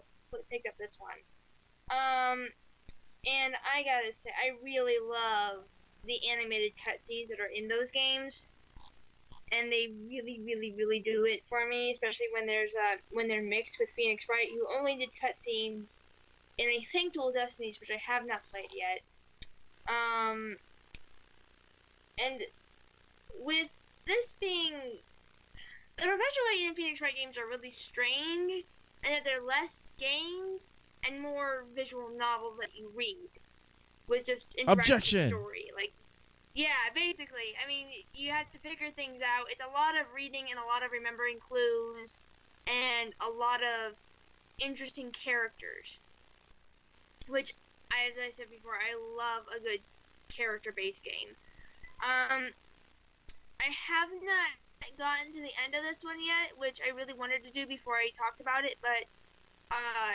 picked up this one. And I gotta say, I really love the animated cutscenes that are in those games, and they really, really, really do it for me, especially when they're mixed with Phoenix Wright. You only did cutscenes in I think Dual Destinies, which I have not played yet. And with this being, the Professor Layton and Phoenix Wright games are really strange, and that they're less games and more visual novels that you read with just interactive Objection. story. Like, yeah, basically. I mean, you have to figure things out. It's a lot of reading and a lot of remembering clues and a lot of interesting characters. Which, as I said before, I love a good character-based game. I have not gotten to the end of this one yet, which I really wanted to do before I talked about it, but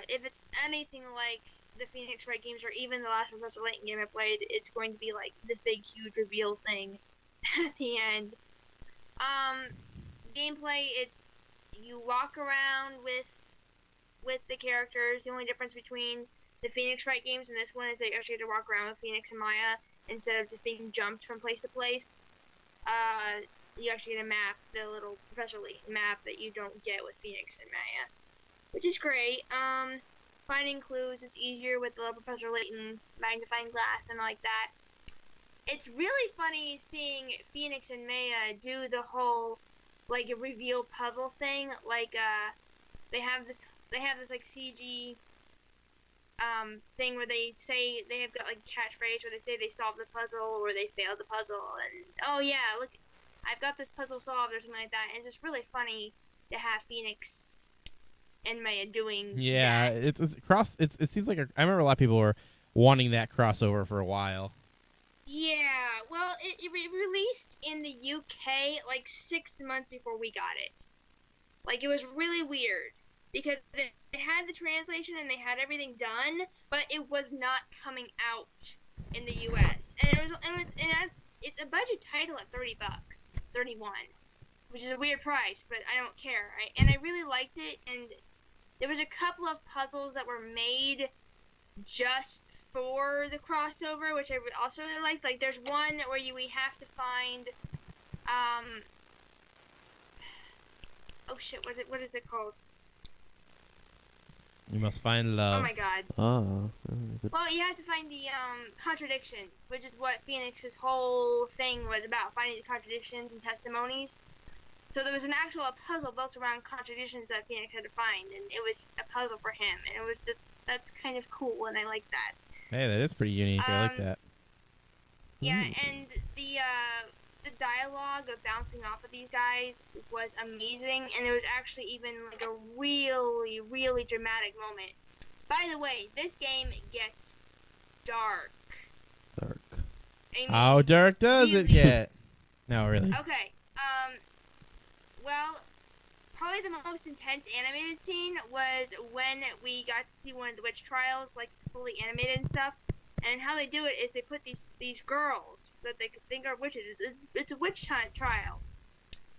if it's anything like the Phoenix Wright games or even the last Professor Layton game I played, it's going to be like this big, huge reveal thing at the end. Gameplay, it's you walk around with the characters. The only difference between the Phoenix Wright games and this one is that you actually have to walk around with Phoenix and Maya instead of just being jumped from place to place. You actually get a map, the little Professor Layton map that you don't get with Phoenix and Maya, which is great. Finding clues is easier with the little Professor Layton magnifying glass and like that. It's really funny seeing Phoenix and Maya do the whole like a reveal puzzle thing. Like they have this like CG thing where they say they have got like a catchphrase where they say they solved the puzzle or they failed the puzzle, and oh yeah, look, I've got this puzzle solved or something like that. And it's just really funny to have Phoenix and Maya doing that. It seems like I remember a lot of people were wanting that crossover for a while. Yeah, well, it released in the UK like 6 months before we got it. Like, it was really weird because they had the translation and they had everything done, but it was not coming out in the US. And it's a budget title at $30, 31, which is a weird price, but I don't care. And I really liked it, and there was a couple of puzzles that were made just for the crossover, which I also really liked. Like, there's one where we have to find, oh shit, what is it called? You must find Oh love. my god. Oh. Well, you have to find the contradictions, which is what Phoenix's whole thing was about, finding the contradictions and testimonies. So there was an actual puzzle built around contradictions that Phoenix had to find, and it was a puzzle for him, and it was just, that's kind of cool, and I like that. Hey, that is pretty unique. I like that. Yeah, and the dialogue of bouncing off of these guys was amazing, and there was actually even like a really, really dramatic moment. By the way, this game gets dark. Dark. I mean, How dark does it get? No, really. Okay. Well, probably the most intense animated scene was when we got to see one of the witch trials, like fully animated and stuff. And how they do it is they put these girls that they think are witches. It's a witch trial,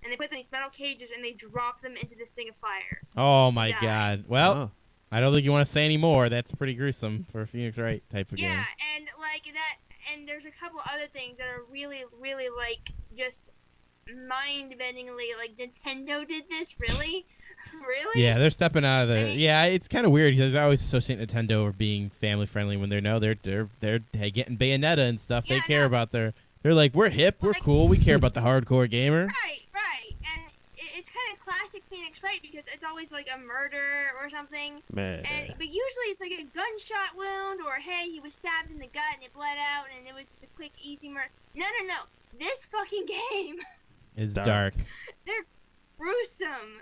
and they put them in these metal cages and they drop them into this thing of fire. Oh my die. god. Well, Oh. I don't think you want to say any more. That's pretty gruesome for a Phoenix Wright type of game. Yeah, and like that, and there's a couple other things that are really, really like just mind-bendingly like Nintendo did this. Really, really. Yeah, they're stepping out of the. I mean- yeah, it's kind of weird because I always associate Nintendo with being family friendly when they're getting Bayonetta and stuff. Yeah, they care no. about they're like, we're hip, we're Like- cool, we care about the hardcore gamer. Right, and it's kind of classic Phoenix Wright because it's always like a murder or something. Man. But usually it's like a gunshot wound, or hey, he was stabbed in the gut and it bled out, and it was just a quick, easy murder. No. This fucking game, It's Dark. dark. they're gruesome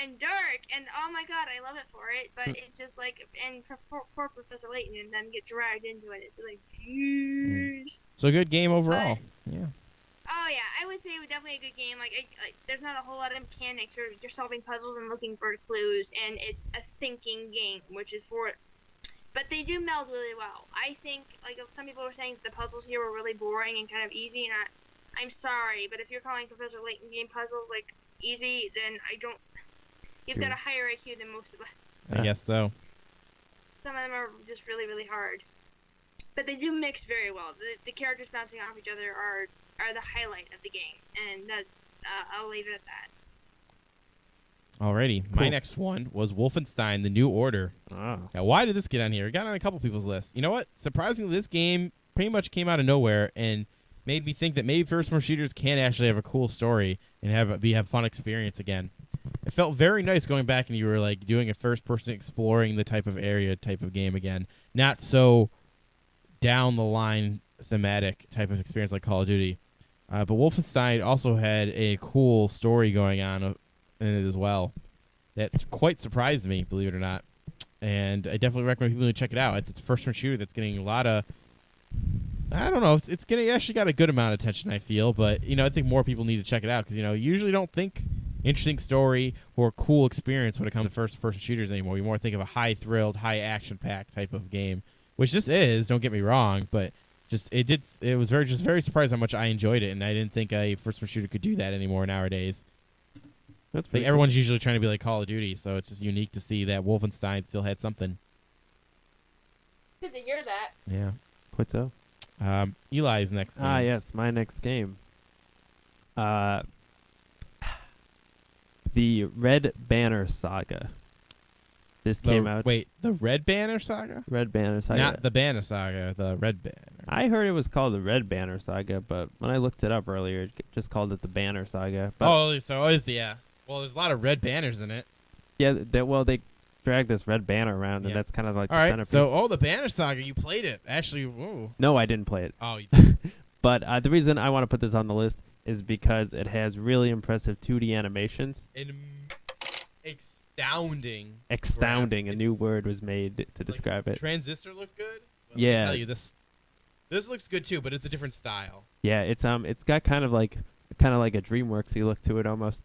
and dark, and oh my god, I love it for it. But it's just like, and poor Professor Layton and them get dragged into it. It's like, huge. So good game overall. Yeah. Oh yeah, I would say it was definitely a good game. Like, there's not a whole lot of mechanics. You're solving puzzles and looking for clues, and it's a thinking game, which is for it. But they do meld really well. I think, like, some people were saying the puzzles here were really boring and kind of easy, and I'm sorry, but if you're calling Professor Layton game puzzles like easy, then I don't. You've got a higher IQ than most of us. I guess so. Some of them are just really, really hard. But they do mix very well. The characters bouncing off each other are the highlight of the game, and that I'll leave it at that. Alrighty. My Cool. next one was Wolfenstein: The New Order. Oh. Now, why did this get on here? It got on a couple people's lists. You know what? Surprisingly, this game pretty much came out of nowhere and made me think that maybe first-person shooters can actually have a cool story and have fun experience again. It felt very nice going back and you were like doing a first-person exploring the type of area type of game again, not so down the line thematic type of experience like Call of Duty. But Wolfenstein also had a cool story going on in it as well. That's quite surprised me, believe it or not. And I definitely recommend people to check it out. It's a first-person shooter that's getting a lot of, I don't know, it's getting actually got a good amount of attention, I feel. But, I think more people need to check it out because, you usually don't think interesting story or cool experience when it comes to first-person shooters anymore. You more think of a high-thrilled, high-action-packed type of game, which this is, don't get me wrong, but it was very surprised how much I enjoyed it, and I didn't think a first-person shooter could do that anymore nowadays. That's Like pretty everyone's usually trying to be like Call of Duty, so it's just unique to see that Wolfenstein still had something. Good to hear that. Yeah. cool. Quite so. Eli's next game. Ah, yes, my next game. The Red Banner Saga. This came out. Wait, the Red Banner Saga? Red Banner Saga. Not the Banner Saga, the Red Banner. I heard it was called the Red Banner Saga, but when I looked it up earlier, it just called it the Banner Saga. But Yeah. Well, there's a lot of red banners in it. yeah, they dragged this red banner around, Yeah. and that's kind of like All the right. centerpiece. So, the Banner Saga, you played it. Actually, whoa. No, I didn't play it. Oh, you did. But the reason I want to put this on the list is because it has really impressive 2D animations. Astounding. Astounding, a new It's- word was made to describe it. Transistor looked good. Well, Yeah. Let me tell you, this This looks good too, but it's a different style. Yeah, it's got kind of like a DreamWorksy look to it almost.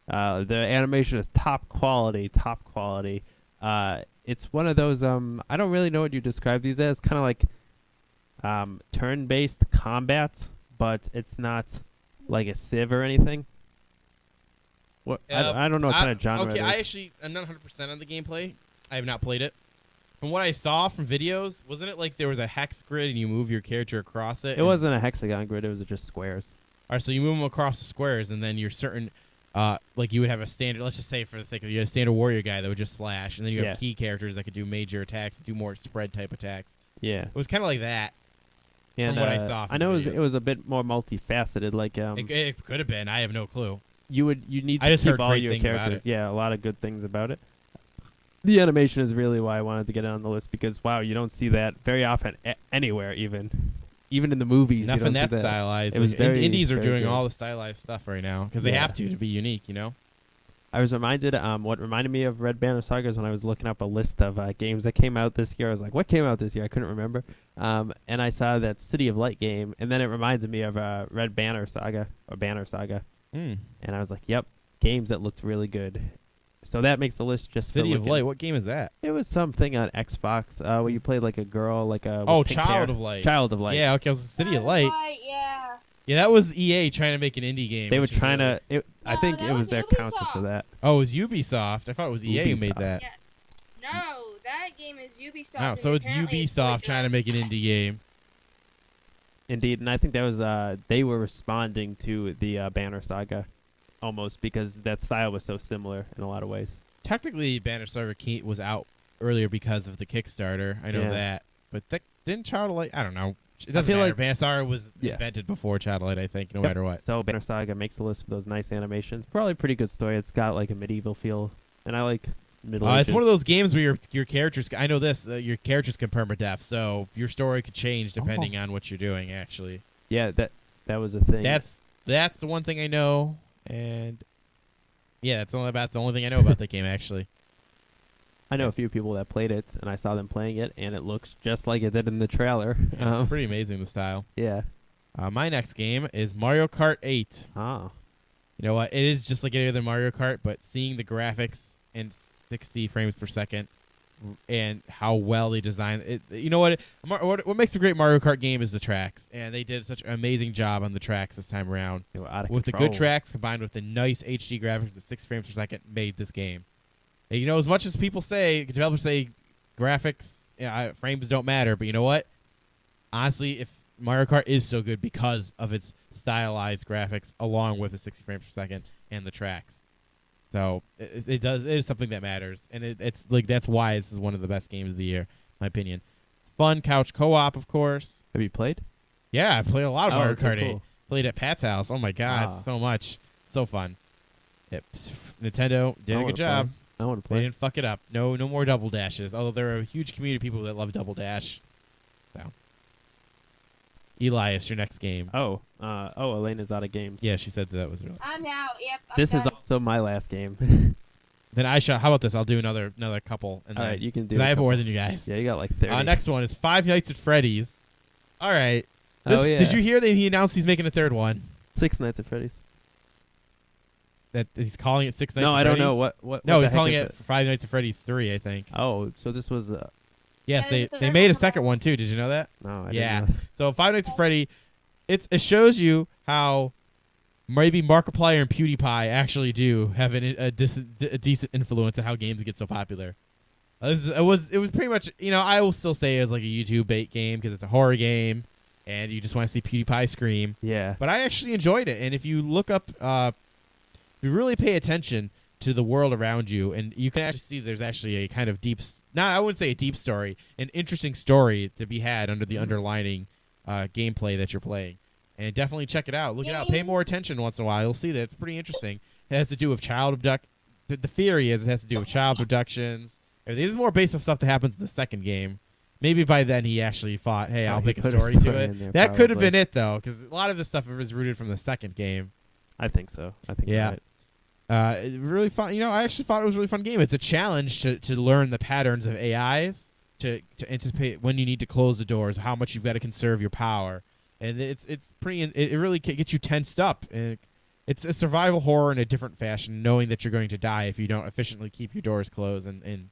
The animation is top quality, top quality. It's one of those I don't really know what you describe these as, kind of like turn-based combat, but it's not like a Civ or anything. What I don't know what kind of genre. Okay, it is. I'm not 100% on the gameplay. I have not played it. From what I saw from videos, wasn't it like there was a hex grid and you move your character across it? It wasn't a hexagon grid. It was just squares. All right, so you move them across the squares, and then you're certain, like you would have a standard. Let's just say, for the sake of it, you had a standard warrior guy that would just slash, and then you have key characters that could do major attacks, do more spread type attacks. Yeah, it was kind of like that. And from what I saw, I know it was a bit more multifaceted. Like it could have been. I have no clue. You need I to just keep heard all great your things about characters. it. Yeah, a lot of good things about it. The animation is really why I wanted to get it on the list because wow, you don't see that very often anywhere, even in the movies. Nothing you don't that see that stylized. It was very, indies are very doing good. all the stylized stuff right now because they have to be unique. You know. I was reminded. What reminded me of Red Banner Saga is when I was looking up a list of games that came out this year. I was like, "What came out this year?" I couldn't remember. And I saw that City of Light game, and then it reminded me of Red Banner Saga or Banner Saga. Mm. And I was like, "Yep, games that looked really good." So that makes the list just City for of looking. Light. What game is that? It was something on Xbox where you played like a girl, like a Oh, with pink Child hair. of Light. Child of Light. Yeah, okay. It was City of Light. Yeah. Yeah, that was EA trying to make an indie game. They were which is trying really- to. I No, think that it was was their Ubisoft. counter to that. Oh, it was Ubisoft. I thought it was EA who made Ubisoft. that. Yeah. No, that game is Ubisoft. Wow, and so it's apparently really Ubisoft trying to good. make an indie game. Indeed, and I think that was they were responding to the Banner Saga, almost because that style was so similar in a lot of ways. Technically, Banner Saga was out earlier because of the Kickstarter. I know Yeah. that. But didn't Child of Light? I don't know. It I doesn't feel matter. like- Banner Saga was Yeah. invented before Child of Light, I think, no Yep. matter what. So Banner Saga makes the list for those nice animations. Probably a pretty good story. It's got like a medieval feel, and I like Middle Ages. It's one of those games where your characters. I know this. Your characters can permadeath, so your story could change depending on what you're doing. Actually, Yeah, that was a thing. that's the one thing I know, and yeah, that's the only thing I know about that game. Actually, I know a Yes. few people that played it, and I saw them playing it, and it looks just like it did in the trailer. yeah, it's pretty amazing the style. Yeah. My next game is Mario Kart 8. Ah. You know what? It is just like any other Mario Kart, but seeing the graphics in 60 frames per second and how well they design it. You know what? What makes a great Mario Kart game is the tracks, and they did such an amazing job on the tracks this time around. They were out of With the control. good tracks combined with the nice HD graphics at 6 frames per second made this game. And, you know, as much as people say, developers say graphics, frames don't matter, but you know what? Honestly, if Mario Kart is so good because of its stylized graphics along with the 60 frames per second and the tracks. So it is something that matters, and it's like that's why this is one of the best games of the year, in my opinion. Fun couch co-op, of course. Have you played? Yeah, I played a lot of Mario okay, Kart 8. cool. Played at Pat's house. Oh my god, Ah. so much, so fun. Yep. Nintendo did I a wanna good job. I want to They play. didn't fuck it up. No more double dashes. Although there are a huge community of people that love double dash. So, Elias, your next game. Oh, Elena's out of games. Yeah, she said that was real. I'm out. Yep. I'm This is done. also my last game. Then I shall. How about this? I'll do another couple, and All then right, you can do. 'cause a I have more couple. than you guys. Yeah, you got like 30. Next one is Five Nights at Freddy's. All right. This, Oh, yeah. Did you hear that he announced he's making a third one? Six Nights at Freddy's. That he's calling it Six Nights. No, at I don't Freddy's? know what. No, what he's the heck calling is it Five Nights at Freddy's 3, I think. Oh, so this was. Yes, Yeah, they this is the they very made a first second one. one too. Did you know that? No, I Yeah. didn't know. So Five Nights at Freddy, it shows you how maybe Markiplier and PewDiePie actually do have a decent influence on how games get so popular. It was pretty much, you know, I will still say it's like a YouTube bait game because it's a horror game and you just want to see PewDiePie scream. Yeah. But I actually enjoyed it, and if you look up, if you really pay attention to the world around you, and you can actually see there's actually a kind of deep, I wouldn't say a deep story, an interesting story to be had under the underlining gameplay that you're playing. And definitely check it out. Look it out. Pay more attention once in a while. You'll see that it's pretty interesting. It has to do with child abduct. The theory is it has to do with child abductions. This is more based on stuff that happens in the second game. Maybe by then he actually thought, hey, Oh, I'll he make a put a story to story it. in there, That could have probably. been it, though, because a lot of this stuff is rooted from the second game. I think so. I think. Yeah. You're right. Really fun. You know, I actually thought it was a really fun game. It's a challenge to learn the patterns of AIs to anticipate when you need to close the doors, how much you've got to conserve your power, and it's pretty. It really gets you tensed up. And it's a survival horror in a different fashion, knowing that you're going to die if you don't efficiently keep your doors closed and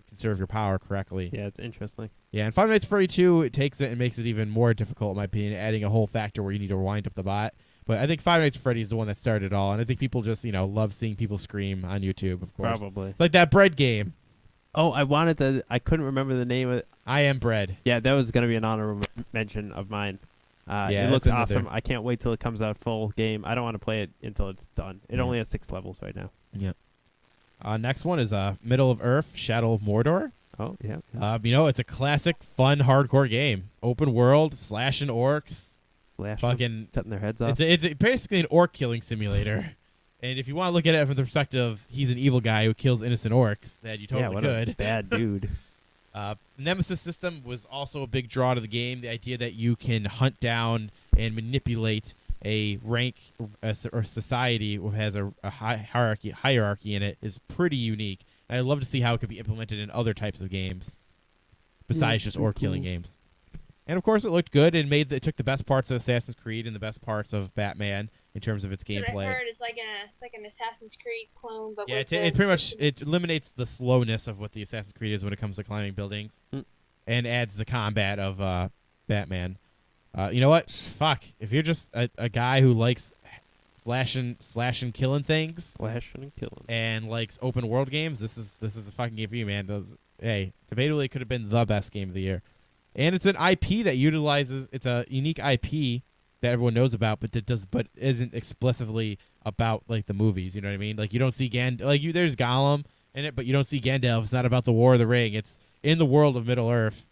conserve your power correctly. Yeah, it's interesting. Yeah, and Five Nights at Freddy 2, it takes it and makes it even more difficult, in my opinion, adding a whole factor where you need to wind up the bot. But I think Five Nights at Freddy is the one that started it all, and I think people just, love seeing people scream on YouTube, of course. Probably. It's like that bread game. Oh, I couldn't remember the name of it. I Am Bread. Yeah, that was going to be an honorable mention of mine. Yeah, it looks that's another- awesome. I can't wait till it comes out full game. I don't want to play it until it's done. It Yeah. only has 6 levels right now. Yep. Next one is Middle of Earth, Shadow of Mordor. Oh, yeah. It's a classic, fun, hardcore game. Open world, slashing orcs. Slash them, Fucking, cutting their heads off. it's basically an orc killing simulator. And if you want to look at it from the perspective of he's an evil guy who kills innocent orcs, that you totally what could. a bad dude. Nemesis system was also a big draw to the game. The idea that you can hunt down and manipulate a rank or society that has a hierarchy in it is pretty unique. And I'd love to see how it could be implemented in other types of games besides just orc killing games. And of course, it looked good and it took the best parts of Assassin's Creed and the best parts of Batman in terms of its But I gameplay. heard it's like an Assassin's Creed clone, but Yeah, with it pretty much eliminates the slowness of what the Assassin's Creed is when it comes to climbing buildings, and adds the combat of Batman. You know what? Fuck. If you're just a guy who likes slashing, killing things, Slashing and killing. and likes open world games, this is a fucking game for you, man. Hey, debatably, it could have been the best game of the year, and it's an IP that utilizes. It's a unique IP that everyone knows about, but isn't explicitly about like the movies. You know what I mean? Like you don't see there's Gollum in it, but you don't see Gandalf. It's not about the War of the Ring. It's in the world of Middle Earth,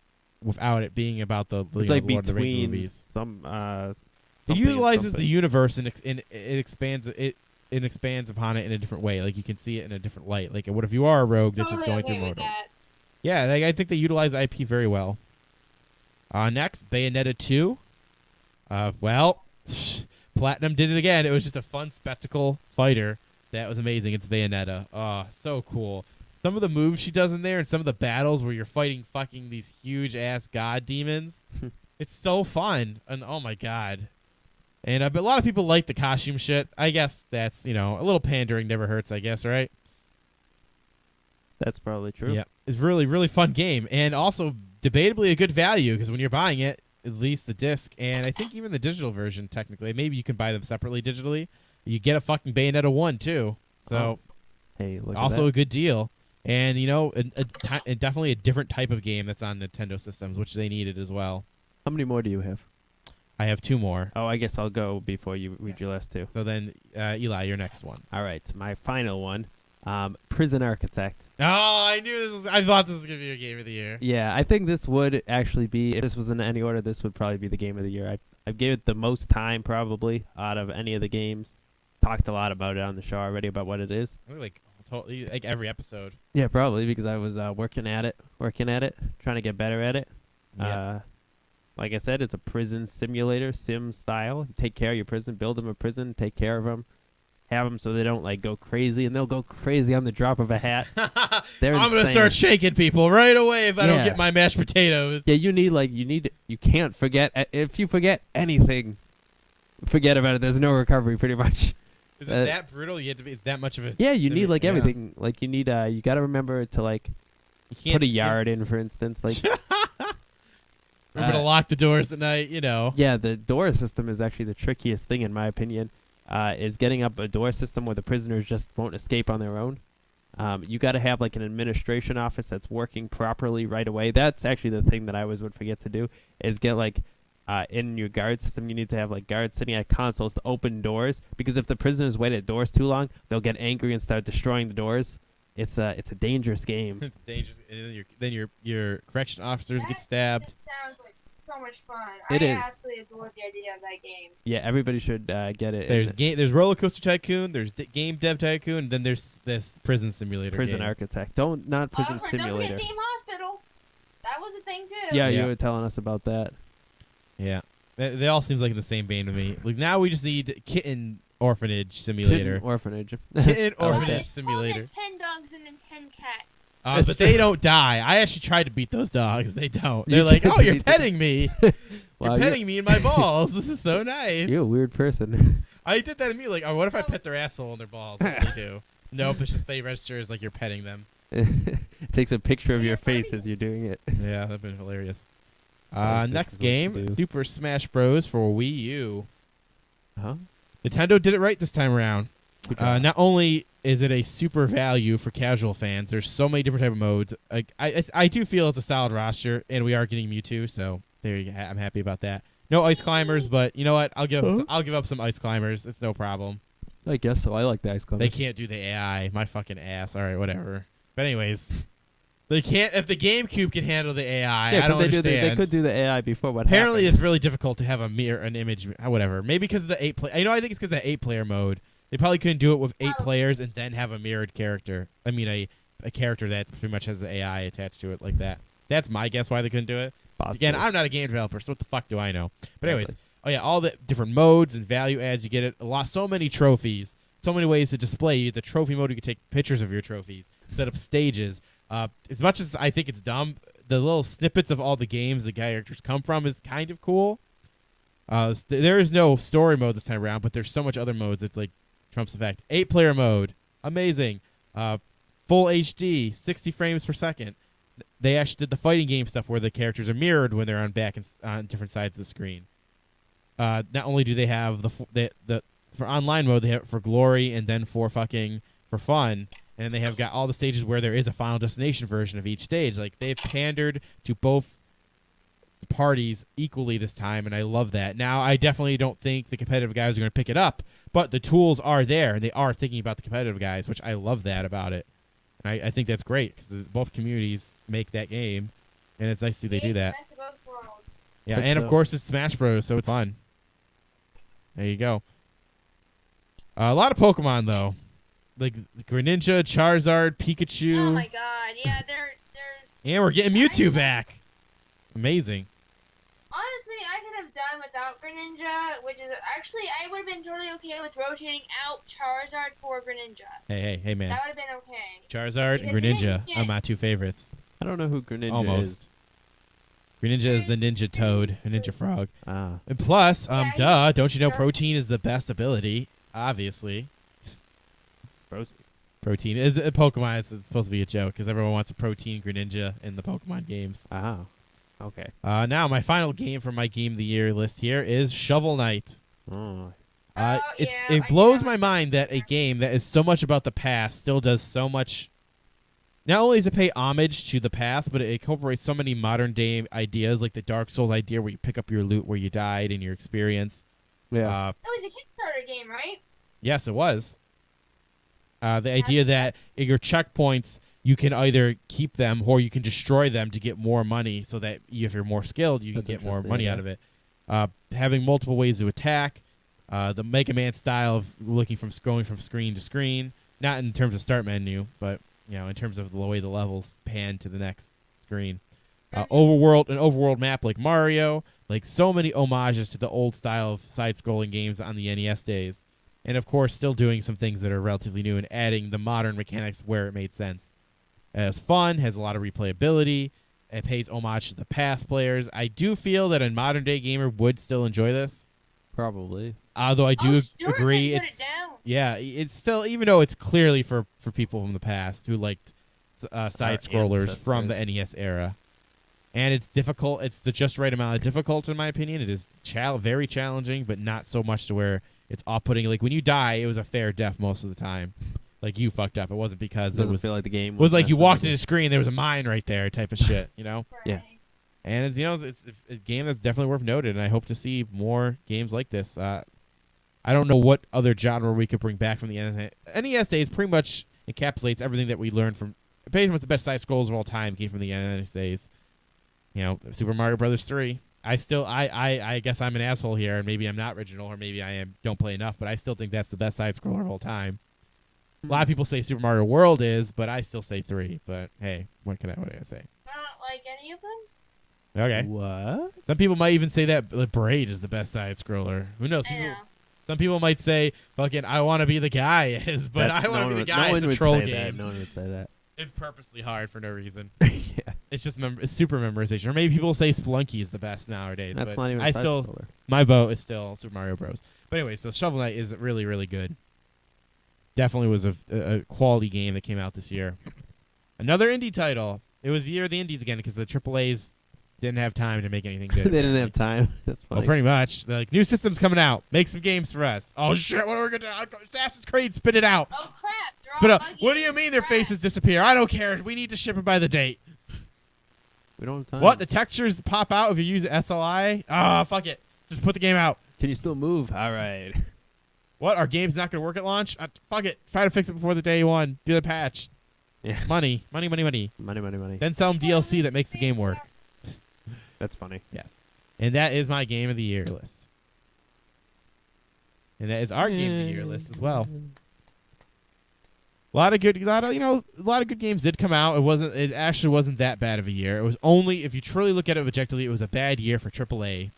without it being about the It's like the Lord of the Rings between movies. some. It something and utilizes the something. universe and it expands it. It expands upon it in a different way. Like you can see it in a different light. Like what if you are a rogue that's just going through with Mordor? that. Yeah, I think they utilize IP very well. Next, Bayonetta 2. Platinum did it again. It was just a fun spectacle fighter that was amazing. It's Bayonetta. Oh, so cool. Some of the moves she does in there and some of the battles where you're fighting fucking these huge-ass god demons. It's so fun. And oh, my God. And a lot of people like the costume shit. I guess that's, a little pandering never hurts, I guess, right? That's probably true. Yeah, it's really, really fun game, and also debatably a good value because when you're buying it, at least the disc, and I think even the digital version, technically, maybe you can buy them separately digitally. You get a fucking Bayonetta 1 too, so Hey, look also at a good deal. And and definitely a different type of game that's on Nintendo systems, which they needed as well. that. How many more do you have? I have 2 more. Oh, I guess I'll go before you read Yes. your last 2. So then, Eli, your next one. All right, my final one, Prison Architect. Oh, I thought this was gonna be a game of the year. Yeah, I think this would actually be, if this was in any order, this would probably be the game of the year. I gave it the most time probably out of any of the games. Talked a lot about it on the show already about what it is. Like every episode. Yeah, probably because I was working at it, trying to get better at it. Yeah. Like I said, it's a prison simulator, sim style. You take care of your prison, build them a prison, take care of them, have them so they don't like go crazy, and they'll go crazy on the drop of a hat. They're I'm gonna insane. start shaking people right away if I don't Yeah. get my mashed potatoes. Yeah, you can't forget. If you forget anything, forget about it. There's no recovery, pretty much. Is it that brutal? You have to be that much of a. Yeah, you need like Yeah. everything. Like you need you got to remember to like You can't put a yard in, for instance. Like Remember to lock the doors at night. yeah, the door system is actually the trickiest thing in my opinion. Is getting up a door system where the prisoners just won't escape on their own. You got to have like an administration office that's working properly right away. That's actually the thing that I always would forget to do is get like in your guard system, you need to have like guards sitting at consoles to open doors because if the prisoners wait at doors too long, they'll get angry and start destroying the doors. It's a dangerous game. It's dangerous. And then your correction officers get That stabbed. just sounds like so much fun. It I is. absolutely adore the idea of that game. Yeah, everybody should get it. There's Roller Coaster Tycoon. There's Game Dev Tycoon. And then there's this prison simulator. Prison game. Architect. Not Prison Don't Simulator. forget Team Hospital. That was a thing too. Yeah, Yeah. you were telling us about that. Yeah, they all seems like in the same vein to me. Like now we just need Kitten Orphanage Simulator. Kitten Orphanage. Kitten I like Orphanage that. It's Simulator. called 10 dogs and then 10 cats. But they don't die. I actually tried to beat those dogs. They don't. You They're like, tried oh, to you're beat them. petting me. Wow, You're petting me in my balls. This is so nice. You're a weird person. I did that to me. Like, oh, what if I pet their asshole and their balls? What do they do? Nope, it's just they register as like you're petting them. It takes a picture of your face as you're doing it. Yeah, that'd been hilarious. Like, this Next is what you game, do. Super Smash Bros. For Wii U. Huh? Nintendo did it right this time around. Good job. Not only is it a super value for casual fans, there's so many different type of modes. Like, I do feel it's a solid roster, and we are getting Mewtwo, so there you go. I'm happy about that. No ice climbers, but you know what? I'll give up some ice climbers. It's no problem. I guess so. I like the ice climbers. They can't do the AI. My fucking ass. All right, whatever. But anyways, they can't. If the GameCube can handle the AI, Yeah, I don't they understand. They could do the AI before. What Apparently, happened? it's really difficult to have an image. Whatever. Maybe because of the 8-player. You know, I think it's because of the 8-player mode. They probably couldn't do it with 8 players and then have a mirrored character. I mean, a character that pretty much has the AI attached to it like that. That's my guess why they couldn't do it. Possibly. Again, I'm not a game developer, so what the fuck do I know? But anyways, Exactly. oh yeah, all the different modes and value adds. You get it a lot. So many trophies. So many ways to display the trophy mode. You can take pictures of your trophies, set up stages. As much as I think it's dumb, the little snippets of all the games the characters come from is kind of cool. There is no story mode this time around, but there's so much other modes. It's like Trump's effect. 8-player mode, amazing. Full HD, 60 frames per second. They actually did the fighting game stuff where the characters are mirrored when they're on back and on different sides of the screen. Not only do they have the for online mode, they have it for glory and then for fun, and they have got all the stages where there is a Final Destination version of each stage. Like, they've pandered to both parties equally this time, and I love that. Now, I definitely don't think the competitive guys are going to pick it up, but the tools are there, and they are thinking about the competitive guys, which I love that about it. And I think that's great because both communities make that game, and it's nice to see they do that. Best of both worlds. Yeah, Hope and of so. course it's Smash Bros, so it's fun. There you go. A lot of Pokemon though, like Greninja, Charizard, Pikachu, Oh my god, yeah, there's. and we're getting Mewtwo back. Amazing. Honestly, I could have done without Greninja, which is actually I would have been totally okay with rotating out Charizard for Greninja. Hey, man. That would have been okay. Charizard and Because you Greninja didn't are my two favorites. I don't know who Greninja Almost. is. Greninja is the Ninja Toad, a Ninja Frog. Ah, And plus, Yeah, don't you know sure. Protein is the best ability? Obviously. Rosie. Protein is a Pokemon. It's supposed to be a joke because everyone wants a Protein Greninja in the Pokemon games. Ah, okay. Now, my final game for my Game of the Year list here is Shovel Knight. Oh, Oh, yeah, It I blows know. my mind that a game that is so much about the past still does so much. Not only does it pay homage to the past, but it incorporates so many modern day ideas, like the Dark Souls idea where you pick up your loot where you died in your experience. yeah. It was a Kickstarter game, right? Yes, it was. The idea that your checkpoints, you can either keep them or you can destroy them to get more money so that if you're more skilled, you can That's get more interesting, money yeah. out of it. Having multiple ways to attack, the Mega Man style of going from screen to screen, not in terms of start menu, but in terms of the way the levels pan to the next screen. An overworld map like Mario, like so many homages to the old style of side-scrolling games on the NES days. And of course, still doing some things that are relatively new and adding the modern mechanics where it made sense. It's fun, has a lot of replayability. It pays homage to the past players. I do feel that a modern day gamer would still enjoy this. Probably. Although I do Stuart agree, can put it's it down. yeah, it's still, even though it's clearly for people from the past who liked side scrollers from the NES era. And it's difficult. It's the just right amount of difficult, in my opinion. It is very challenging, but not so much to where it's off-putting. Like, when you die, it was a fair death most of the time. Like, you fucked up. It wasn't because Doesn't it was feel like the game was like you messed up walked with in it. a screen, there was a mine right there type of shit, Right. Yeah. And it's a game that's definitely worth noting, and I hope to see more games like this. I don't know what other genre we could bring back from the NES. NES days pretty much encapsulates everything that we learned from. Pretty much the best side scrolls of all time came from the NES days. Super Mario Brothers 3. I guess I'm an asshole here, and maybe I'm not original, or maybe I don't play enough, but I still think that's the best side scroller of all time. A lot of people say Super Mario World is, but I still say 3. But hey, what can I say? I don't like any of them. Okay. What? Some people might even say that the Braid is the best side scroller. Who knows? I know. Some people might say, "Fucking, I want to be the guy is," but I want to be the guy. No It's one a would troll say game. that. No one would say that. It's purposely hard for no reason. Yeah. It's just it's super memorization. Or maybe people say Splunky is the best nowadays. That's but not even I a still, side-scroller. my vote is still Super Mario Bros. But anyway, so Shovel Knight is really, really good. Definitely was a quality game that came out this year. Another indie title. It was the year of the indies again because the AAAs didn't have time to make anything good. They didn't have time. That's funny. Well, pretty much. They're like, new system's coming out. Make some games for us. Oh, shit. What are we going to do? Assassin's Creed, spit it out. Oh crap! They're all But buggy what do you and mean their crap. faces disappear? I don't care. We need to ship it by the date. We don't have time. What? The textures pop out if you use SLI? Ah, fuck it. Just put the game out. Can you still move? All right. What? Our game's not going to work at launch? Fuck it. Try to fix it before the day one. Do the patch. Yeah. Money. Money, money, money. Money, money, money. Then sell them DLC that makes the game work. That's funny. Yes. And that is my game of the year list. And that is our game of the year list as well. A lot of good games did come out. It actually wasn't that bad of a year. It was only, if you truly look at it objectively, it was a bad year for AAA.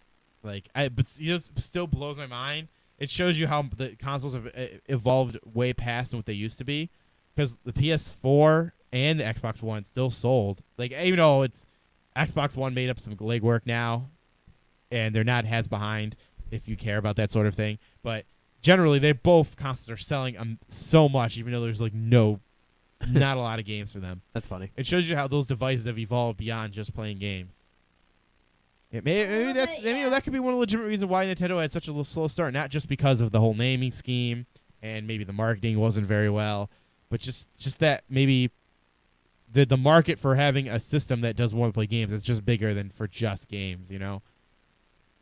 But it still blows my mind. It shows you how the consoles have evolved way past what they used to be. Because the PS4 and the Xbox One still sold. Like, even though it's Xbox One made up some legwork now, and they're not as behind if you care about that sort of thing. But generally, they both consoles are selling so much, even though there's like not a lot of games for them. That's funny. It shows you how those devices have evolved beyond just playing games. Maybe that could be one legitimate reason why Nintendo had such a slow start, not just because of the whole naming scheme and maybe the marketing wasn't very well, but just that maybe the market for having a system that does more than play games is just bigger than for just games, you know?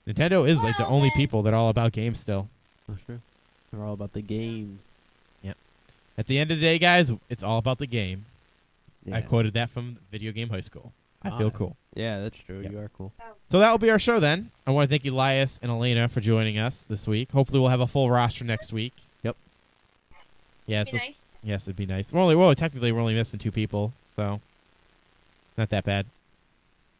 Nintendo is like the only people that are all about games still. Oh, sure. They're all about the games. At the end of the day, guys, it's all about the game. Yeah. I quoted that from Video Game High School. I feel cool. Yeah, that's true. Yep. You are cool. So that will be our show then. I want to thank Elias and Elena for joining us this week. Hopefully we'll have a full roster next week. Yep. Yes. Be nice. Yes, it'd be nice. Technically we're only missing 2 people, so not that bad.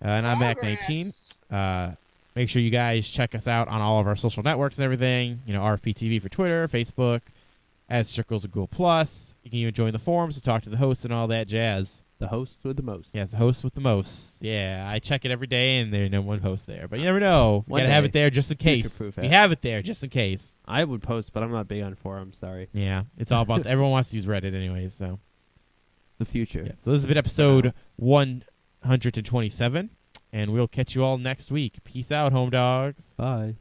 And I'm Mac19. Make sure you guys check us out on all of our social networks and everything. You know, RFP TV for Twitter, Facebook, as Circles of Google Plus. You can even join the forums to talk to the hosts and all that jazz. The hosts with the most. Yes, the hosts with the most. Yeah, I check it every day, and there's no one post there. But you never know. We One gotta have day. it there just in case. Future-proof We it. have it there just in case. I would post, but I'm not big on forums. Sorry. Yeah, it's all about. Everyone wants to use Reddit anyways. So. The future. Yeah, so this has been episode 127, and we'll catch you all next week. Peace out, home dogs. Bye.